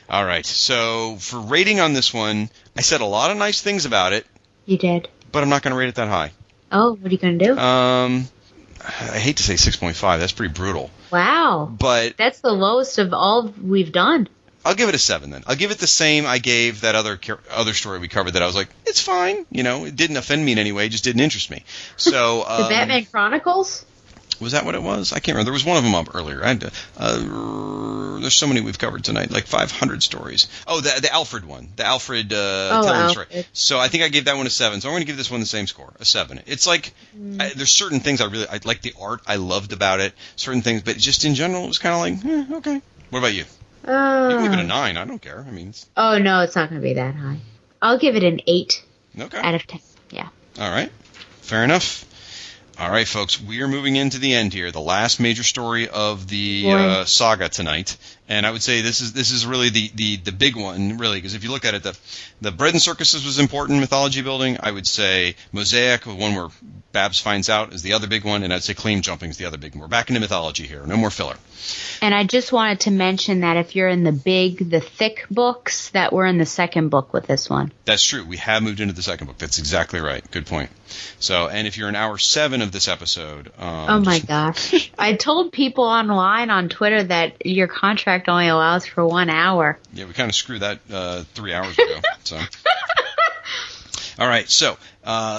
All right, so for rating on this one, I said a lot of nice things about it. You did. But I'm not going to rate it that high. Oh, what are you going to do? I hate to say 6.5. That's pretty brutal. Wow. But that's the lowest of all we've done. I'll give it a 7 then. I'll give it the same I gave that other story we covered that I was like, it's fine. It didn't offend me in any way. It just didn't interest me. So the Batman Chronicles? Was that what it was? I can't remember. There was one of them up earlier. There's so many we've covered tonight, like 500 stories. Oh, the Alfred one. The Alfred telling story. So I think I gave that one a 7. So I'm going to give this one the same score, a 7. It's like there's certain things I like the art I loved about it, certain things, but just in general it was kind of like, okay. What about you? You can give it a 9. I don't care. I mean, oh no, it's not going to be that high. I'll give it an 8 out of 10. Yeah. All right. Fair enough. All right, folks, we are moving into the end here, the last major story of the saga tonight, and I would say this is really the big one, really, because if you look at it, the bread and circuses was important mythology building. I would say Mosaic, the one where Babs finds out, is the other big one, and I'd say claim jumping is the other big one. We're back into mythology here, no more filler. And I just wanted to mention that if you're in the thick books, that we're in the second book with this one. That's true. We have moved into the second book. That's exactly right. Good point. So, and if you're in hour 7 of this episode... oh my gosh. I told people online on Twitter that your contract only allows for 1 hour. Yeah, we kind of screwed that 3 hours ago. So... All right, so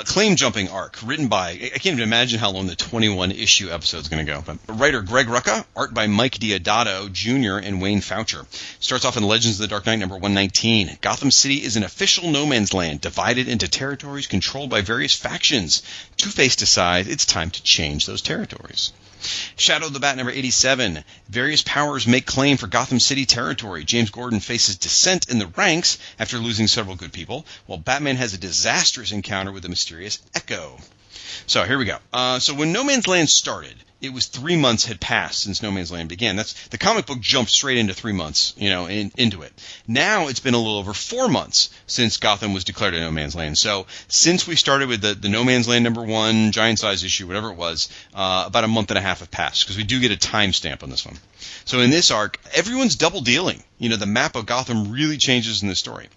claim jumping arc written by, I can't even imagine how long the 21-issue episode is going to go. But writer Greg Rucka, art by Mike Diodato Jr. and Wayne Foucher. Starts off in Legends of the Dark Knight number 119. Gotham City is an official no man's land divided into territories controlled by various factions. Two-Face decides it's time to change those territories. Shadow of the Bat number 87. Various powers make claim for Gotham City territory. James Gordon faces dissent in the ranks after losing several good people, while Batman has a disastrous encounter with the mysterious Echo. So here we go. So when No Man's Land started, it was 3 months had passed since No Man's Land began. That's the comic book jumped straight into 3 months, into it. Now it's been a little over 4 months since Gotham was declared a No Man's Land. So since we started with the No Man's Land number 1 giant size issue, whatever it was, about a month and a half have passed because we do get a timestamp on this one. So in this arc, everyone's double dealing. The map of Gotham really changes in this story.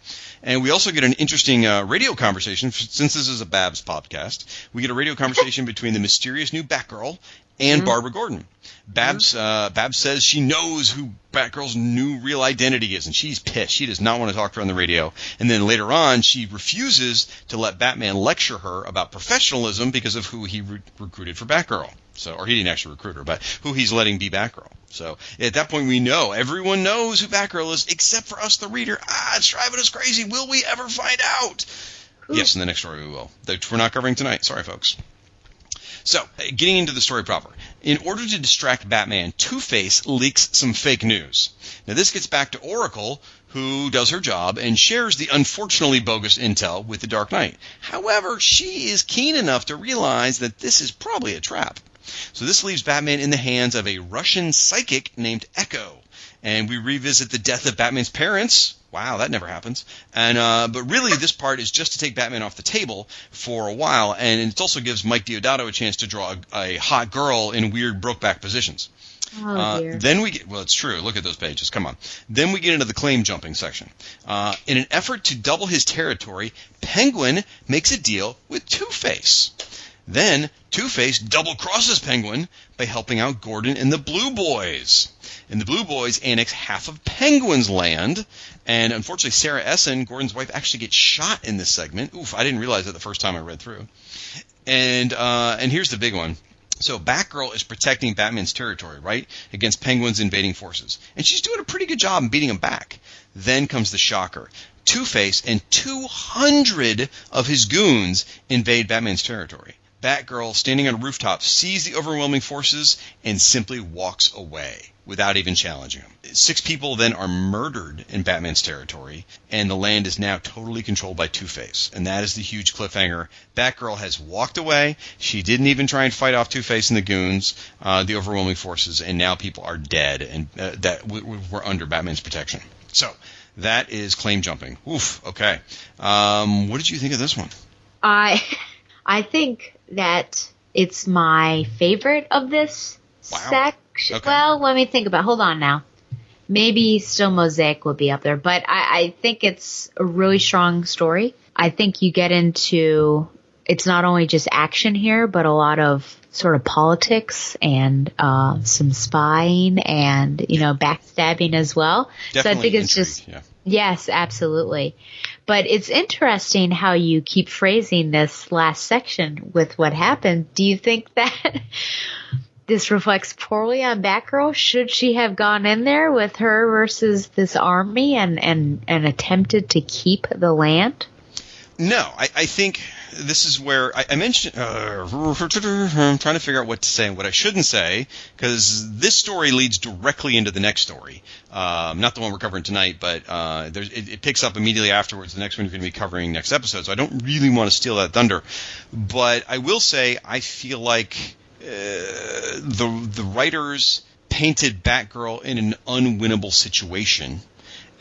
And we also get an interesting radio conversation, since this is a Babs podcast. We get a radio conversation between the mysterious new Batgirl and Barbara Gordon. Babs says she knows who Batgirl's new real identity is, and she's pissed. She does not want to talk to her on the radio. And then later on, she refuses to let Batman lecture her about professionalism because of who he recruited for Batgirl. Or he didn't actually recruit her, but who he's letting be Batgirl. So at that point, we know. Everyone knows who Batgirl is, except for us, the reader. It's driving us crazy. Will we ever find out? Ooh. Yes, in the next story we will. That we're not covering tonight. Sorry, folks. So, getting into the story proper. In order to distract Batman, Two-Face leaks some fake news. Now, this gets back to Oracle, who does her job and shares the unfortunately bogus intel with the Dark Knight. However, she is keen enough to realize that this is probably a trap. So this leaves Batman in the hands of a Russian psychic named Echo. And we revisit the death of Batman's parents. Wow, that never happens. And but really, this part is just to take Batman off the table for a while, and it also gives Mike Deodato a chance to draw a hot girl in weird brokeback positions. Oh, dear. Then we get, well, it's true. Look at those pages. Come on. Then we get into the claim jumping section. In an effort to double his territory, Penguin makes a deal with Two-Face. Then Two-Face double-crosses Penguin by helping out Gordon and the Blue Boys. And the Blue Boys annex half of Penguin's land. And unfortunately, Sarah Essen, Gordon's wife, actually gets shot in this segment. Oof, I didn't realize that the first time I read through. And here's the big one. So Batgirl is protecting Batman's territory, right, against Penguin's invading forces. And she's doing a pretty good job in beating him back. Then comes the shocker. Two-Face and 200 of his goons invade Batman's territory. Batgirl, standing on a rooftop, sees the overwhelming forces and simply walks away without even challenging them. 6 people then are murdered in Batman's territory, and the land is now totally controlled by Two-Face. And that is the huge cliffhanger. Batgirl has walked away. She didn't even try and fight off Two-Face and the goons, the overwhelming forces, and now people are dead, and that we're under Batman's protection. So that is claim jumping. Oof, okay. What did you think of this one? I think that it's my favorite of this section. Okay. Well, let me think about it. Hold on now. Maybe still Mosaic would be up there, but I think it's a really strong story. I think you get into, it's not only just action here, but a lot of sort of politics and some spying and, backstabbing as well. Definitely so I think it's intrigue, just, yeah. Yes, absolutely. But it's interesting how you keep phrasing this last section with what happened. Do you think that this reflects poorly on Batgirl? Should she have gone in there with her versus this army and attempted to keep the land? No, I think this is where I mentioned. I'm trying to figure out what to say and what I shouldn't say, because this story leads directly into the next story. Not the one we're covering tonight, but it picks up immediately afterwards. The next one you're going to be covering next episode, so I don't really want to steal that thunder. But I will say I feel like the writers painted Batgirl in an unwinnable situation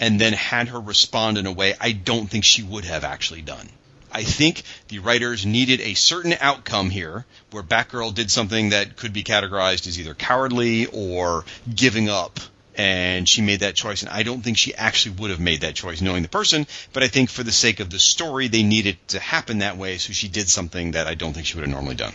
and then had her respond in a way I don't think she would have actually done. I think the writers needed a certain outcome here where Batgirl did something that could be categorized as either cowardly or giving up, and she made that choice. And I don't think she actually would have made that choice knowing the person, but I think for the sake of the story, they needed to happen that way, so she did something that I don't think she would have normally done.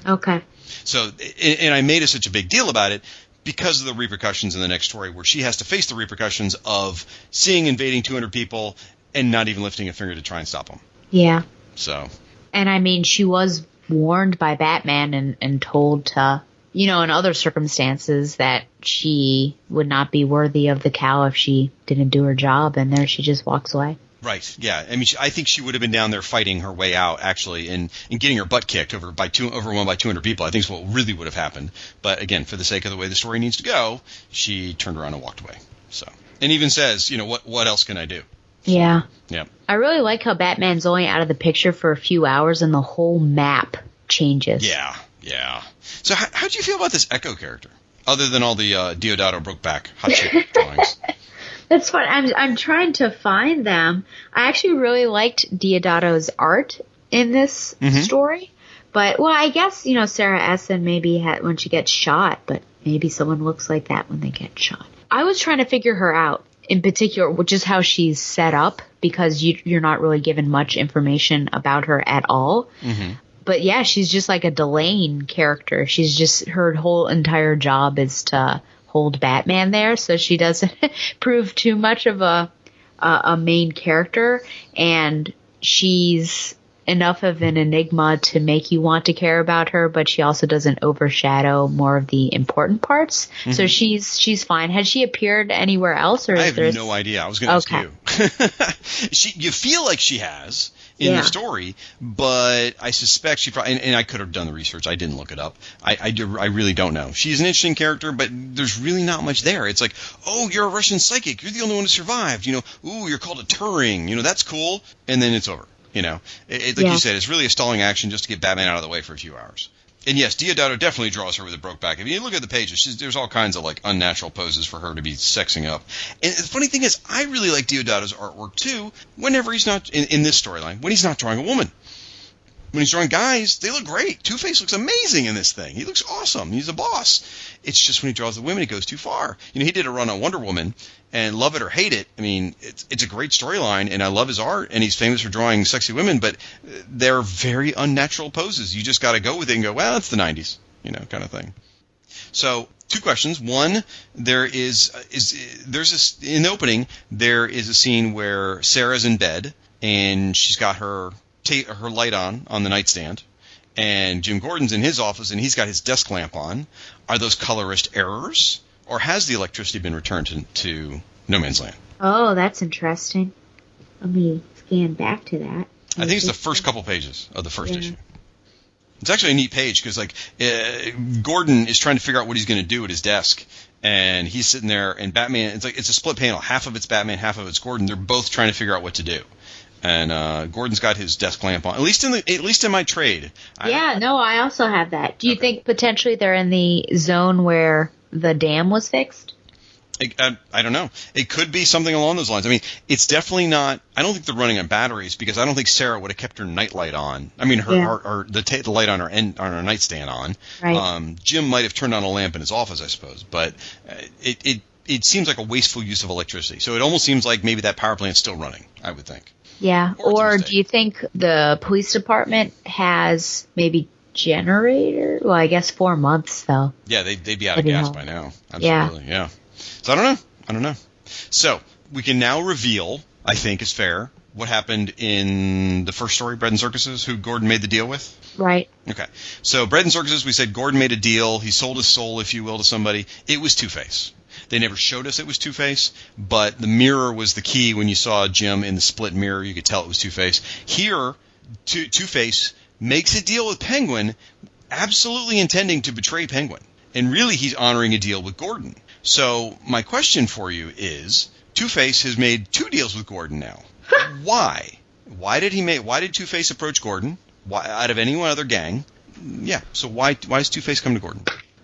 Okay. So, and I made such a big deal about it because of the repercussions in the next story, where she has to face the repercussions of seeing invading 200 people and not even lifting a finger to try and stop them. Yeah. So. And I mean, she was warned by Batman and told to, in other circumstances that she would not be worthy of the cow if she didn't do her job, and there she just walks away. Right. Yeah. I mean, I think she would have been down there fighting her way out, actually, and getting her butt kicked overwhelmed by 200 people. I think is what really would have happened. But again, for the sake of the way the story needs to go, she turned around and walked away. So, and even says, what else can I do? Yeah. Yeah. I really like how Batman's only out of the picture for a few hours and the whole map changes. Yeah. Yeah. So how do you feel about this Echo character, other than all the Deodato Brokeback hot chick drawings? That's what I'm trying to find them. I actually really liked Deodato's art in this story. But, well, I guess, Sarah Essen maybe had when she gets shot, but maybe someone looks like that when they get shot. I was trying to figure her out, in particular, just how she's set up, because you're not really given much information about her at all. Mm-hmm. But, yeah, she's just like a Delane character. She's just, her whole entire job is to hold Batman there, so she doesn't prove too much of a main character, and she's enough of an enigma to make you want to care about her, but she also doesn't overshadow more of the important parts. Mm-hmm. So she's fine. Has she appeared anywhere else? Or I have no idea. I was going to ask you. You feel like she has, in the story, but I suspect she probably, and I could have done the research. I didn't look it up. I really don't know. She's an interesting character, but there's really not much there. It's like, oh, you're a Russian psychic. You're the only one who survived. Ooh, you're called a Turing. That's cool. And then it's over. Like you said, it's really a stalling action just to get Batman out of the way for a few hours. And yes, Deodato definitely draws her with a broke back. If you look at the pages, there's all kinds of like unnatural poses for her to be sexing up. And the funny thing is, I really like Deodato's artwork too. Whenever he's not in this storyline, when he's not drawing a woman, when he's drawing guys, they look great. Two-Face looks amazing in this thing. He looks awesome. He's a boss. It's just when he draws the women, it goes too far. He did a run on Wonder Woman, and love it or hate it, I mean, it's a great storyline, and I love his art, and he's famous for drawing sexy women, but they're very unnatural poses. You just got to go with it and go, well, it's the 90s, kind of thing. So, 2 questions. One, in the opening, there is a scene where Sarah's in bed, and she's got her light on the nightstand, and Jim Gordon's in his office, and he's got his desk lamp on. Are those colorist errors, or has the electricity been returned to No Man's Land? Oh, that's interesting. Let me scan back to that. I think it's the first couple pages of the first issue. It's actually a neat page because, Gordon is trying to figure out what he's going to do at his desk, and he's sitting there, and Batman. It's a split panel. Half of it's Batman, half of it's Gordon. They're both trying to figure out what to do. And Gordon's got his desk lamp on. At least in my trade. I also have that. Do you think potentially they're in the zone where the dam was fixed? I don't know. It could be something along those lines. I mean, it's definitely not. I don't think they're running on batteries because I don't think Sarah would have kept her nightlight on. I mean, the light on her nightstand on. Right. Jim might have turned on a lamp in his office, I suppose, but it seems like a wasteful use of electricity. So it almost seems like maybe that power plant's still running, I would think. Yeah. Or do you think the police department has maybe generator? Well, I guess 4 months, though. Yeah, they'd be out of gas by now. Absolutely, yeah. So I don't know. So we can now reveal, I think is fair, what happened in the first story, Bread and Circuses, who Gordon made the deal with. Right. Okay. So Bread and Circuses, we said Gordon made a deal. He sold his soul, if you will, to somebody. It was Two-Face. They never showed us it was Two-Face, but the mirror was the key. When you saw Jim in the split mirror, you could tell it was Two-Face. Here, Two-Face makes a deal with Penguin, absolutely intending to betray Penguin. And really, he's honoring a deal with Gordon. So my question for you is, Two-Face has made 2 deals with Gordon now. Why? Why did Two-Face approach Gordon? Why, out of any other gang? Yeah, so why does Two-Face come to Gordon?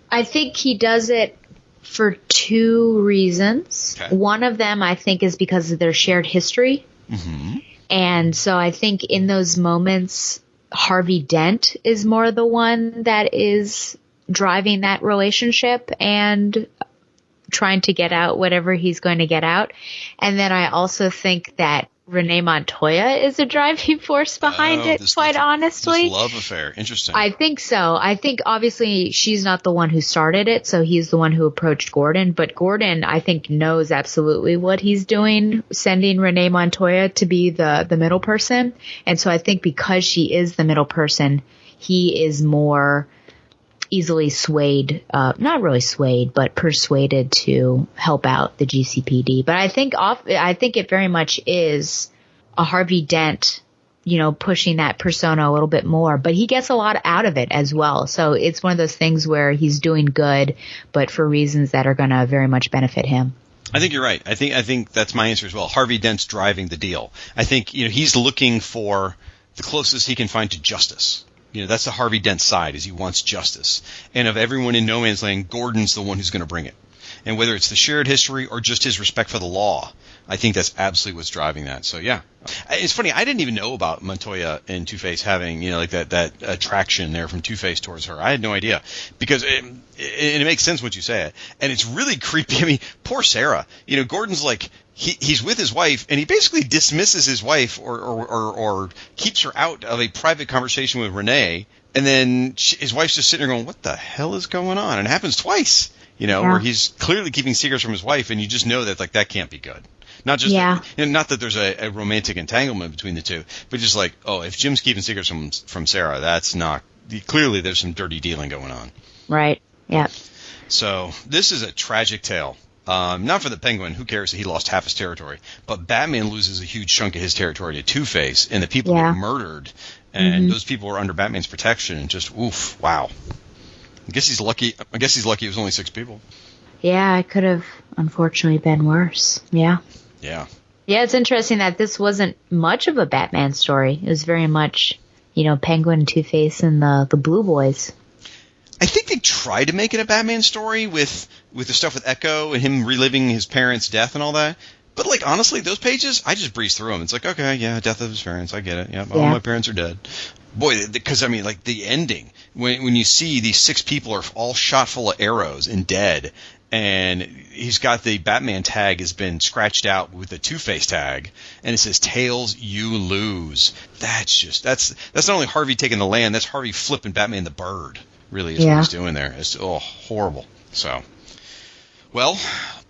I think he does it for 2 reasons. Okay. One of them, I think, is because of their shared history. Mm-hmm. And so I think in those moments, Harvey Dent is more the one that is driving that relationship and trying to get out whatever he's going to get out. And then I also think that Renee Montoya is a driving force behind it, quite honestly. This love affair. Interesting. I think so. I think obviously she's not the one who started it, so he's the one who approached Gordon. But Gordon, I think, knows absolutely what he's doing, sending Renee Montoya to be the middle person. And so I think because she is the middle person, he is more easily swayed, not really swayed, but persuaded to help out the GCPD. But I think it very much is a Harvey Dent, pushing that persona a little bit more, but he gets a lot out of it as well. So it's one of those things where he's doing good, but for reasons that are going to very much benefit him. I think you're right. I think that's my answer as well. Harvey Dent's driving the deal. I think, he's looking for the closest he can find to justice. That's the Harvey Dent side, is he wants justice. And of everyone in No Man's Land, Gordon's the one who's going to bring it. And whether it's the shared history or just his respect for the law, I think that's absolutely what's driving that. So, yeah. It's funny, I didn't even know about Montoya and Two-Face having, that attraction there from Two-Face towards her. I had no idea. Because it makes sense what you say. And it's really creepy. I mean, poor Sarah. Gordon's like, he's with his wife, and he basically dismisses his wife or keeps her out of a private conversation with Renee. And then his wife's just sitting there going, what the hell is going on? And it happens twice, where he's clearly keeping secrets from his wife, and you just know that, that can't be good. Not just not that there's a romantic entanglement between the two, but just if Jim's keeping secrets from Sarah, that's not clearly there's some dirty dealing going on. Right. Yeah. So this is a tragic tale. Not for the Penguin. Who cares that he lost half his territory? But Batman loses a huge chunk of his territory to Two-Face, and the people get murdered. And those people are under Batman's protection. And just, oof, wow. I guess he's lucky. It was only 6 people. Yeah, it could have unfortunately been worse. Yeah. Yeah. Yeah, it's interesting that this wasn't much of a Batman story. It was very much, Penguin, Two-Face, and the Blue Boys. I think they tried to make it a Batman story with the stuff with Echo and him reliving his parents' death and all that. But, honestly, those pages, I just breezed through them. It's like, okay, yeah, death of his parents, I get it. Yeah, all my parents are dead. Boy, because, the ending, when you see these 6 people are all shot full of arrows and dead, and he's got the Batman tag has been scratched out with the Two-Face tag, and it says, "Tails, you lose." That's not only Harvey taking the land, that's Harvey flipping Batman the bird, really, is what he's doing there. It's, horrible. So, well.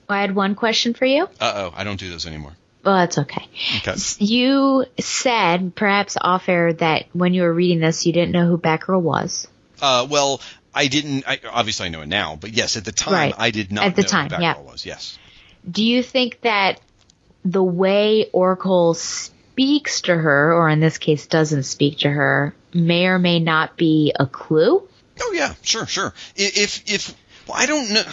I had one question for you. I don't do those anymore. Well, that's okay. Okay. You said, perhaps off air, that when you were reading this, you didn't know who Batgirl was. Well, I didn't. Obviously, I know it now, but yes, at the time, I did not know who Batgirl was. Yes. Do you think that the way Oracle speaks to her, or in this case, doesn't speak to her, may or may not be a clue? Oh yeah, sure. Well, I don't know.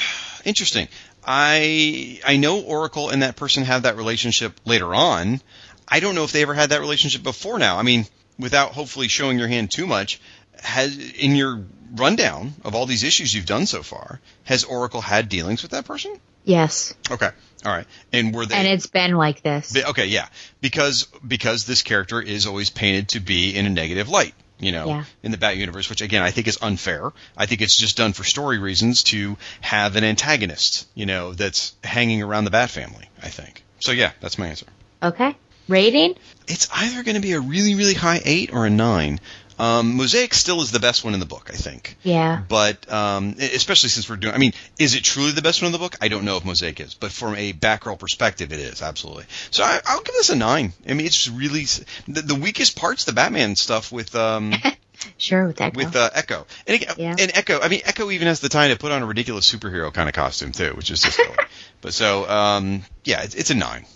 Interesting. I know Oracle and that person have that relationship later on. I don't know if they ever had that relationship before now. Without hopefully showing your hand too much, in your rundown of all these issues you've done so far, has Oracle had dealings with that person? Yes. Okay. All right. And were they? And it's been like this. Okay. Yeah. Because this character is always painted to be in a negative light. In the Bat universe, which again I think is unfair. I think it's just done for story reasons to have an antagonist, that's hanging around the Bat family. I think so. Yeah, that's my answer. Okay. Rating? It's either going to be a really, really high 8 or a 9. Mosaic still is the best one in the book, I think. Yeah. But especially since we're doing, is it truly the best one in the book? I don't know if Mosaic is, but from a Batgirl perspective, it is absolutely. So I'll give this a 9. It's really the weakest part's the Batman stuff with. Sure, with Echo. With Echo, and Echo. Echo even has the time to put on a ridiculous superhero kind of costume too, which is just silly. But so, it's a 9.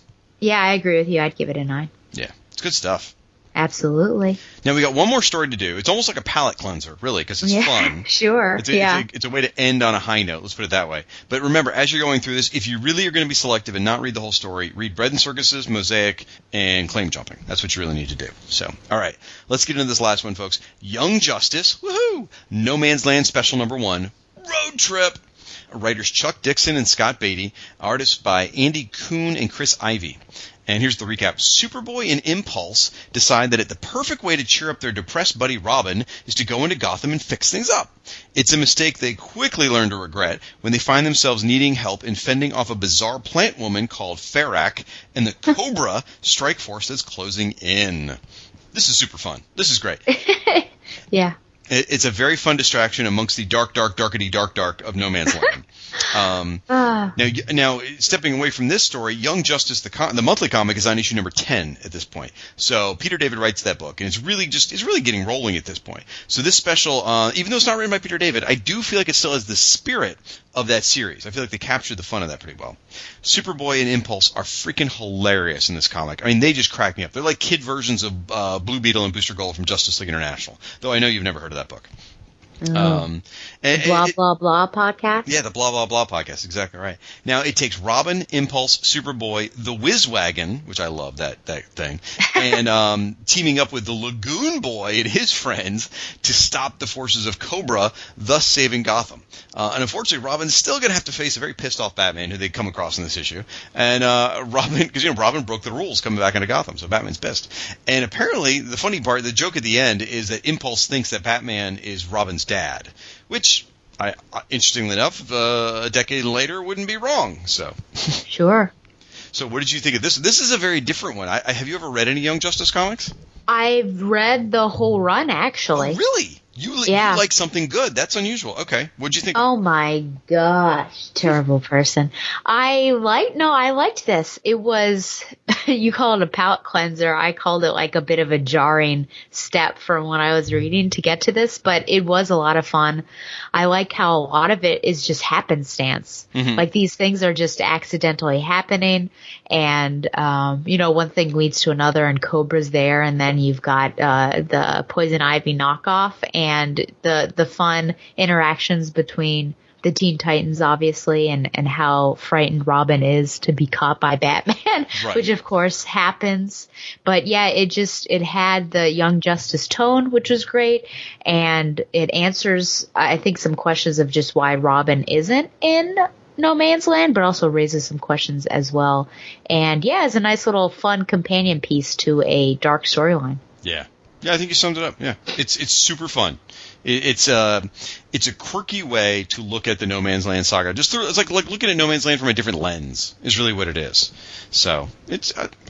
Yeah, I agree with you. I'd give it a 9. Yeah, it's good stuff. Absolutely. Now we got one more story to do. It's almost like a palate cleanser, really, because it's fun. Sure. It's a way to end on a high note. Let's put it that way. But remember, as you're going through this, if you really are going to be selective and not read the whole story, read Bread and Circuses, Mosaic, and Claim Jumping. That's what you really need to do. So, all right, let's get into this last one, folks. Young Justice, woohoo! No Man's Land Special Number 1, Road Trip. Writers Chuck Dixon and Scott Beatty. Artists by Andy Kuhn and Chris Ivey. And here's the recap. Superboy and Impulse decide that the perfect way to cheer up their depressed buddy Robin is to go into Gotham and fix things up. It's a mistake they quickly learn to regret when they find themselves needing help in fending off a bizarre plant woman called Ferrak and the Cobra strike force that's closing in. This is super fun. This is great. Yeah. It's a very fun distraction amongst the darkety dark of No Man's Land. Now, stepping away from this story, Young Justice, the monthly comic, is on issue number 10 at this point. So Peter David writes that book, and it's really getting rolling at this point. So this special, even though it's not written by Peter David, I do feel like it still has the spirit of that series. I feel like they captured the fun of that pretty well. Superboy and Impulse are freaking hilarious in this comic. They just crack me up. They're like kid versions of Blue Beetle and Booster Gold from Justice League International, though I know you've never heard of that book. Blah blah podcast. Yeah, the blah blah blah podcast. Exactly right. Now it takes Robin, Impulse, Superboy, the Whizwagon, which I love that thing, and teaming up with the Lagoon Boy and his friends to stop the forces of Cobra, thus saving Gotham. And unfortunately, Robin's still going to have to face a very pissed off Batman who they come across in this issue. And Robin, because Robin broke the rules coming back into Gotham, so Batman's pissed. And apparently, the funny part, the joke at the end, is that Impulse thinks that Batman is Robin's dad, which, interestingly enough, a decade later wouldn't be wrong. So, sure. So, what did you think of this? This is a very different one. Have you ever read any Young Justice comics? I've read the whole run, actually. Oh, really? You like something good. That's unusual. Okay. What'd you think? Oh my gosh. Terrible person. I liked this. It was, you call it a palate cleanser. I called it like a bit of a jarring step from when I was reading to get to this, but it was a lot of fun. I like how a lot of it is just happenstance. Mm-hmm. Like these things are just accidentally happening. And, one thing leads to another and Cobra's there. And then you've got, the Poison Ivy knockoff and the fun interactions between the Teen Titans, obviously, and how frightened Robin is to be caught by Batman, right. Which of course happens. But yeah, it had the Young Justice tone, which was great. And it answers, I think, some questions of just why Robin isn't in No Man's Land, but also raises some questions as well. And yeah, it's a nice little fun companion piece to a dark storyline. Yeah. Yeah, I think you summed it up. Yeah, it's super fun. It's a quirky way to look at the No Man's Land saga. It's like looking at No Man's Land from a different lens is really what it is. So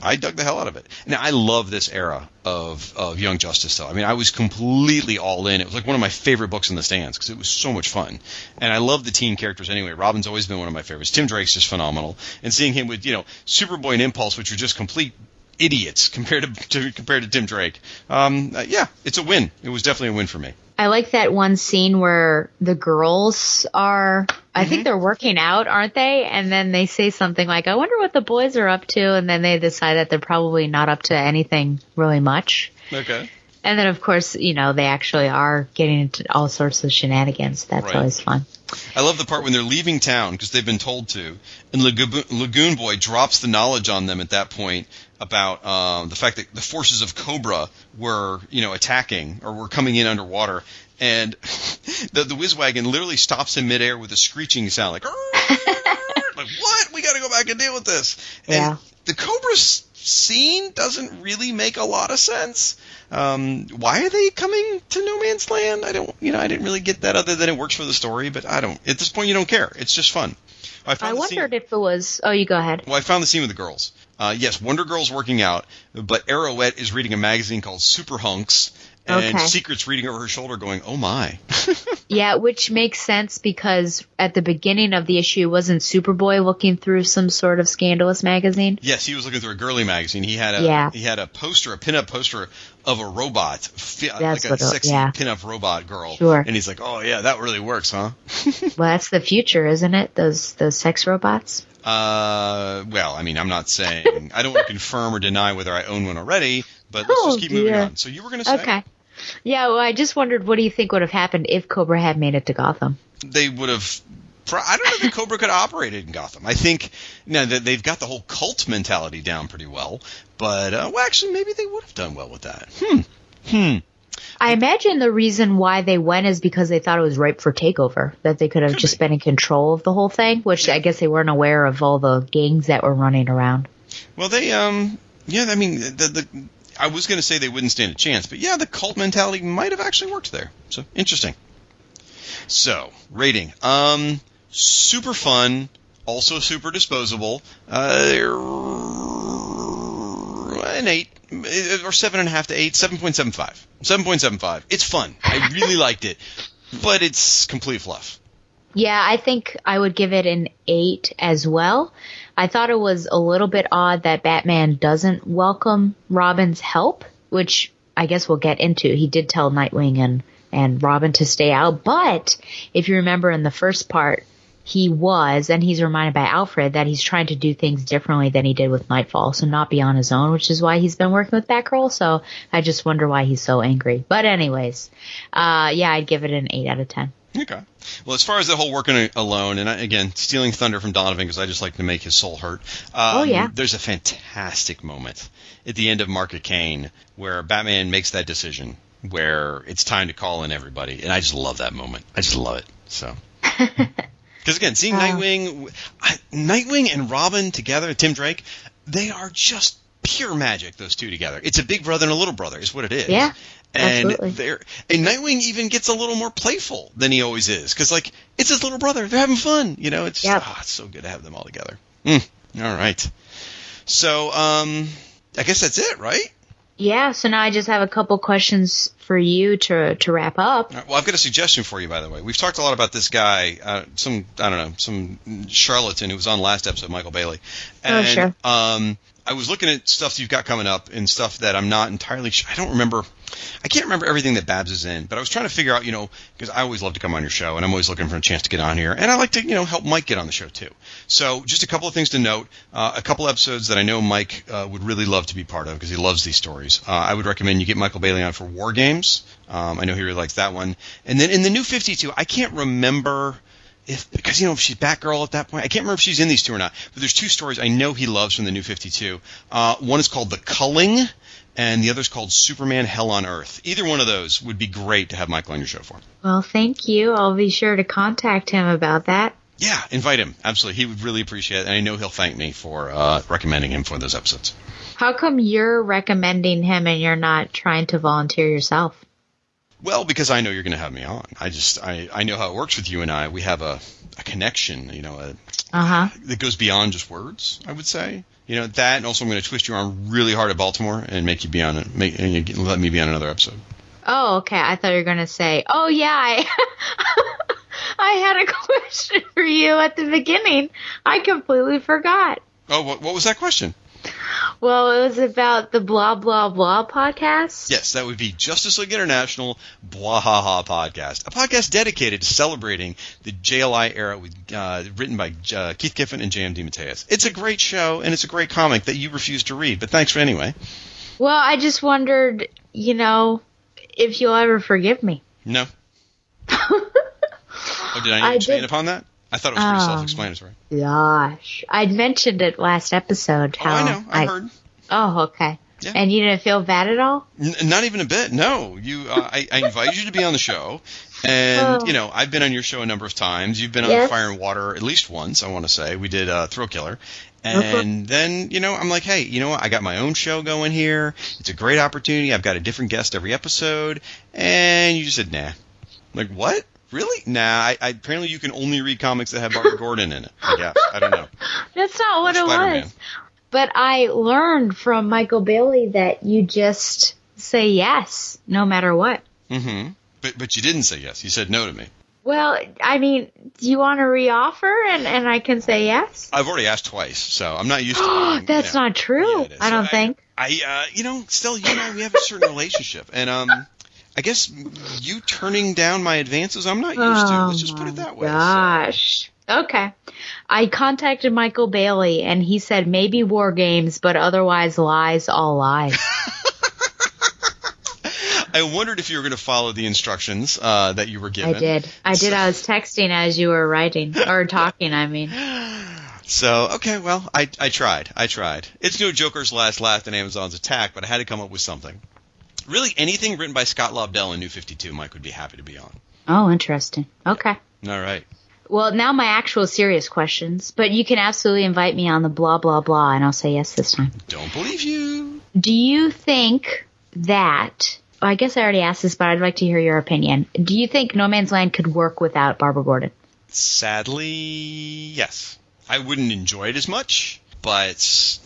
I dug the hell out of it. Now I love this era of Young Justice though. I mean, I was completely all in. It was like one of my favorite books in the stands because it was so much fun. And I love the teen characters anyway. Robin's always been one of my favorites. Tim Drake's just phenomenal. And seeing him with Superboy and Impulse, which are just complete idiots compared to Tim Drake. Yeah, it's a win. It was definitely a win for me. I like that one scene where the girls are, I think they're working out, aren't they? And then they say something like, I wonder what the boys are up to. And then they decide that they're probably not up to anything really much. Okay. And then, of course, they actually are getting into all sorts of shenanigans. That's right. Always fun. I love the part when they're leaving town because they've been told to, and Lagoon Boy drops the knowledge on them at that point about the fact that the forces of Cobra were, attacking or were coming in underwater, and the Whizwagon literally stops in midair with a screeching sound, like what? We got to go back and deal with this. Yeah. And the Cobra scene doesn't really make a lot of sense. Why are they coming to No Man's Land? I didn't really get that other than it works for the story, but I don't. At this point, you don't care. It's just fun. I wondered if it was. Oh, you go ahead. Well, I found the scene with the girls. Yes, Wonder Girl's working out, but Arrowette is reading a magazine called Super Hunks, and Secret's reading over her shoulder going, oh my. Yeah, which makes sense because at the beginning of the issue, wasn't Superboy looking through some sort of scandalous magazine? Yes, he was looking through a girly magazine. He had a poster, a pinup poster of a robot, like a sexy pinup robot girl. Sure. And he's like, oh yeah, that really works, huh? Well, that's the future, isn't it? Those sex robots? Well, I mean, I'm not saying, I don't want to confirm or deny whether I own one already, but let's just keep moving on. So you were going to say? Okay. Yeah, well, I just wondered, what do you think would have happened if Cobra had made it to Gotham? They would have, I don't know if Cobra could have operated in Gotham. I think, that they've got the whole cult mentality down pretty well, but, actually, maybe they would have done well with that. I imagine the reason why they went is because they thought it was ripe for takeover, that they could have just been in control of the whole thing, which I guess they weren't aware of all the gangs that were running around. Well, they, I mean, I was going to say they wouldn't stand a chance, but yeah, the cult mentality might have actually worked there. So, interesting. So, rating. Super fun, also super disposable. An 8, or 7.5 to 8, 7.75. 7.75. It's fun. I really liked it, but it's complete fluff. Yeah, I think I would give it an 8 as well. I thought it was a little bit odd that Batman doesn't welcome Robin's help, which I guess we'll get into. He did tell Nightwing and Robin to stay out, but if you remember in the first part, he was, and he's reminded by Alfred that he's trying to do things differently than he did with Nightfall, so not be on his own, which is why he's been working with Batgirl, so I just wonder why he's so angry. But anyways, yeah, I'd give it an 8 out of 10. Okay. Well, as far as the whole working alone, and again, stealing thunder from Donovan because I just like to make his soul hurt. There's a fantastic moment at the end of Mark of Cain where Batman makes that decision where it's time to call in everybody, and I just love that moment. I just love it. So, because again, seeing Nightwing and Robin together, Tim Drake, they are just pure magic. Those two together, it's a big brother and a little brother, is what it is. Yeah. And absolutely. And Nightwing even gets a little more playful than he always is, because it's his little brother. They're having fun, It's it's so good to have them all together. All right. So I guess that's it, right? Yeah, so now I just have a couple questions for you to wrap up. Well, I've got a suggestion for you, by the way. We've talked a lot about this guy, some charlatan who was on last episode, Michael Bailey. And, sure. I was looking at stuff you've got coming up and stuff that I'm not entirely sure. I can't remember everything that Babs is in, but I was trying to figure out, because I always love to come on your show, and I'm always looking for a chance to get on here. And I like to, help Mike get on the show, too. So just a couple of things to note. A couple episodes that I know Mike would really love to be part of because he loves these stories. I would recommend you get Michael Bailey on for War Games. I know he really likes that one. And then in the New 52, I can't remember because if she's Batgirl at that point, I can't remember if she's in these two or not. But there's two stories I know he loves from the New 52. One is called The Culling, and the other is called Superman Hell on Earth. Either one of those would be great to have Michael on your show for. Well, thank you. I'll be sure to contact him about that. Yeah, invite him. Absolutely. He would really appreciate it, and I know he'll thank me for recommending him for those episodes. How come you're recommending him and you're not trying to volunteer yourself? Well, because I know you're going to have me on. I know how it works with you and I. We have a connection, that goes beyond just words, I would say. That, and also I'm going to twist your arm really hard at Baltimore and make you be on it, and let me be on another episode. Oh, okay. I thought you were going to say, oh, yeah, I had a question for you at the beginning. I completely forgot. Oh, what was that question? Well, it was about the Blah, Blah, Blah podcast. Yes, that would be Justice League International Blah Ha Ha podcast. A podcast dedicated to celebrating the JLI era written by Keith Giffen and J.M. DeMatteis. It's a great show, and it's a great comic that you refused to read, but thanks for anyway. Well, I just wondered, if you'll ever forgive me. No. Oh, did I need to expand upon that? I thought it was pretty self-explanatory. Gosh. I'd mentioned it last episode. How I know. I heard. Oh, okay. Yeah. And you didn't feel bad at all? Not even a bit. No. I invited you to be on the show. And, I've been on your show a number of times. You've been on Fire and Water at least once, I want to say. We did Thrill Killer. And then, I'm like, hey, I got my own show going here. It's a great opportunity. I've got a different guest every episode. And you just said, nah. I'm like, what? Really? Nah, apparently you can only read comics that have Barbara Gordon in it, I guess. I don't know. That's not what it Spider-Man. was. But I learned from Michael Bailey that you just say yes, no matter what. Mm-hmm. But you didn't say yes. You said no to me. Well, I mean, do you want to reoffer and I can say yes? I've already asked twice, so I'm not used to it. That's not true. Yeah, I don't think. Still, we have a certain relationship. And, I guess you turning down my advances, I'm not used to. Let's just put it that way. Gosh. So. Okay. I contacted Michael Bailey, and he said maybe War Games, but otherwise lies, all lies. I wondered if you were going to follow the instructions that you were given. I did. I was texting as you were writing, or talking, I mean. So, okay, well, I tried. It's no Joker's last laugh in Amazon's attack, but I had to come up with something. Really, anything written by Scott Lobdell in New 52, Mike would be happy to be on. Oh, interesting. Okay. All right. Well, now my actual serious questions, but you can absolutely invite me on the blah, blah, blah, and I'll say yes this time. Don't believe you. Do you think that, I guess I already asked this, but I'd like to hear your opinion. Do you think No Man's Land could work without Barbara Gordon? Sadly, yes. I wouldn't enjoy it as much, but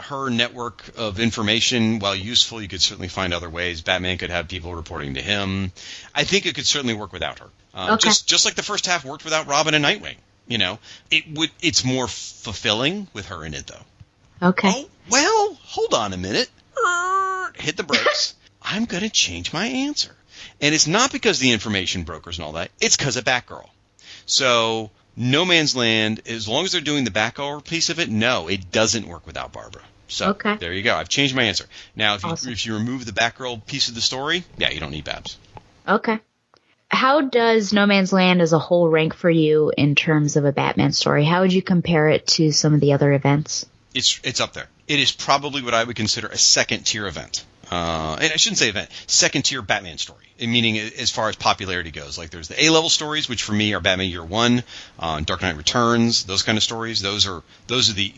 her network of information, while useful, you could certainly find other ways. Batman could have people reporting to him. I think it could certainly work without her. Okay. Just like the first half worked without Robin and Nightwing. It's more fulfilling with her in it, though. Okay. Oh, well, hold on a minute. Hit the brakes. I'm going to change my answer. And it's not because the information brokers and all that. It's because of Batgirl. So No Man's Land, as long as they're doing the Batgirl piece of it, no, it doesn't work without Barbara. So There you go. I've changed my answer. Now, if you remove the Batgirl piece of the story, yeah, you don't need Babs. Okay. How does No Man's Land as a whole rank for you in terms of a Batman story? How would you compare it to some of the other events? It's up there. It is probably what I would consider a second-tier event. And I shouldn't say event, second-tier Batman story, meaning as far as popularity goes. Like there's the A-level stories, which for me are Batman Year One, Dark Knight Returns, those kind of stories. Those are the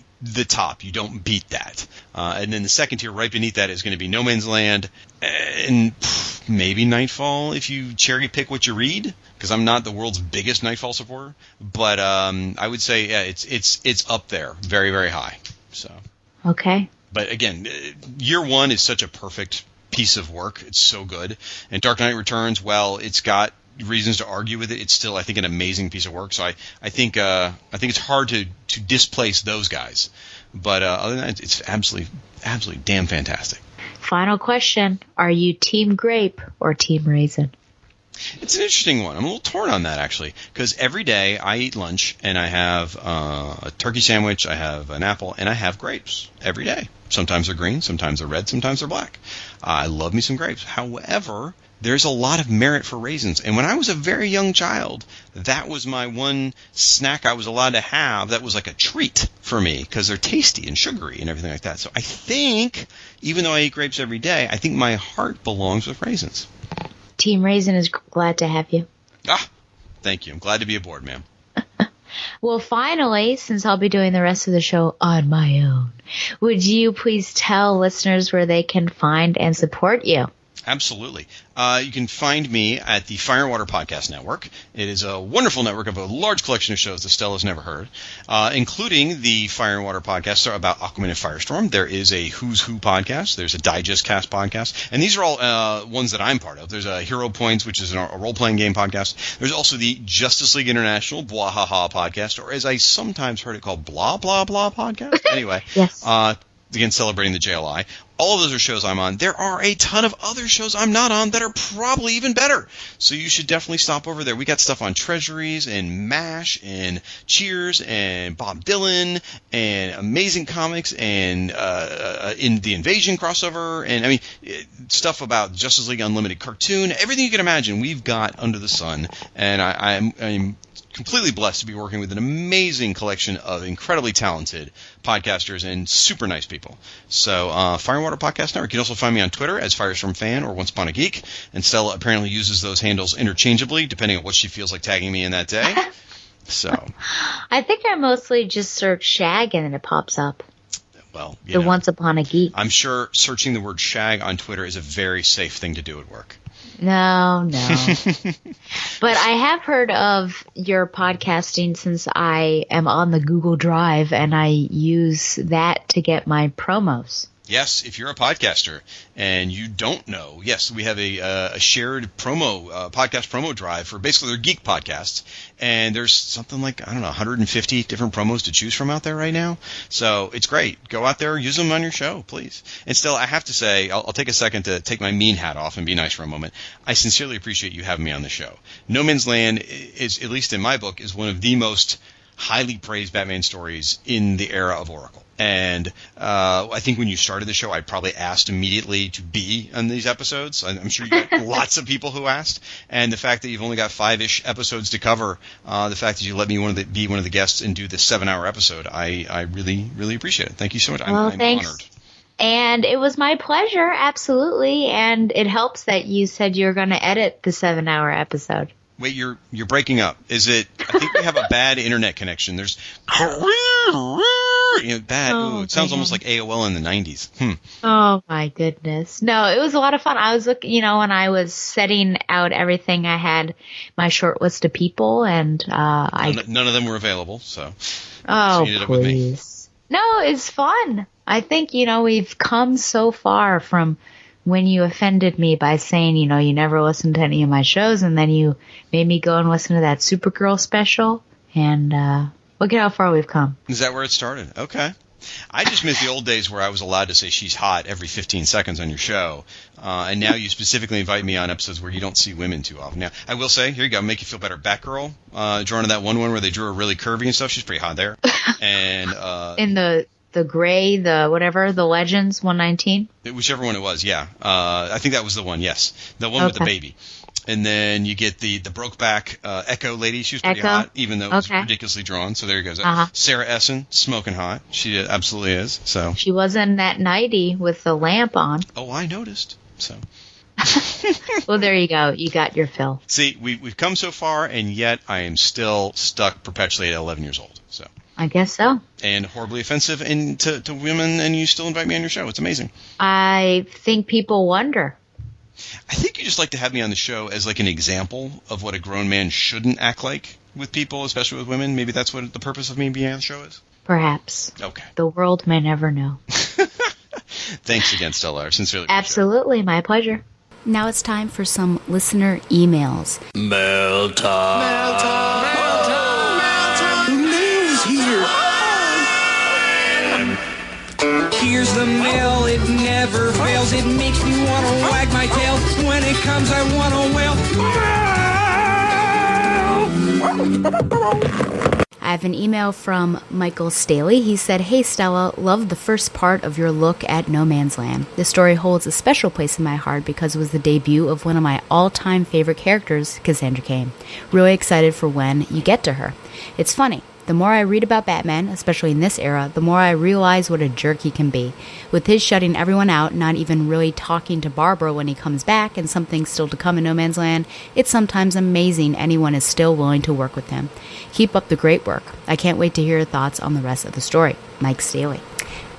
top. You don't beat that. And then the second tier right beneath that is going to be No Man's Land and maybe Nightfall if you cherry pick what you read, because I'm not the world's biggest Nightfall supporter. But I would say it's up there, very, very high. So okay. But again, year one is such a perfect piece of work. It's so good. And Dark Knight Returns, well, it's got reasons to argue with it. It's still, I think, an amazing piece of work. So I think it's hard to displace those guys. But other than that, it's absolutely damn fantastic. Final question. Are you Team Grape or Team Raisin? It's an interesting one. I'm a little torn on that, actually, because every day I eat lunch and I have a turkey sandwich, I have an apple, and I have grapes every day. Sometimes they're green, sometimes they're red, sometimes they're black. I love me some grapes. However, there's a lot of merit for raisins. And when I was a very young child, that was my one snack I was allowed to have that was like a treat for me because they're tasty and sugary and everything like that. So I think, even though I eat grapes every day, I think my heart belongs with raisins. Team Raisin is glad to have you. Thank you. I'm glad to be aboard, ma'am. Well, finally, since I'll be doing the rest of the show on my own, would you please tell listeners where they can find and support you? Absolutely. You can find me at the Fire and Water Podcast Network. It is a wonderful network of a large collection of shows that Stella's never heard, including the Fire and Water Podcast about Aquaman and Firestorm. There is a Who's Who podcast. There's a Digest Cast podcast. And these are all ones that I'm part of. There's a Hero Points, which is a role-playing game podcast. There's also the Justice League International Bwahaha podcast, or as I sometimes heard it called Blah Blah Blah podcast. Anyway. Yes. Again, celebrating the JLI. All of those are shows I'm on. There are a ton of other shows I'm not on that are probably even better. So you should definitely stop over there. We got stuff on Treasuries and MASH and Cheers and Bob Dylan and Amazing Comics and in the Invasion crossover and, I mean, stuff about Justice League Unlimited cartoon. Everything you can imagine we've got under the sun. And I'm completely blessed to be working with an amazing collection of incredibly talented podcasters and super nice people. So, Fire and Water Podcast Network. You can also find me on Twitter as Firestorm Fan or Once Upon a Geek. And Stella apparently uses those handles interchangeably, depending on what she feels like tagging me in that day. So, I think I mostly just search Shag and then it pops up. Well, Once Upon a Geek. I'm sure searching the word Shag on Twitter is a very safe thing to do at work. No. But I have heard of your podcasting since I am on the Google Drive and I use that to get my promos. Yes, if you're a podcaster and you don't know, yes, we have a shared podcast promo drive for basically their geek podcasts. And there's something like, 150 different promos to choose from out there right now. So it's great. Go out there, use them on your show, please. And still, I have to say, I'll take a second to take my mean hat off and be nice for a moment. I sincerely appreciate you having me on the show. No Man's Land is, at least in my book, is one of the most highly praised Batman stories in the era of Oracle. And I think when you started the show, I probably asked immediately to be on these episodes. I'm sure you got lots of people who asked. And the fact that you've only got 5-ish episodes to cover, the fact that you let me be one of the guests and do this 7-hour episode, I really, really appreciate it. Thank you so much. I'm thanks. honored. And it was my pleasure, absolutely. And it helps that you said you're going to edit the 7-hour episode. Wait, you're breaking up. Is it? I think we have a bad internet connection. There's bad. Ooh, it sounds almost like AOL in the 90s. Oh my goodness. No, it was a lot of fun. I was looking, when I was setting out everything, I had my short list of people, and none of them were available. So oh, you ended up with me. Please. No, it's fun. I think we've come so far from when you offended me by saying, you never listened to any of my shows, and then you made me go and listen to that Supergirl special, and look at how far we've come. Is that where it started? Okay. I just miss the old days where I was allowed to say she's hot every 15 seconds on your show, and now you specifically invite me on episodes where you don't see women too often. Now, I will say, here you go, make you feel better. Batgirl, drawn to that one where they drew her really curvy and stuff. She's pretty hot there. And in the gray, the Legends 119? Whichever one it was, yeah. I think that was the one, yes. The one with the baby. And then you get the Brokeback Echo lady. She was pretty hot, even though it was ridiculously drawn. So there you go. Sarah Essen, smoking hot. She absolutely is. So she was in that nightie with the lamp on. Oh, I noticed. So. Well, there you go. You got your fill. See, we've come so far, and yet I am still stuck perpetually at 11 years old. So. I guess so. And horribly offensive to women, and you still invite me on your show. It's amazing. I think people wonder. I think you just like to have me on the show as like an example of what a grown man shouldn't act like with people, especially with women. Maybe that's what the purpose of me being on the show is? Perhaps. Okay. The world may never know. Thanks again, Stella. I sincerely appreciate it. Absolutely, my pleasure. Now it's time for some listener emails. Mail time. Mail time. Mail time. Mail time. The mail's here. Here's the mail, it never fails. It makes me want to wag my tail. When it comes, I want to wail. I have an email from Michael Staley. He said, "Hey Stella, loved the first part of your look at No Man's Land. The story holds a special place in my heart because it was the debut of one of my all-time favorite characters, Cassandra Cain. Really excited for when you get to her. It's funny. The more I read about Batman, especially in this era, the more I realize what a jerk he can be. With his shutting everyone out, not even really talking to Barbara when he comes back, and something still to come in No Man's Land, it's sometimes amazing anyone is still willing to work with him. Keep up the great work. I can't wait to hear your thoughts on the rest of the story. Mike Staley."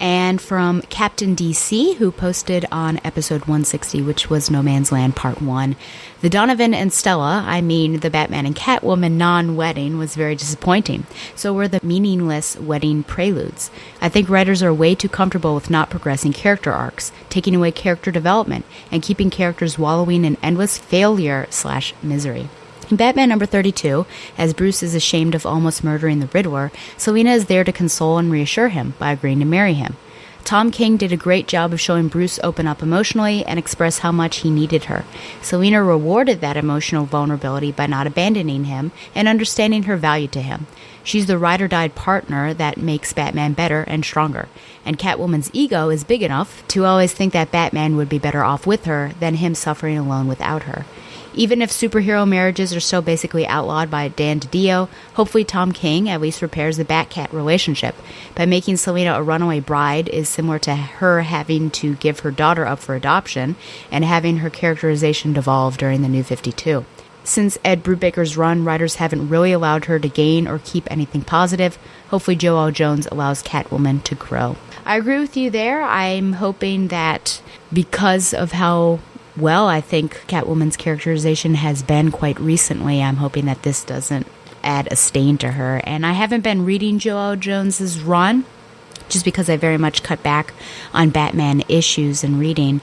And from Captain DC, who posted on episode 160, which was No Man's Land Part 1, "The Donovan and Stella, I mean the Batman and Catwoman non-wedding, was very disappointing. So were the meaningless wedding preludes. I think writers are way too comfortable with not progressing character arcs, taking away character development, and keeping characters wallowing in endless failure/misery. In Batman number 32, as Bruce is ashamed of almost murdering the Riddler, Selina is there to console and reassure him by agreeing to marry him. Tom King did a great job of showing Bruce open up emotionally and express how much he needed her. Selina rewarded that emotional vulnerability by not abandoning him and understanding her value to him. She's the ride-or-die partner that makes Batman better and stronger. And Catwoman's ego is big enough to always think that Batman would be better off with her than him suffering alone without her. Even if superhero marriages are so basically outlawed by Dan DiDio, hopefully Tom King at least repairs the Bat-Cat relationship. By making Selina a runaway bride is similar to her having to give her daughter up for adoption and having her characterization devolve during the New 52. Since Ed Brubaker's run, writers haven't really allowed her to gain or keep anything positive. Hopefully Joel Jones allows Catwoman to grow." I agree with you there. I'm hoping that because of how well I think Catwoman's characterization has been quite recently, I'm hoping that this doesn't add a stain to her. And I haven't been reading Joel Jones's run, just because I very much cut back on Batman issues and reading.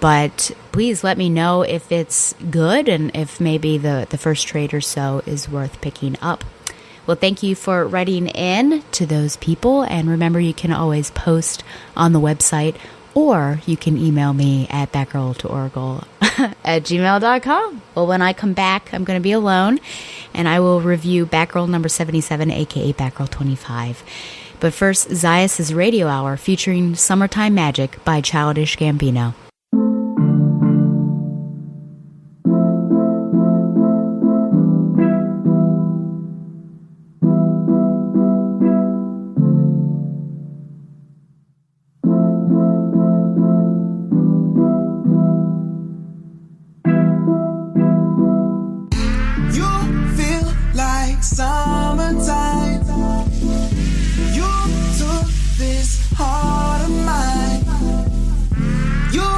But please let me know if it's good and if maybe the first trade or so is worth picking up. Well, thank you for writing in to those people. And remember, you can always post on the website, or you can email me at batgirltoracle@gmail.com. Well, when I come back, I'm going to be alone, and I will review Batgirl number 77, a.k.a. Batgirl 25. But first, Zaius' Radio Hour, featuring Summertime Magic by Childish Gambino. Summertime, you took this heart of mine. You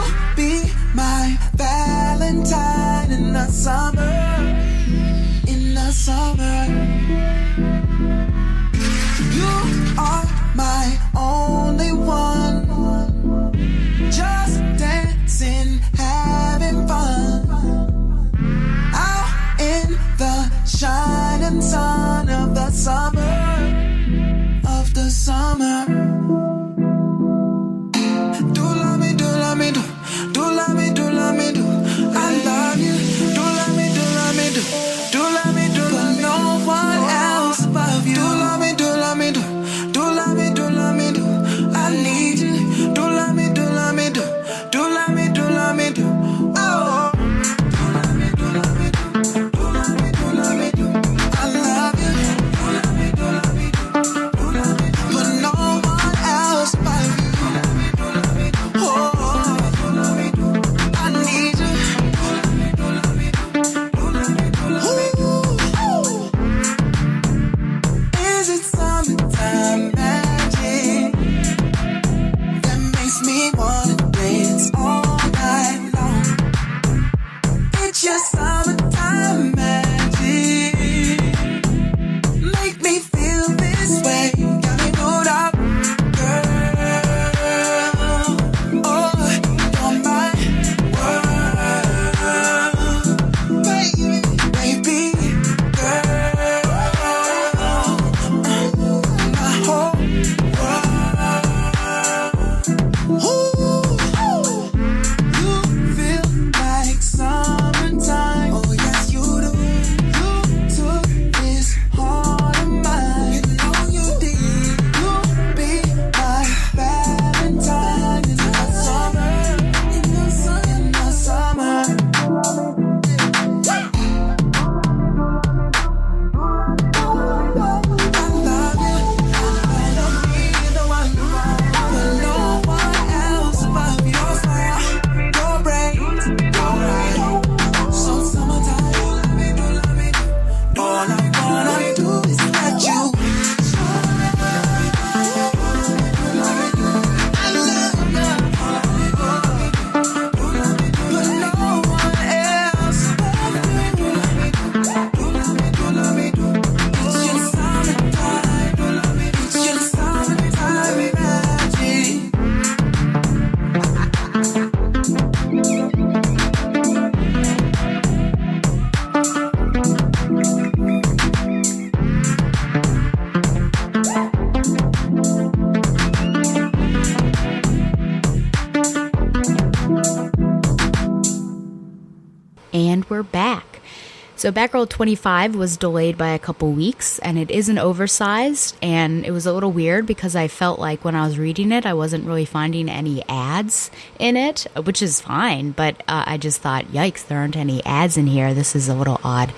So Batgirl 25 was delayed by a couple weeks, and it isn't oversized, and it was a little weird because I felt like when I was reading it, I wasn't really finding any ads in it, which is fine, but I just thought, yikes, there aren't any ads in here. This is a little odd.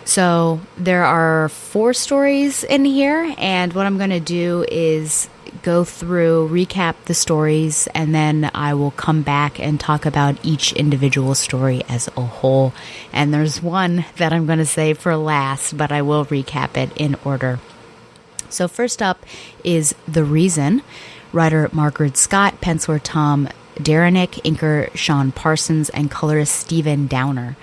So there are 4 stories in here, and what I'm going to do is go through, recap the stories, and then I will come back and talk about each individual story as a whole. And there's one that I'm going to save for last, but I will recap it in order. So first up is The Reason. Writer Margaret Scott, penciler Tom Derenick, inker Sean Parsons, and colorist Stephen Downer.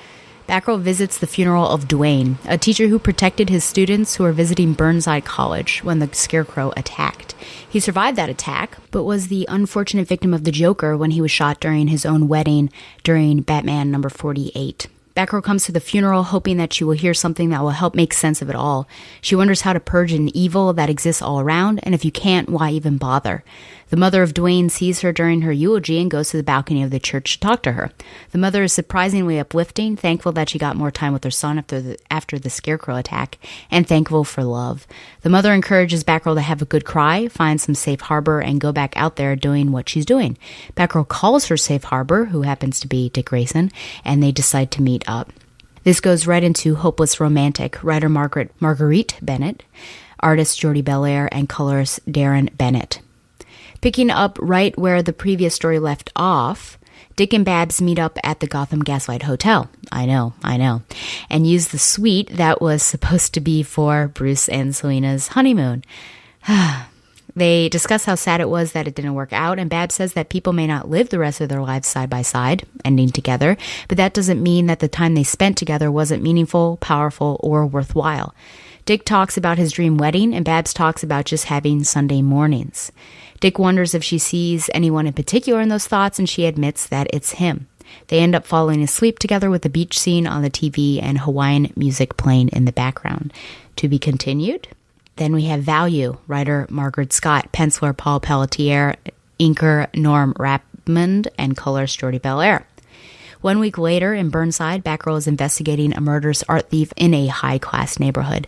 Batgirl visits the funeral of Dwayne, a teacher who protected his students who were visiting Burnside College when the Scarecrow attacked. He survived that attack, but was the unfortunate victim of the Joker when he was shot during his own wedding during Batman number 48. Batgirl comes to the funeral hoping that she will hear something that will help make sense of it all. She wonders how to purge an evil that exists all around, and if you can't, why even bother? The mother of Dwayne sees her during her eulogy and goes to the balcony of the church to talk to her. The mother is surprisingly uplifting, thankful that she got more time with her son after the Scarecrow attack, and thankful for love. The mother encourages Batgirl to have a good cry, find some safe harbor, and go back out there doing what she's doing. Batgirl calls her safe harbor, who happens to be Dick Grayson, and they decide to meet up. This goes right into Hopeless Romantic, writer Marguerite Bennett, artist Jordi Belair, and colorist Darren Bennett. Picking up right where the previous story left off, Dick and Babs meet up at the Gotham Gaslight Hotel. I know. And use the suite that was supposed to be for Bruce and Selina's honeymoon. They discuss how sad it was that it didn't work out, and Babs says that people may not live the rest of their lives side by side, ending together, but that doesn't mean that the time they spent together wasn't meaningful, powerful, or worthwhile. Dick talks about his dream wedding, and Babs talks about just having Sunday mornings. Dick wonders if she sees anyone in particular in those thoughts, and she admits that it's him. They end up falling asleep together with the beach scene on the TV and Hawaiian music playing in the background. To be continued. Then we have Value, writer Margaret Scott, penciler Paul Pelletier, inker Norm Rapmond, and colorist Jordi Belair. 1 week later, in Burnside, Batgirl is investigating a murderous art thief in a high-class neighborhood.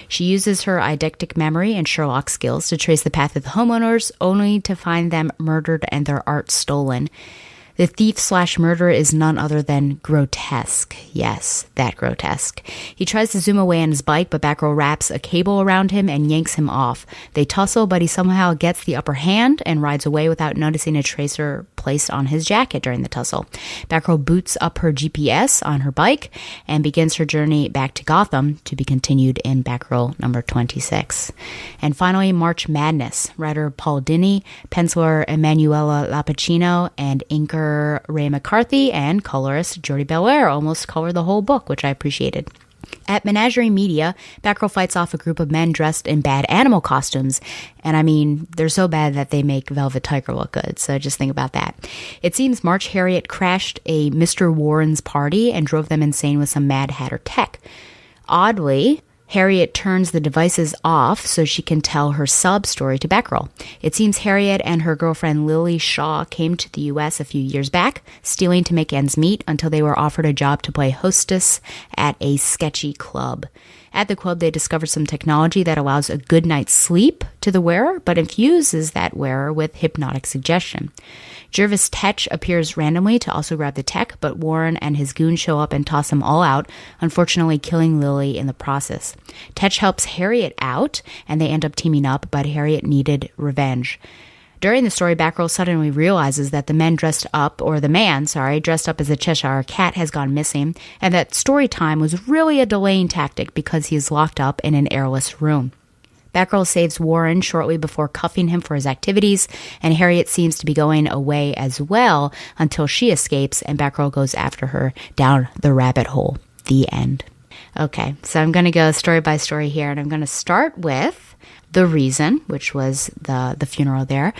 She uses her eidetic memory and Sherlock skills to trace the path of the homeowners, only to find them murdered and their art stolen. The thief/murderer is none other than Grotesque. Yes, that Grotesque. He tries to zoom away on his bike, but Batgirl wraps a cable around him and yanks him off. They tussle, but he somehow gets the upper hand and rides away without noticing a tracer placed on his jacket during the tussle. Batgirl boots up her GPS on her bike and begins her journey back to Gotham, to be continued in Batgirl number 26. And finally, March Madness. Writer Paul Dini, penciler Emanuela Lapacino, and inker Ray McCarthy, and colorist Jordi Belair almost colored the whole book, which I appreciated. At Menagerie Media, Batgirl fights off a group of men dressed in bad animal costumes. And I mean, they're so bad that they make Velvet Tiger look good. So just think about that. It seems March Harriet crashed a Mr. Warren's party and drove them insane with some Mad Hatter tech. Oddly, Harriet turns the devices off so she can tell her sub-story to Batgirl. It seems Harriet and her girlfriend Lily Shaw came to the U.S. a few years back, stealing to make ends meet until they were offered a job to play hostess at a sketchy club. At the club, they discover some technology that allows a good night's sleep to the wearer, but infuses that wearer with hypnotic suggestion. Jervis Tetch appears randomly to also grab the tech, but Warren and his goons show up and toss them all out, unfortunately killing Lily in the process. Tetch helps Harriet out, and they end up teaming up, but Harriet needed revenge. During the story, Batgirl suddenly realizes that the man dressed up as a Cheshire Cat has gone missing, and that story time was really a delaying tactic because he is locked up in an airless room. Batgirl saves Warren shortly before cuffing him for his activities, and Harriet seems to be going away as well until she escapes, and Batgirl goes after her down the rabbit hole. The end. Okay, so I'm going to go story by story here, and I'm going to start with The Reason, which was the funeral there.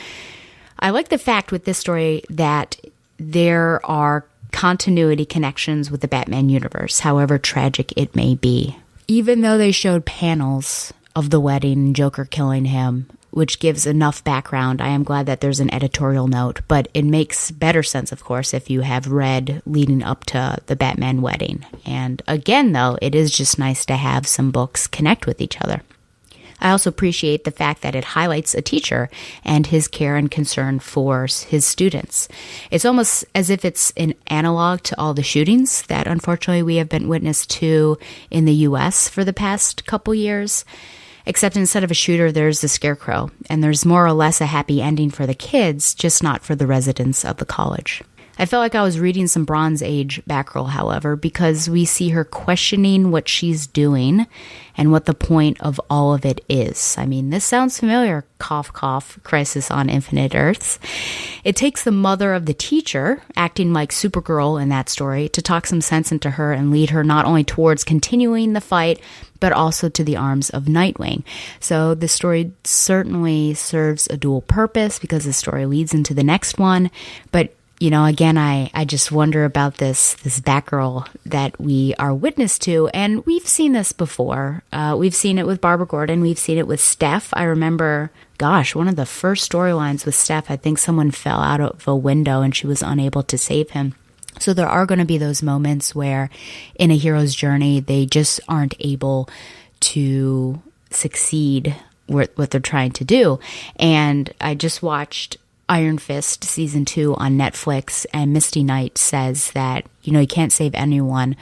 I like the fact with this story that there are continuity connections with the Batman universe, however tragic it may be. Even though they showed panels of the wedding and Joker killing him, which gives enough background. I am glad that there's an editorial note, but it makes better sense, of course, if you have read leading up to the Batman wedding. And again, though, it is just nice to have some books connect with each other. I also appreciate the fact that it highlights a teacher and his care and concern for his students. It's almost as if it's an analog to all the shootings that unfortunately we have been witness to in the U.S. for the past couple years. Except instead of a shooter, there's the scarecrow, and there's more or less a happy ending for the kids, just not for the residents of the college. I felt like I was reading some Bronze Age Batgirl, however, because we see her questioning what she's doing and what the point of all of it is. I mean, this sounds familiar, cough, cough, Crisis on Infinite Earths. It takes the mother of the teacher, acting like Supergirl in that story, to talk some sense into her and lead her not only towards continuing the fight, but also to the arms of Nightwing. So the story certainly serves a dual purpose because the story leads into the next one, but you know, again, I just wonder about this Batgirl that we are witness to, and we've seen this before. We've seen it with Barbara Gordon. We've seen it with Steph. I remember, one of the first storylines with Steph, I think someone fell out of a window and she was unable to save him. So there are going to be those moments where in a hero's journey, they just aren't able to succeed with what they're trying to do. And I just watched Iron Fist season 2 on Netflix, and Misty Knight says that, you can't save anyone,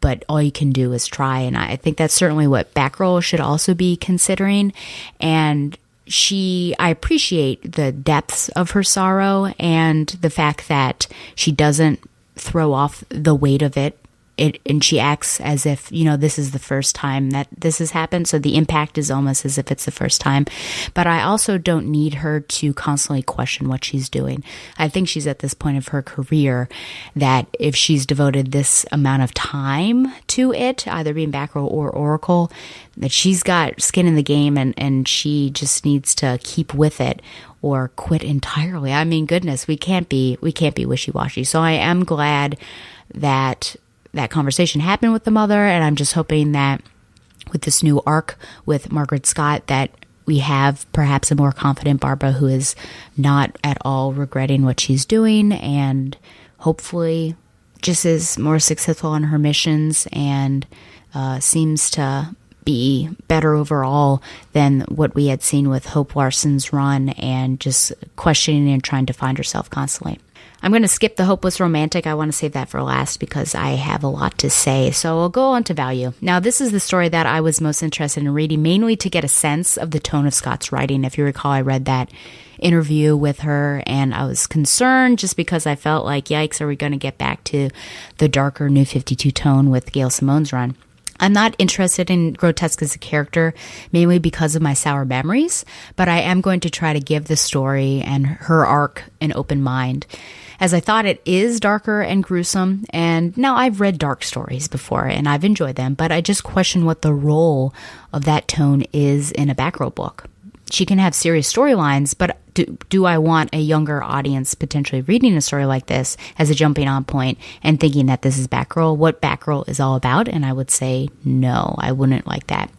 but all you can do is try. And I think that's certainly what Batgirl should also be considering. And I appreciate the depths of her sorrow and the fact that she doesn't throw off the weight of it. And she acts as if, this is the first time that this has happened. So the impact is almost as if it's the first time. But I also don't need her to constantly question what she's doing. I think she's at this point of her career that if she's devoted this amount of time to it, either being Batgirl or Oracle, that she's got skin in the game and she just needs to keep with it or quit entirely. I mean, goodness, we can't be wishy-washy. So I am glad that conversation happened with the mother, and I'm just hoping that with this new arc with Margaret Scott that we have perhaps a more confident Barbara who is not at all regretting what she's doing and hopefully just is more successful in her missions and seems to be better overall than what we had seen with Hope Larson's run and just questioning and trying to find herself constantly. I'm going to skip the hopeless romantic. I want to save that for last because I have a lot to say. So I'll go on to value. Now, this is the story that I was most interested in reading, mainly to get a sense of the tone of Scott's writing. If you recall, I read that interview with her and I was concerned just because I felt like, yikes, are we going to get back to the darker New 52 tone with Gail Simone's run? I'm not interested in Grotesque as a character, mainly because of my sour memories, but I am going to try to give the story and her arc an open mind, as I thought it is darker and gruesome. And now I've read dark stories before and I've enjoyed them, but I just question what the role of that tone is in a Batgirl book. She can have serious storylines, but do I want a younger audience potentially reading a story like this as a jumping on point and thinking that this is Batgirl, what Batgirl is all about? And I would say no, I wouldn't like that.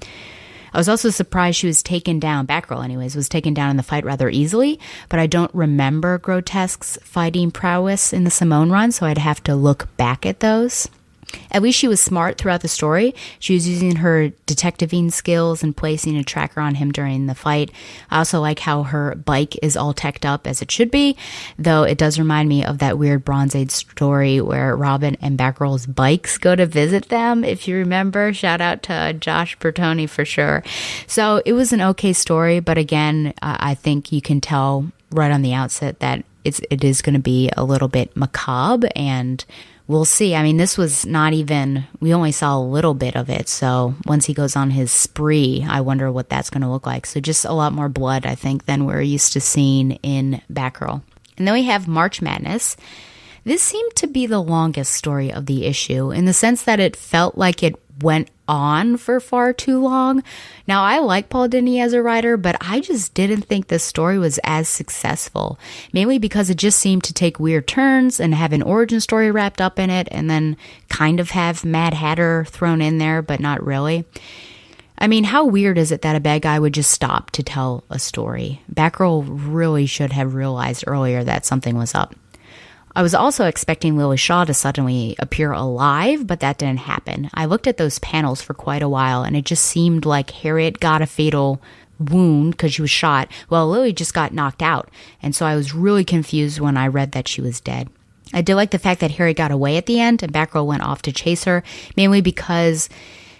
I was also surprised she was taken down, Batgirl anyways, was taken down in the fight rather easily, but I don't remember Grotesque's fighting prowess in the Simone run, so I'd have to look back at those. At least she was smart throughout the story. She was using her detectiving skills and placing a tracker on him during the fight. I also like how her bike is all teched up as it should be, though it does remind me of that weird Bronze Age story where Robin and Batgirl's bikes go to visit them, if you remember. Shout out to Josh Bertoni for sure. So it was an okay story, but again, I think you can tell right on the outset that it is going to be a little bit macabre, and we'll see. I mean, this was not even, we only saw a little bit of it. So once he goes on his spree, I wonder what that's going to look like. So just a lot more blood, I think, than we're used to seeing in Batgirl. And then we have March Madness. This seemed to be the longest story of the issue in the sense that it felt like it went on for far too long. Now, I like Paul Dini as a writer, but I just didn't think this story was as successful, mainly because it just seemed to take weird turns and have an origin story wrapped up in it and then kind of have Mad Hatter thrown in there, but not really. I mean, how weird is it that a bad guy would just stop to tell a story? Batgirl really should have realized earlier that something was up. I was also expecting Lily Shaw to suddenly appear alive, but that didn't happen. I looked at those panels for quite a while, and it just seemed like Harriet got a fatal wound because she was shot, while Lily just got knocked out. And so I was really confused when I read that she was dead. I did like the fact that Harriet got away at the end, and Batgirl went off to chase her, mainly because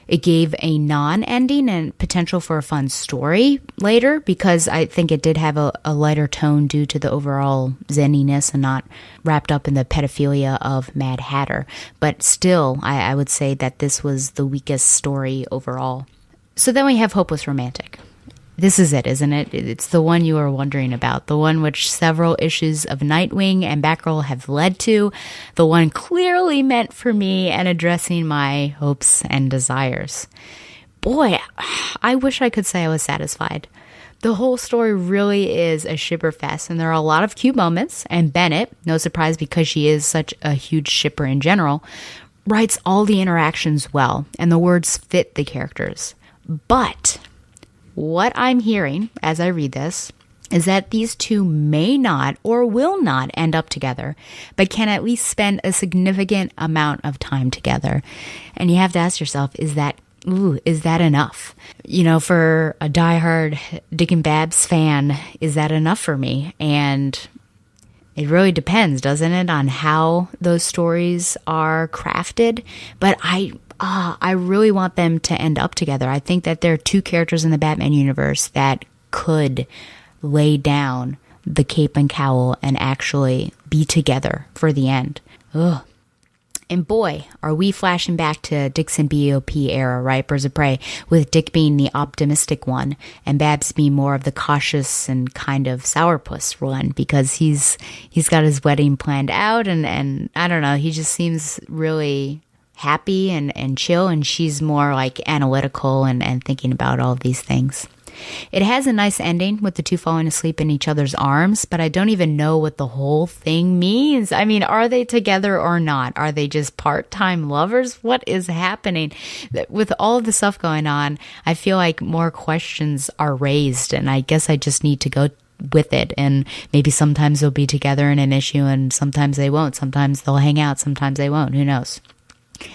it gave a non-ending and potential for a fun story later, because I think it did have a lighter tone due to the overall zenniness and not wrapped up in the pedophilia of Mad Hatter. But still, I would say that this was the weakest story overall. So then we have Hopeless Romantic. This is it, isn't it? It's the one you are wondering about, the one which several issues of Nightwing and Batgirl have led to, the one clearly meant for me and addressing my hopes and desires. Boy, I wish I could say I was satisfied. The whole story really is a shipper fest, and there are a lot of cute moments, and Bennett, no surprise because she is such a huge shipper in general, writes all the interactions well, and the words fit the characters. But what I'm hearing as I read this is that these two may not or will not end up together, but can at least spend a significant amount of time together. And you have to ask yourself, is that enough? You know, for a diehard Dick and Babs fan, is that enough for me? And it really depends, doesn't it, on how those stories are crafted. But I really want them to end up together. I think that there are two characters in the Batman universe that could lay down the cape and cowl and actually be together for the end. Ugh. And boy, are we flashing back to Dixon BOP era, right? Birds of Prey, with Dick being the optimistic one and Babs being more of the cautious and kind of sourpuss one, because he's got his wedding planned out and I don't know, he just seems really happy and chill, and she's more like analytical and thinking about all of these things. It has a nice ending with the two falling asleep in each other's arms, but I don't even know what the whole thing means. I mean, are they together or not? Are they just part-time lovers? What is happening? With all of the stuff going on, I feel like more questions are raised, and I guess I just need to go with it, and maybe sometimes they'll be together in an issue and sometimes they won't. Sometimes they'll hang out, sometimes they won't. Who knows?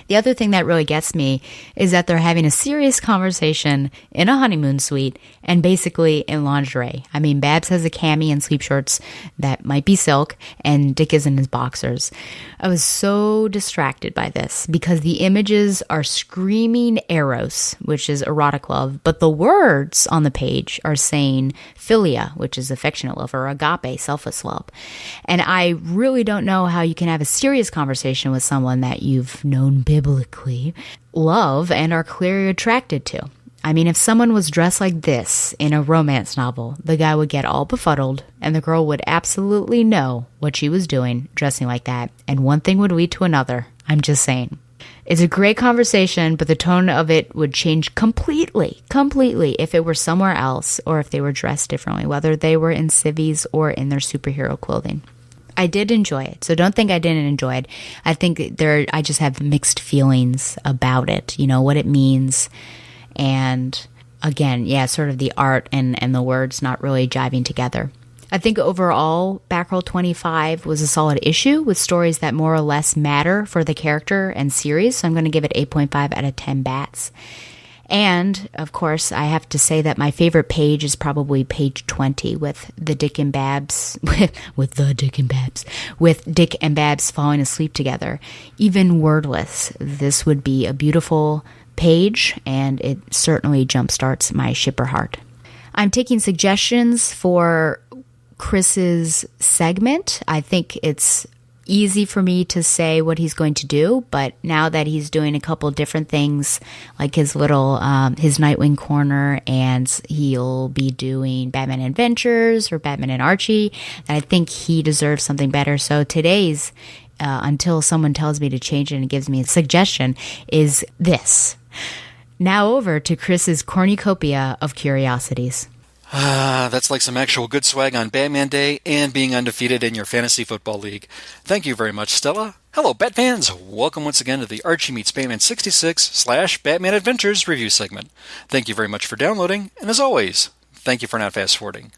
The other thing that really gets me is that they're having a serious conversation in a honeymoon suite and basically in lingerie. I mean, Babs has a cami and sleep shorts that might be silk, and Dick is in his boxers. I was so distracted by this because the images are screaming eros, which is erotic love, but the words on the page are saying philia, which is affectionate love, or agape, selfless love. And I really don't know how you can have a serious conversation with someone that you've known biblically, love, and are clearly attracted to. I mean, if someone was dressed like this in a romance novel, the guy would get all befuddled, and the girl would absolutely know what she was doing dressing like that, and one thing would lead to another. I'm just saying. It's a great conversation, but the tone of it would change completely if it were somewhere else, or if they were dressed differently, whether they were in civvies or in their superhero clothing. I did enjoy it, so don't think I didn't enjoy it. I think I just have mixed feelings about it, you know, what it means. And again, yeah, sort of the art and the words not really jiving together. I think overall, Batgirl 25 was a solid issue with stories that more or less matter for the character and series, so I'm going to give it 8.5 out of 10 bats. And, of course, I have to say that my favorite page is probably page 20 with the Dick and Babs, with Dick and Babs falling asleep together. Even wordless, this would be a beautiful page, and it certainly jumpstarts my shipper heart. I'm taking suggestions for Chris's segment. I think it's easy for me to say what he's going to do, but now that he's doing a couple different things, like his little his Nightwing corner, and he'll be doing Batman Adventures or Batman and Archie, and I think he deserves something better. So today's until someone tells me to change it and gives me a suggestion is this. Now over to Chris's cornucopia of curiosities. That's like some actual good swag on Batman Day and being undefeated in your fantasy football league. Thank you very much, Stella. Hello, Bat fans! Welcome once again to the Archie Meets Batman 66 / Batman Adventures review segment. Thank you very much for downloading, and as always, thank you for not fast-forwarding.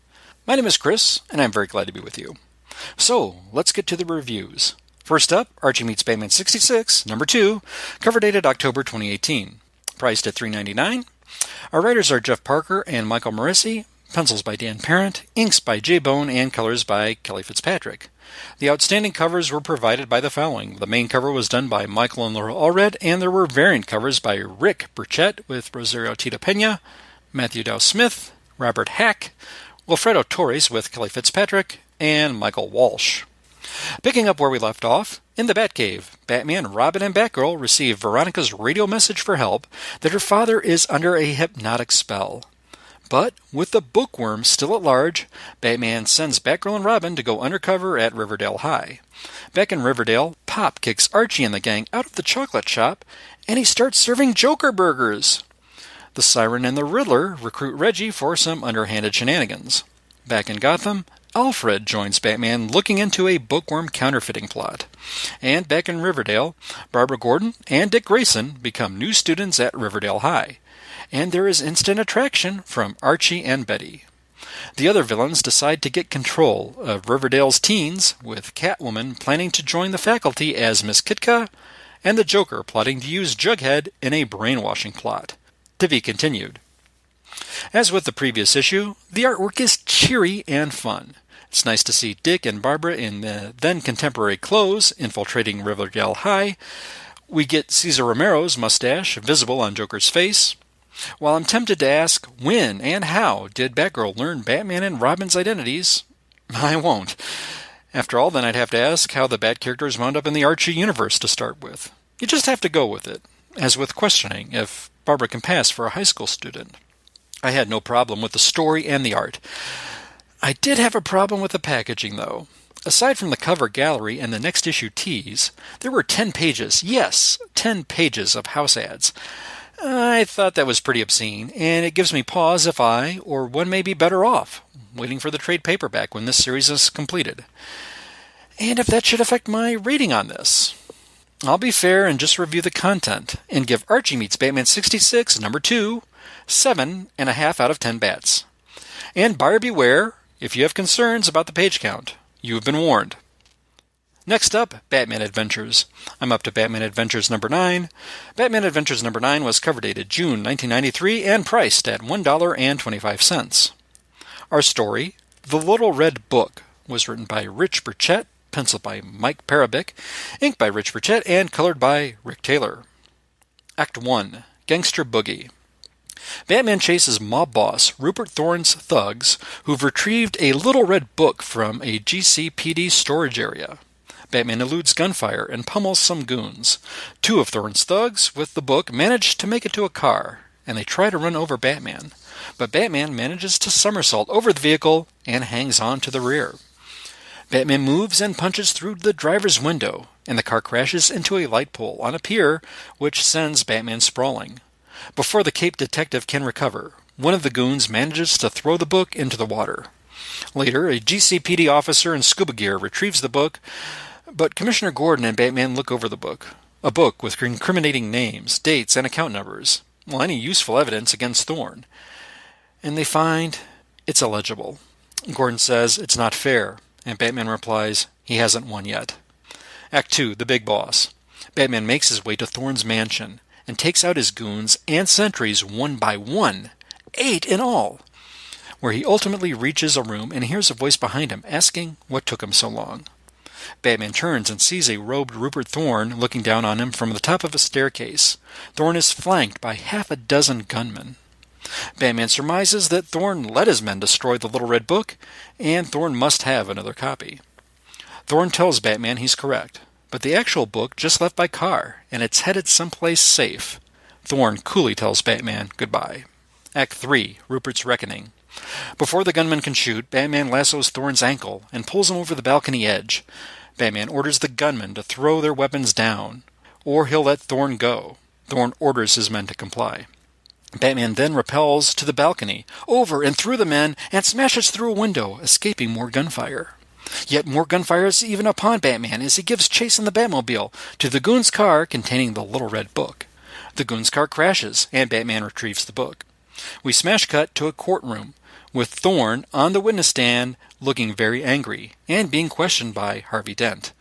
My name is Chris, and I'm very glad to be with you. So, let's get to the reviews. First up, Archie Meets Batman 66, number 2, cover dated October 2018. Priced at $3.99. Our writers are Jeff Parker and Michael Morrissey, pencils by Dan Parent, inks by Jay Bone, and colors by Kelly Fitzpatrick. The outstanding covers were provided by the following. The main cover was done by Michael and Laura Allred, and there were variant covers by Rick Burchett with Rosario Tita Pena, Matthew Dow Smith, Robert Hack, Wilfredo Torres with Kelly Fitzpatrick, and Michael Walsh. Picking up where we left off, in the Batcave, Batman, Robin, and Batgirl receive Veronica's radio message for help that her father is under a hypnotic spell. But, with the bookworm still at large, Batman sends Batgirl and Robin to go undercover at Riverdale High. Back in Riverdale, Pop kicks Archie and the gang out of the chocolate shop, and he starts serving Joker burgers. The Siren and the Riddler recruit Reggie for some underhanded shenanigans. Back in Gotham, Alfred joins Batman looking into a bookworm counterfeiting plot. And back in Riverdale, Barbara Gordon and Dick Grayson become new students at Riverdale High. And there is instant attraction from Archie and Betty. The other villains decide to get control of Riverdale's teens, with Catwoman planning to join the faculty as Miss Kitka, and the Joker plotting to use Jughead in a brainwashing plot. To be continued. As with the previous issue, the artwork is cheery and fun. It's nice to see Dick and Barbara in the then-contemporary clothes infiltrating Riverdale High. We get Cesar Romero's mustache visible on Joker's face. While I'm tempted to ask when and how did Batgirl learn Batman and Robin's identities, I won't. After all, then I'd have to ask how the Bat characters wound up in the Archie universe to start with. You just have to go with it, as with questioning if Barbara can pass for a high school student. I had no problem with the story and the art. I did have a problem with the packaging, though. Aside from the cover gallery and the next issue tease, there were 10 pages, yes, 10 pages of house ads. I thought that was pretty obscene, and it gives me pause if I, or one may be better off, waiting for the trade paperback when this series is completed. And if that should affect my rating on this. I'll be fair and just review the content, and give Archie Meets Batman 66, number 2, 7.5 out of 10 bats. And buyer beware, if you have concerns about the page count, you have been warned. Next up, Batman Adventures. I'm up to Batman Adventures number 9. Batman Adventures number 9 was cover dated June 1993 and priced at $1.25. Our story, The Little Red Book, was written by Rich Burchett, penciled by Mike Parabic, inked by Rich Burchett, and colored by Rick Taylor. Act 1, Gangster Boogie. Batman chases mob boss Rupert Thorne's thugs, who've retrieved a Little Red Book from a GCPD storage area. Batman eludes gunfire and pummels some goons. 2 of Thorne's thugs, with the book, manage to make it to a car, and they try to run over Batman. But Batman manages to somersault over the vehicle and hangs on to the rear. Batman moves and punches through the driver's window, and the car crashes into a light pole on a pier, which sends Batman sprawling. Before the Cape detective can recover, one of the goons manages to throw the book into the water. Later, a GCPD officer in scuba gear retrieves the book, but Commissioner Gordon and Batman look over the book. A book with incriminating names, dates, and account numbers. Well, any useful evidence against Thorne. And they find it's illegible. Gordon says it's not fair, and Batman replies he hasn't won yet. Act 2, The Big Boss. Batman makes his way to Thorne's mansion and takes out his goons and sentries one by one, 8 in all, where he ultimately reaches a room and hears a voice behind him asking what took him so long. Batman turns and sees a robed Rupert Thorne looking down on him from the top of a staircase. Thorne is flanked by half a dozen gunmen. Batman surmises that Thorne let his men destroy the Little Red Book, and Thorne must have another copy. Thorne tells Batman he's correct, but the actual book just left by car, and it's headed someplace safe. Thorne coolly tells Batman goodbye. Act 3, Rupert's Reckoning. Before the gunman can shoot, Batman lassos Thorne's ankle and pulls him over the balcony edge. Batman orders the gunmen to throw their weapons down, or he'll let Thorne go. Thorne orders his men to comply. Batman then rappels to the balcony, over and through the men, and smashes through a window, escaping more gunfire. Yet more gunfire is even upon Batman as he gives chase in the Batmobile to the goon's car containing the Little Red Book. The goon's car crashes, and Batman retrieves the book. We smash cut to a courtroom, with Thorne on the witness stand looking very angry, and being questioned by Harvey Dent.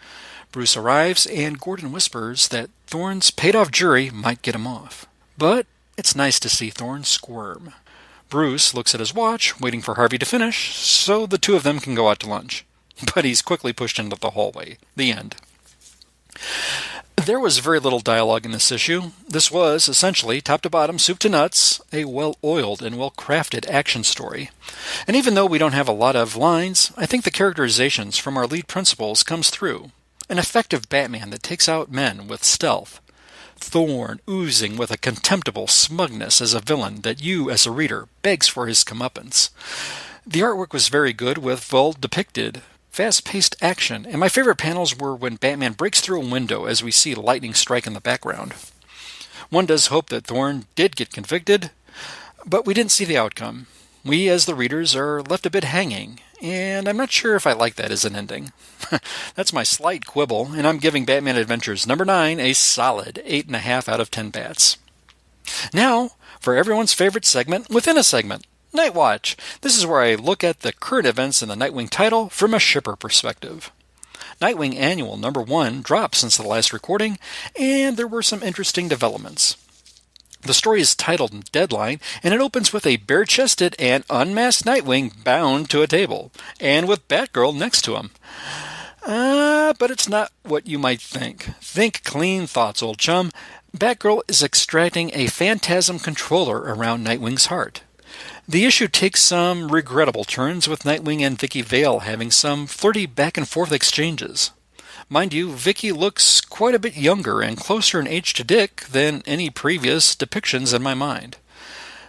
Bruce arrives, and Gordon whispers that Thorne's paid-off jury might get him off. But it's nice to see Thorne squirm. Bruce looks at his watch, waiting for Harvey to finish, so the two of them can go out to lunch. But he's quickly pushed into the hallway. The end. There was very little dialogue in this issue. This was, essentially, top to bottom, soup to nuts, a well-oiled and well-crafted action story. And even though we don't have a lot of lines, I think the characterizations from our lead principals comes through. An effective Batman that takes out men with stealth. Thorne oozing with a contemptible smugness as a villain that you, as a reader, begs for his comeuppance. The artwork was very good with well-depicted, fast-paced action, and my favorite panels were when Batman breaks through a window as we see lightning strike in the background. One does hope that Thorne did get convicted, but we didn't see the outcome. We, as the readers, are left a bit hanging, and I'm not sure if I like that as an ending. That's my slight quibble, and I'm giving Batman Adventures number 9 a solid 8.5 out of 10 bats. Now, for everyone's favorite segment within a segment. Night Watch. This is where I look at the current events in the Nightwing title from a shipper perspective. Nightwing Annual number 1 dropped since the last recording, and there were some interesting developments. The story is titled Deadline, and it opens with a bare-chested and unmasked Nightwing bound to a table, and with Batgirl next to him. But it's not what you might think. Think clean thoughts, old chum. Batgirl is extracting a phantasm controller around Nightwing's heart. The issue takes some regrettable turns, with Nightwing and Vicky Vale having some flirty back-and-forth exchanges. Mind you, Vicky looks quite a bit younger and closer in age to Dick than any previous depictions in my mind.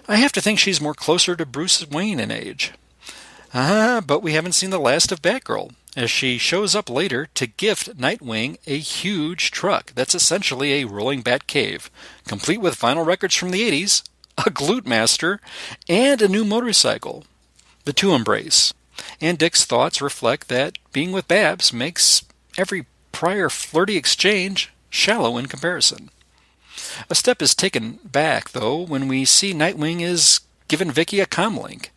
I have to think she's more closer to Bruce Wayne in age. But we haven't seen the last of Batgirl, as she shows up later to gift Nightwing a huge truck that's essentially a rolling bat cave, complete with vinyl records from the 80s, a glute master, and a new motorcycle. The two embrace, and Dick's thoughts reflect that being with Babs makes every prior flirty exchange shallow in comparison. A step is taken back, though, when we see Nightwing is given Vicky a comlink,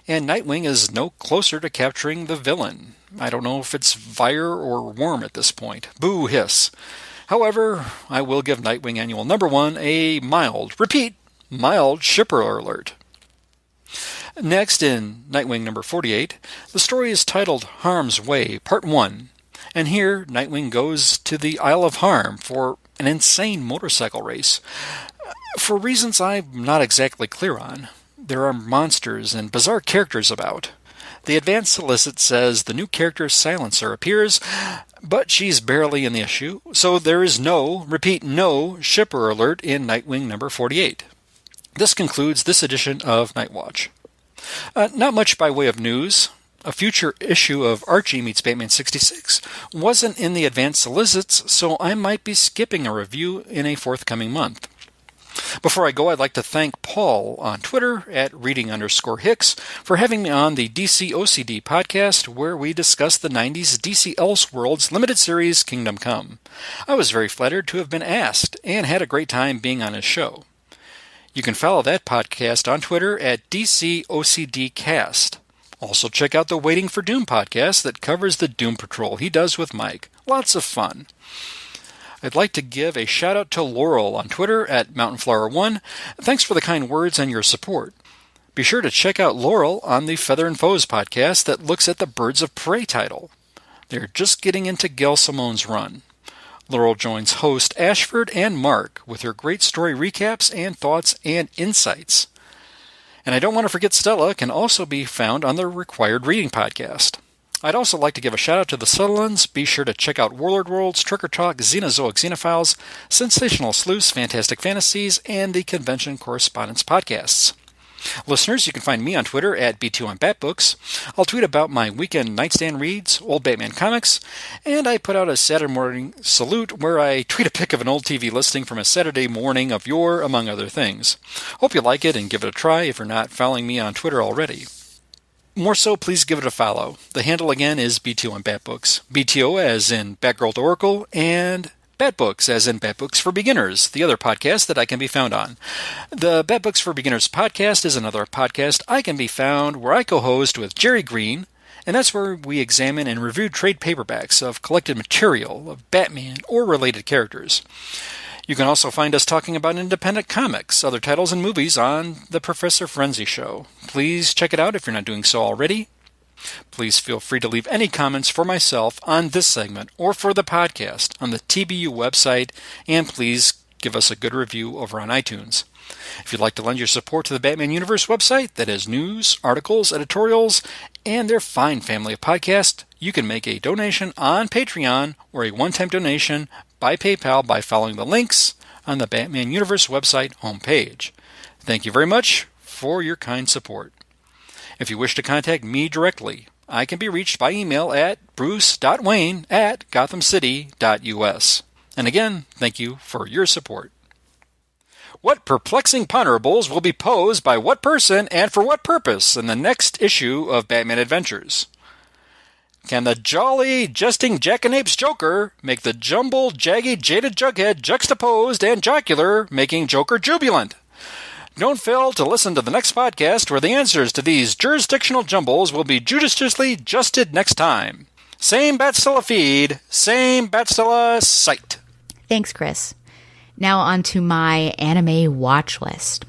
and Nightwing is no closer to capturing the villain. I don't know if it's Fire or Worm at this point. Boo hiss. However, I will give Nightwing Annual number 1 a mild shipper alert. Next, in Nightwing number 48, the story is titled Harm's Way, Part 1. And here, Nightwing goes to the Isle of Harm for an insane motorcycle race. For reasons I'm not exactly clear on. There are monsters and bizarre characters about. The advance solicit says the new character Silencer appears, but she's barely in the issue, so there is no shipper alert in Nightwing number 48. This concludes this edition of Night Watch. Not much by way of news. A future issue of Archie Meets Batman 66 wasn't in the advance solicits, so I might be skipping a review in a forthcoming month. Before I go, I'd like to thank Paul on Twitter at reading_Hicks for having me on the DC OCD podcast, where we discuss the 90s DC Elseworlds limited series Kingdom Come. I was very flattered to have been asked and had a great time being on his show. You can follow that podcast on Twitter at DCOCDcast. Also check out the Waiting for Doom podcast that covers the Doom Patrol he does with Mike. Lots of fun. I'd like to give a shout out to Laurel on Twitter at MountainFlower1. Thanks for the kind words and your support. Be sure to check out Laurel on the Feather and Foes podcast that looks at the Birds of Prey title. They're just getting into Gail Simone's run. Laurel joins host Ashford and Mark with her great story recaps and thoughts and insights. And I don't want to forget Stella can also be found on the Required Reading podcast. I'd also like to give a shout out to the Sutherlands. Be sure to check out Warlord Worlds, Tricker Talk, Xenozoic Xenophiles, Sensational Sleuths, Fantastic Fantasies, and the Convention Correspondence podcasts. Listeners, you can find me on Twitter at B2OnBatBooks. I'll tweet about my weekend nightstand reads, old Batman comics, and I put out a Saturday morning salute where I tweet a pic of an old TV listing from a Saturday morning of yore, among other things. Hope you like it and give it a try if you're not following me on Twitter already. More so, please give it a follow. The handle again is BTO on Batbooks. BTO as in Batgirl to Oracle, and Batbooks as in Batbooks for Beginners, the other podcast that I can be found on. The Batbooks for Beginners podcast is another podcast I can be found where I co-host with Jerry Green, and that's where we examine and review trade paperbacks of collected material of Batman or related characters. You can also find us talking about independent comics, other titles, and movies on The Professor Frenzy Show. Please check it out if you're not doing so already. Please feel free to leave any comments for myself on this segment or for the podcast on the TBU website, and please give us a good review over on iTunes. If you'd like to lend your support to the Batman Universe website that has news, articles, editorials, and their fine family of podcasts, you can make a donation on Patreon or a one-time donation by PayPal by following the links on the Batman Universe website homepage. Thank you very much for your kind support. If you wish to contact me directly, I can be reached by email at bruce.wayne@gothamcity.us. And again, thank you for your support. What perplexing ponderables will be posed by what person and for what purpose in the next issue of Batman Adventures? Can the jolly, jesting jackanapes Joker make the jumble, jaggy, jaded Jughead juxtaposed and jocular, making Joker jubilant? Don't fail to listen to the next podcast where the answers to these jurisdictional jumbles will be judiciously justed next time. Same Batstella feed, same Batstella site. Thanks, Chris. Now on to my anime watch list.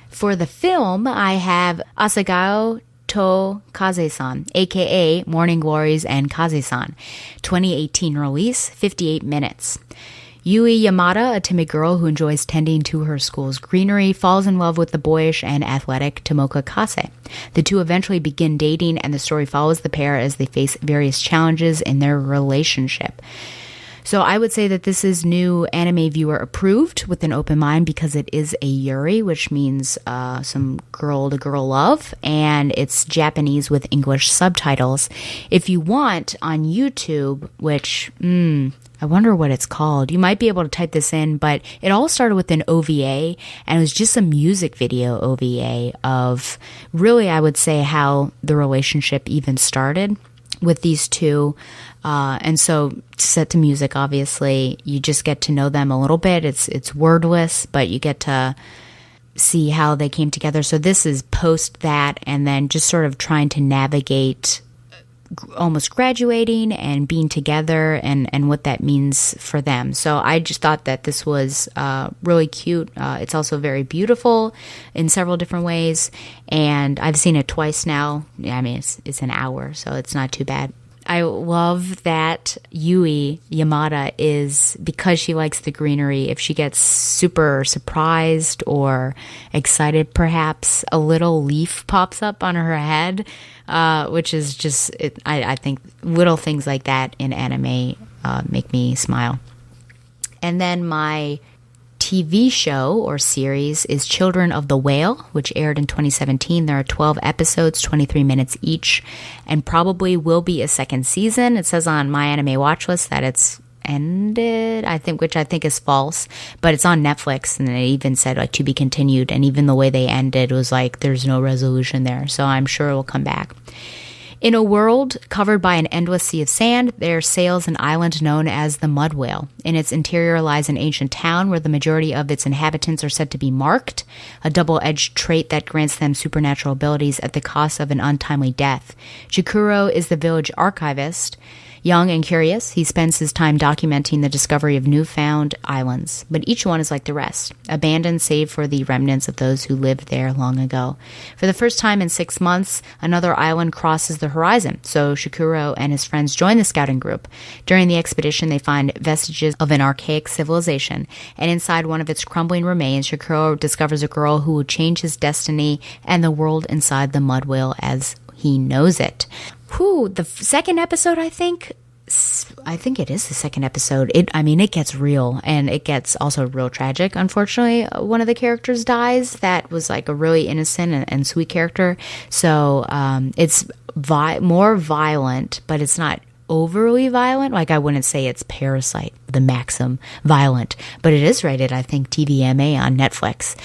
For the film, I have Asagao to Kaze-san, aka Morning Glories and Kaze-san. 2018 release, 58 minutes. Yui Yamada, a timid girl who enjoys tending to her school's greenery, falls in love with the boyish and athletic Tomoka Kase. The two eventually begin dating, and the story follows the pair as they face various challenges in their relationship. So I would say that this is new anime viewer approved with an open mind because it is a yuri, which means some girl-to-girl love, and it's Japanese with English subtitles. If you want, on YouTube, which, I wonder what it's called. You might be able to type this in, but it all started with an OVA, and it was just a music video OVA of really, I would say, how the relationship even started with these two. And so set to music, obviously, you just get to know them a little bit. It's wordless, but you get to see how they came together. So this is post that, and then just sort of trying to navigate almost graduating and being together and what that means for them. So I just thought that this was really cute. It's also very beautiful in several different ways, and I've seen it twice now. I mean, it's an hour, so it's not too bad. I love that Yui Yamada is, because she likes the greenery, if she gets super surprised or excited, perhaps a little leaf pops up on her head, which is just, I think little things like that in anime make me smile. And then my TV show or series is Children of the Whale, which aired in 2017. There are 12 episodes, 23 minutes each, and probably will be a second season. It says on my anime watch list that it's ended, which I think is false, but it's on Netflix, and it even said like to be continued, and even the way they ended was like there's no resolution there, so I'm sure it will come back. In a world covered by an endless sea of sand, there sails an island known as the Mud Whale. In its interior lies an ancient town where the majority of its inhabitants are said to be marked, a double-edged trait that grants them supernatural abilities at the cost of an untimely death. Chikuro is the village archivist. Young and curious, he spends his time documenting the discovery of newfound islands, but each one is like the rest, abandoned save for the remnants of those who lived there long ago. For the first time in 6 months, another island crosses the horizon, so Shikuro and his friends join the scouting group. During the expedition, they find vestiges of an archaic civilization, and inside one of its crumbling remains, Shikuro discovers a girl who will change his destiny and the world inside the Mud Whale as he knows it. The second episode, I think it is the second episode. It gets real, and it gets also real tragic. Unfortunately, one of the characters dies. That was like a really innocent and sweet character. So it's more violent, but it's not overly violent. Like, I wouldn't say it's Parasite, the Maxim violent, but it is rated, I think, TVMA on Netflix.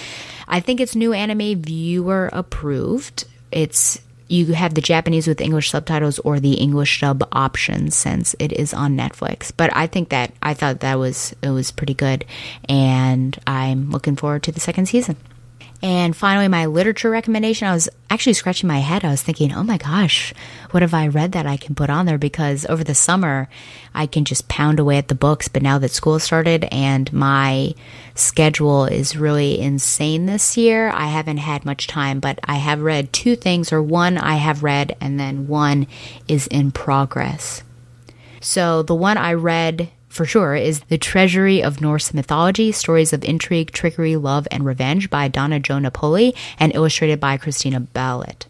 I think it's new anime viewer approved. It's you have the Japanese with English subtitles or the English dub option since it is on Netflix. But I thought it was pretty good, and I'm looking forward to the second season. And finally, my literature recommendation, I was actually scratching my head. I was thinking, oh my gosh, what have I read that I can put on there? Because over the summer, I can just pound away at the books. But now that school started and my schedule is really insane this year, I haven't had much time. But I have read two things, or one I have read and then one is in progress. So the one I read for sure is The Treasury of Norse Mythology, Stories of Intrigue, Trickery, Love, and Revenge by Donna Jo Napoli and illustrated by Christina Ballett.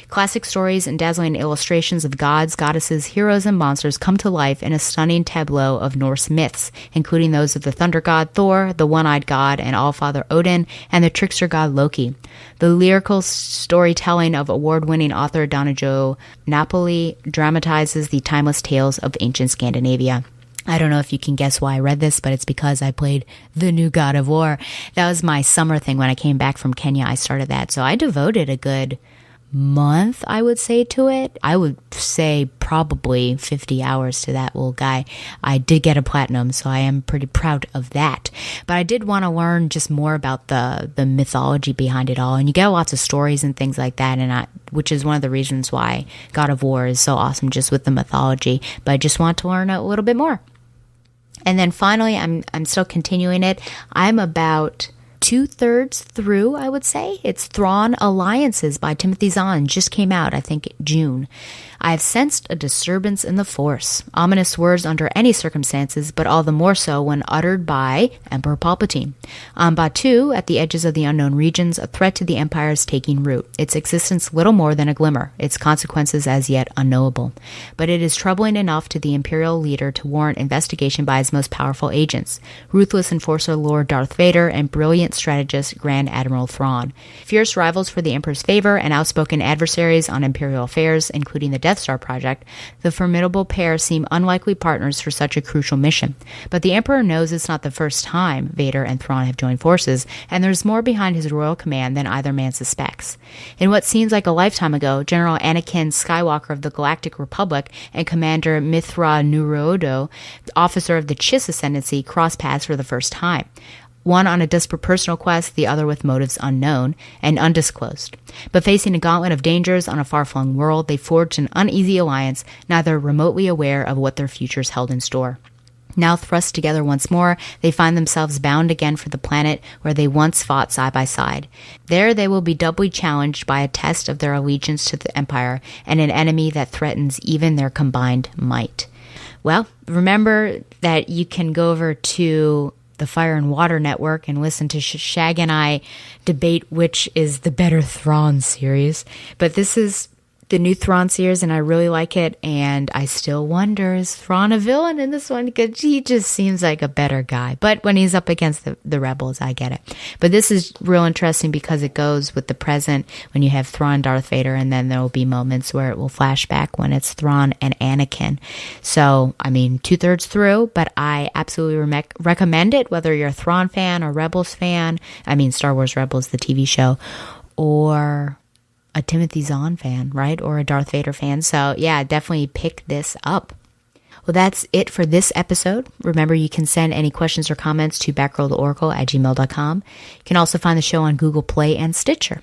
Classic stories and dazzling illustrations of gods, goddesses, heroes, and monsters come to life in a stunning tableau of Norse myths, including those of the thunder god Thor, the one-eyed god and all-father Odin, and the trickster god Loki. The lyrical storytelling of award-winning author Donna Jo Napoli dramatizes the timeless tales of ancient Scandinavia. I don't know if you can guess why I read this, but it's because I played the new God of War. That was my summer thing when I came back from Kenya. I started that. So I devoted a good month, I would say, to it. I would say probably 50 hours to that little guy. I did get a platinum, so I am pretty proud of that. But I did want to learn just more about the mythology behind it all. And you get lots of stories and things like that, and which is one of the reasons why God of War is so awesome, just with the mythology. But I just want to learn a little bit more. And then finally, I'm still continuing it. I'm about 2/3 through, I would say. It's Thrawn Alliances by Timothy Zahn. Just came out, I think, June. I have sensed a disturbance in the Force. Ominous words under any circumstances, but all the more so when uttered by Emperor Palpatine. On Batuu, at the edges of the unknown regions, a threat to the Empire is taking root. Its existence little more than a glimmer, its consequences as yet unknowable. But it is troubling enough to the Imperial leader to warrant investigation by his most powerful agents, ruthless enforcer Lord Darth Vader and brilliant strategist Grand Admiral Thrawn. Fierce rivals for the Emperor's favor and outspoken adversaries on Imperial affairs, including the Death Star project, the formidable pair seem unlikely partners for such a crucial mission. But the Emperor knows it's not the first time Vader and Thrawn have joined forces, and there's more behind his royal command than either man suspects. In what seems like a lifetime ago, General Anakin Skywalker of the Galactic Republic and Commander Mithra Nurodo, officer of the Chiss Ascendancy, cross paths for the first time. One on a desperate personal quest, the other with motives unknown and undisclosed. But facing a gauntlet of dangers on a far-flung world, they forged an uneasy alliance, neither remotely aware of what their futures held in store. Now thrust together once more, they find themselves bound again for the planet where they once fought side by side. There they will be doubly challenged by a test of their allegiance to the Empire and an enemy that threatens even their combined might. Well, remember that you can go over to the Fire and Water Network and listen to Shag and I debate which is the better Thrawn series. But this is the new Thrawn series, and I really like it. And I still wonder, is Thrawn a villain in this one? Because he just seems like a better guy. But when he's up against the rebels, I get it. But this is real interesting because it goes with the present when you have Thrawn and Darth Vader, and then there will be moments where it will flash back when it's Thrawn and Anakin. So, I mean, 2/3 through, but I absolutely recommend it, whether you're a Thrawn fan or Rebels fan. I mean, Star Wars Rebels, the TV show, or a Timothy Zahn fan, right? Or a Darth Vader fan. So yeah, definitely pick this up. Well, that's it for this episode. Remember, you can send any questions or comments to batgirltheoracle@gmail.com. You can also find the show on Google Play and Stitcher.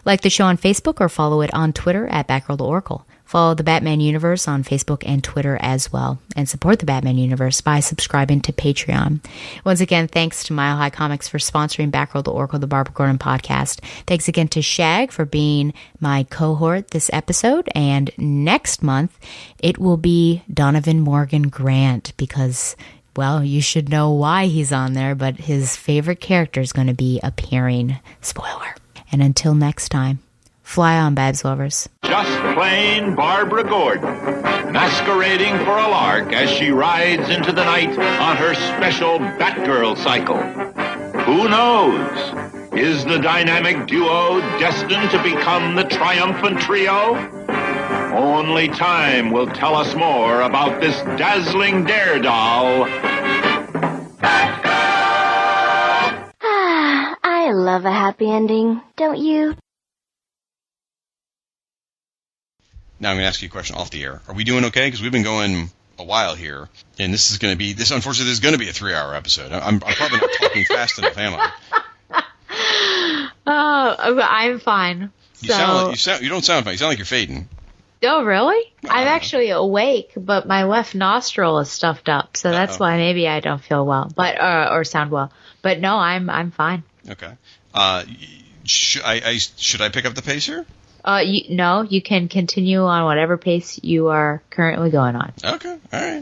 Like the show on Facebook or follow it on Twitter @BatgirlTheOracle. Follow the Batman Universe on Facebook and Twitter as well. And support the Batman Universe by subscribing to Patreon. Once again, thanks to Mile High Comics for sponsoring Batgirl the Oracle, the Barbara Gordon podcast. Thanks again to Shag for being my cohort this episode. And next month, it will be Donovan Morgan Grant because, well, you should know why he's on there, but his favorite character is going to be appearing. Spoiler. And until next time, fly on, Babs lovers. Just plain Barbara Gordon, masquerading for a lark as she rides into the night on her special Batgirl cycle. Who knows? Is the dynamic duo destined to become the triumphant trio? Only time will tell us more about this dazzling daredoll. I love a happy ending, don't you? Now I'm going to ask you a question off the air. Are we doing okay? Because we've been going a while here, and this is going to be unfortunately, this is going to be a 3-hour episode. I'm probably not talking fast enough, am I? Oh, I'm fine. You don't sound fine. You sound like you're fading. Oh, really? I'm actually awake, but my left nostril is stuffed up, so that's why maybe I don't feel well, but or sound well. But no, I'm fine. Okay. Should I pick up the pace here? No, you can continue on whatever pace you are currently going on. Okay. All right.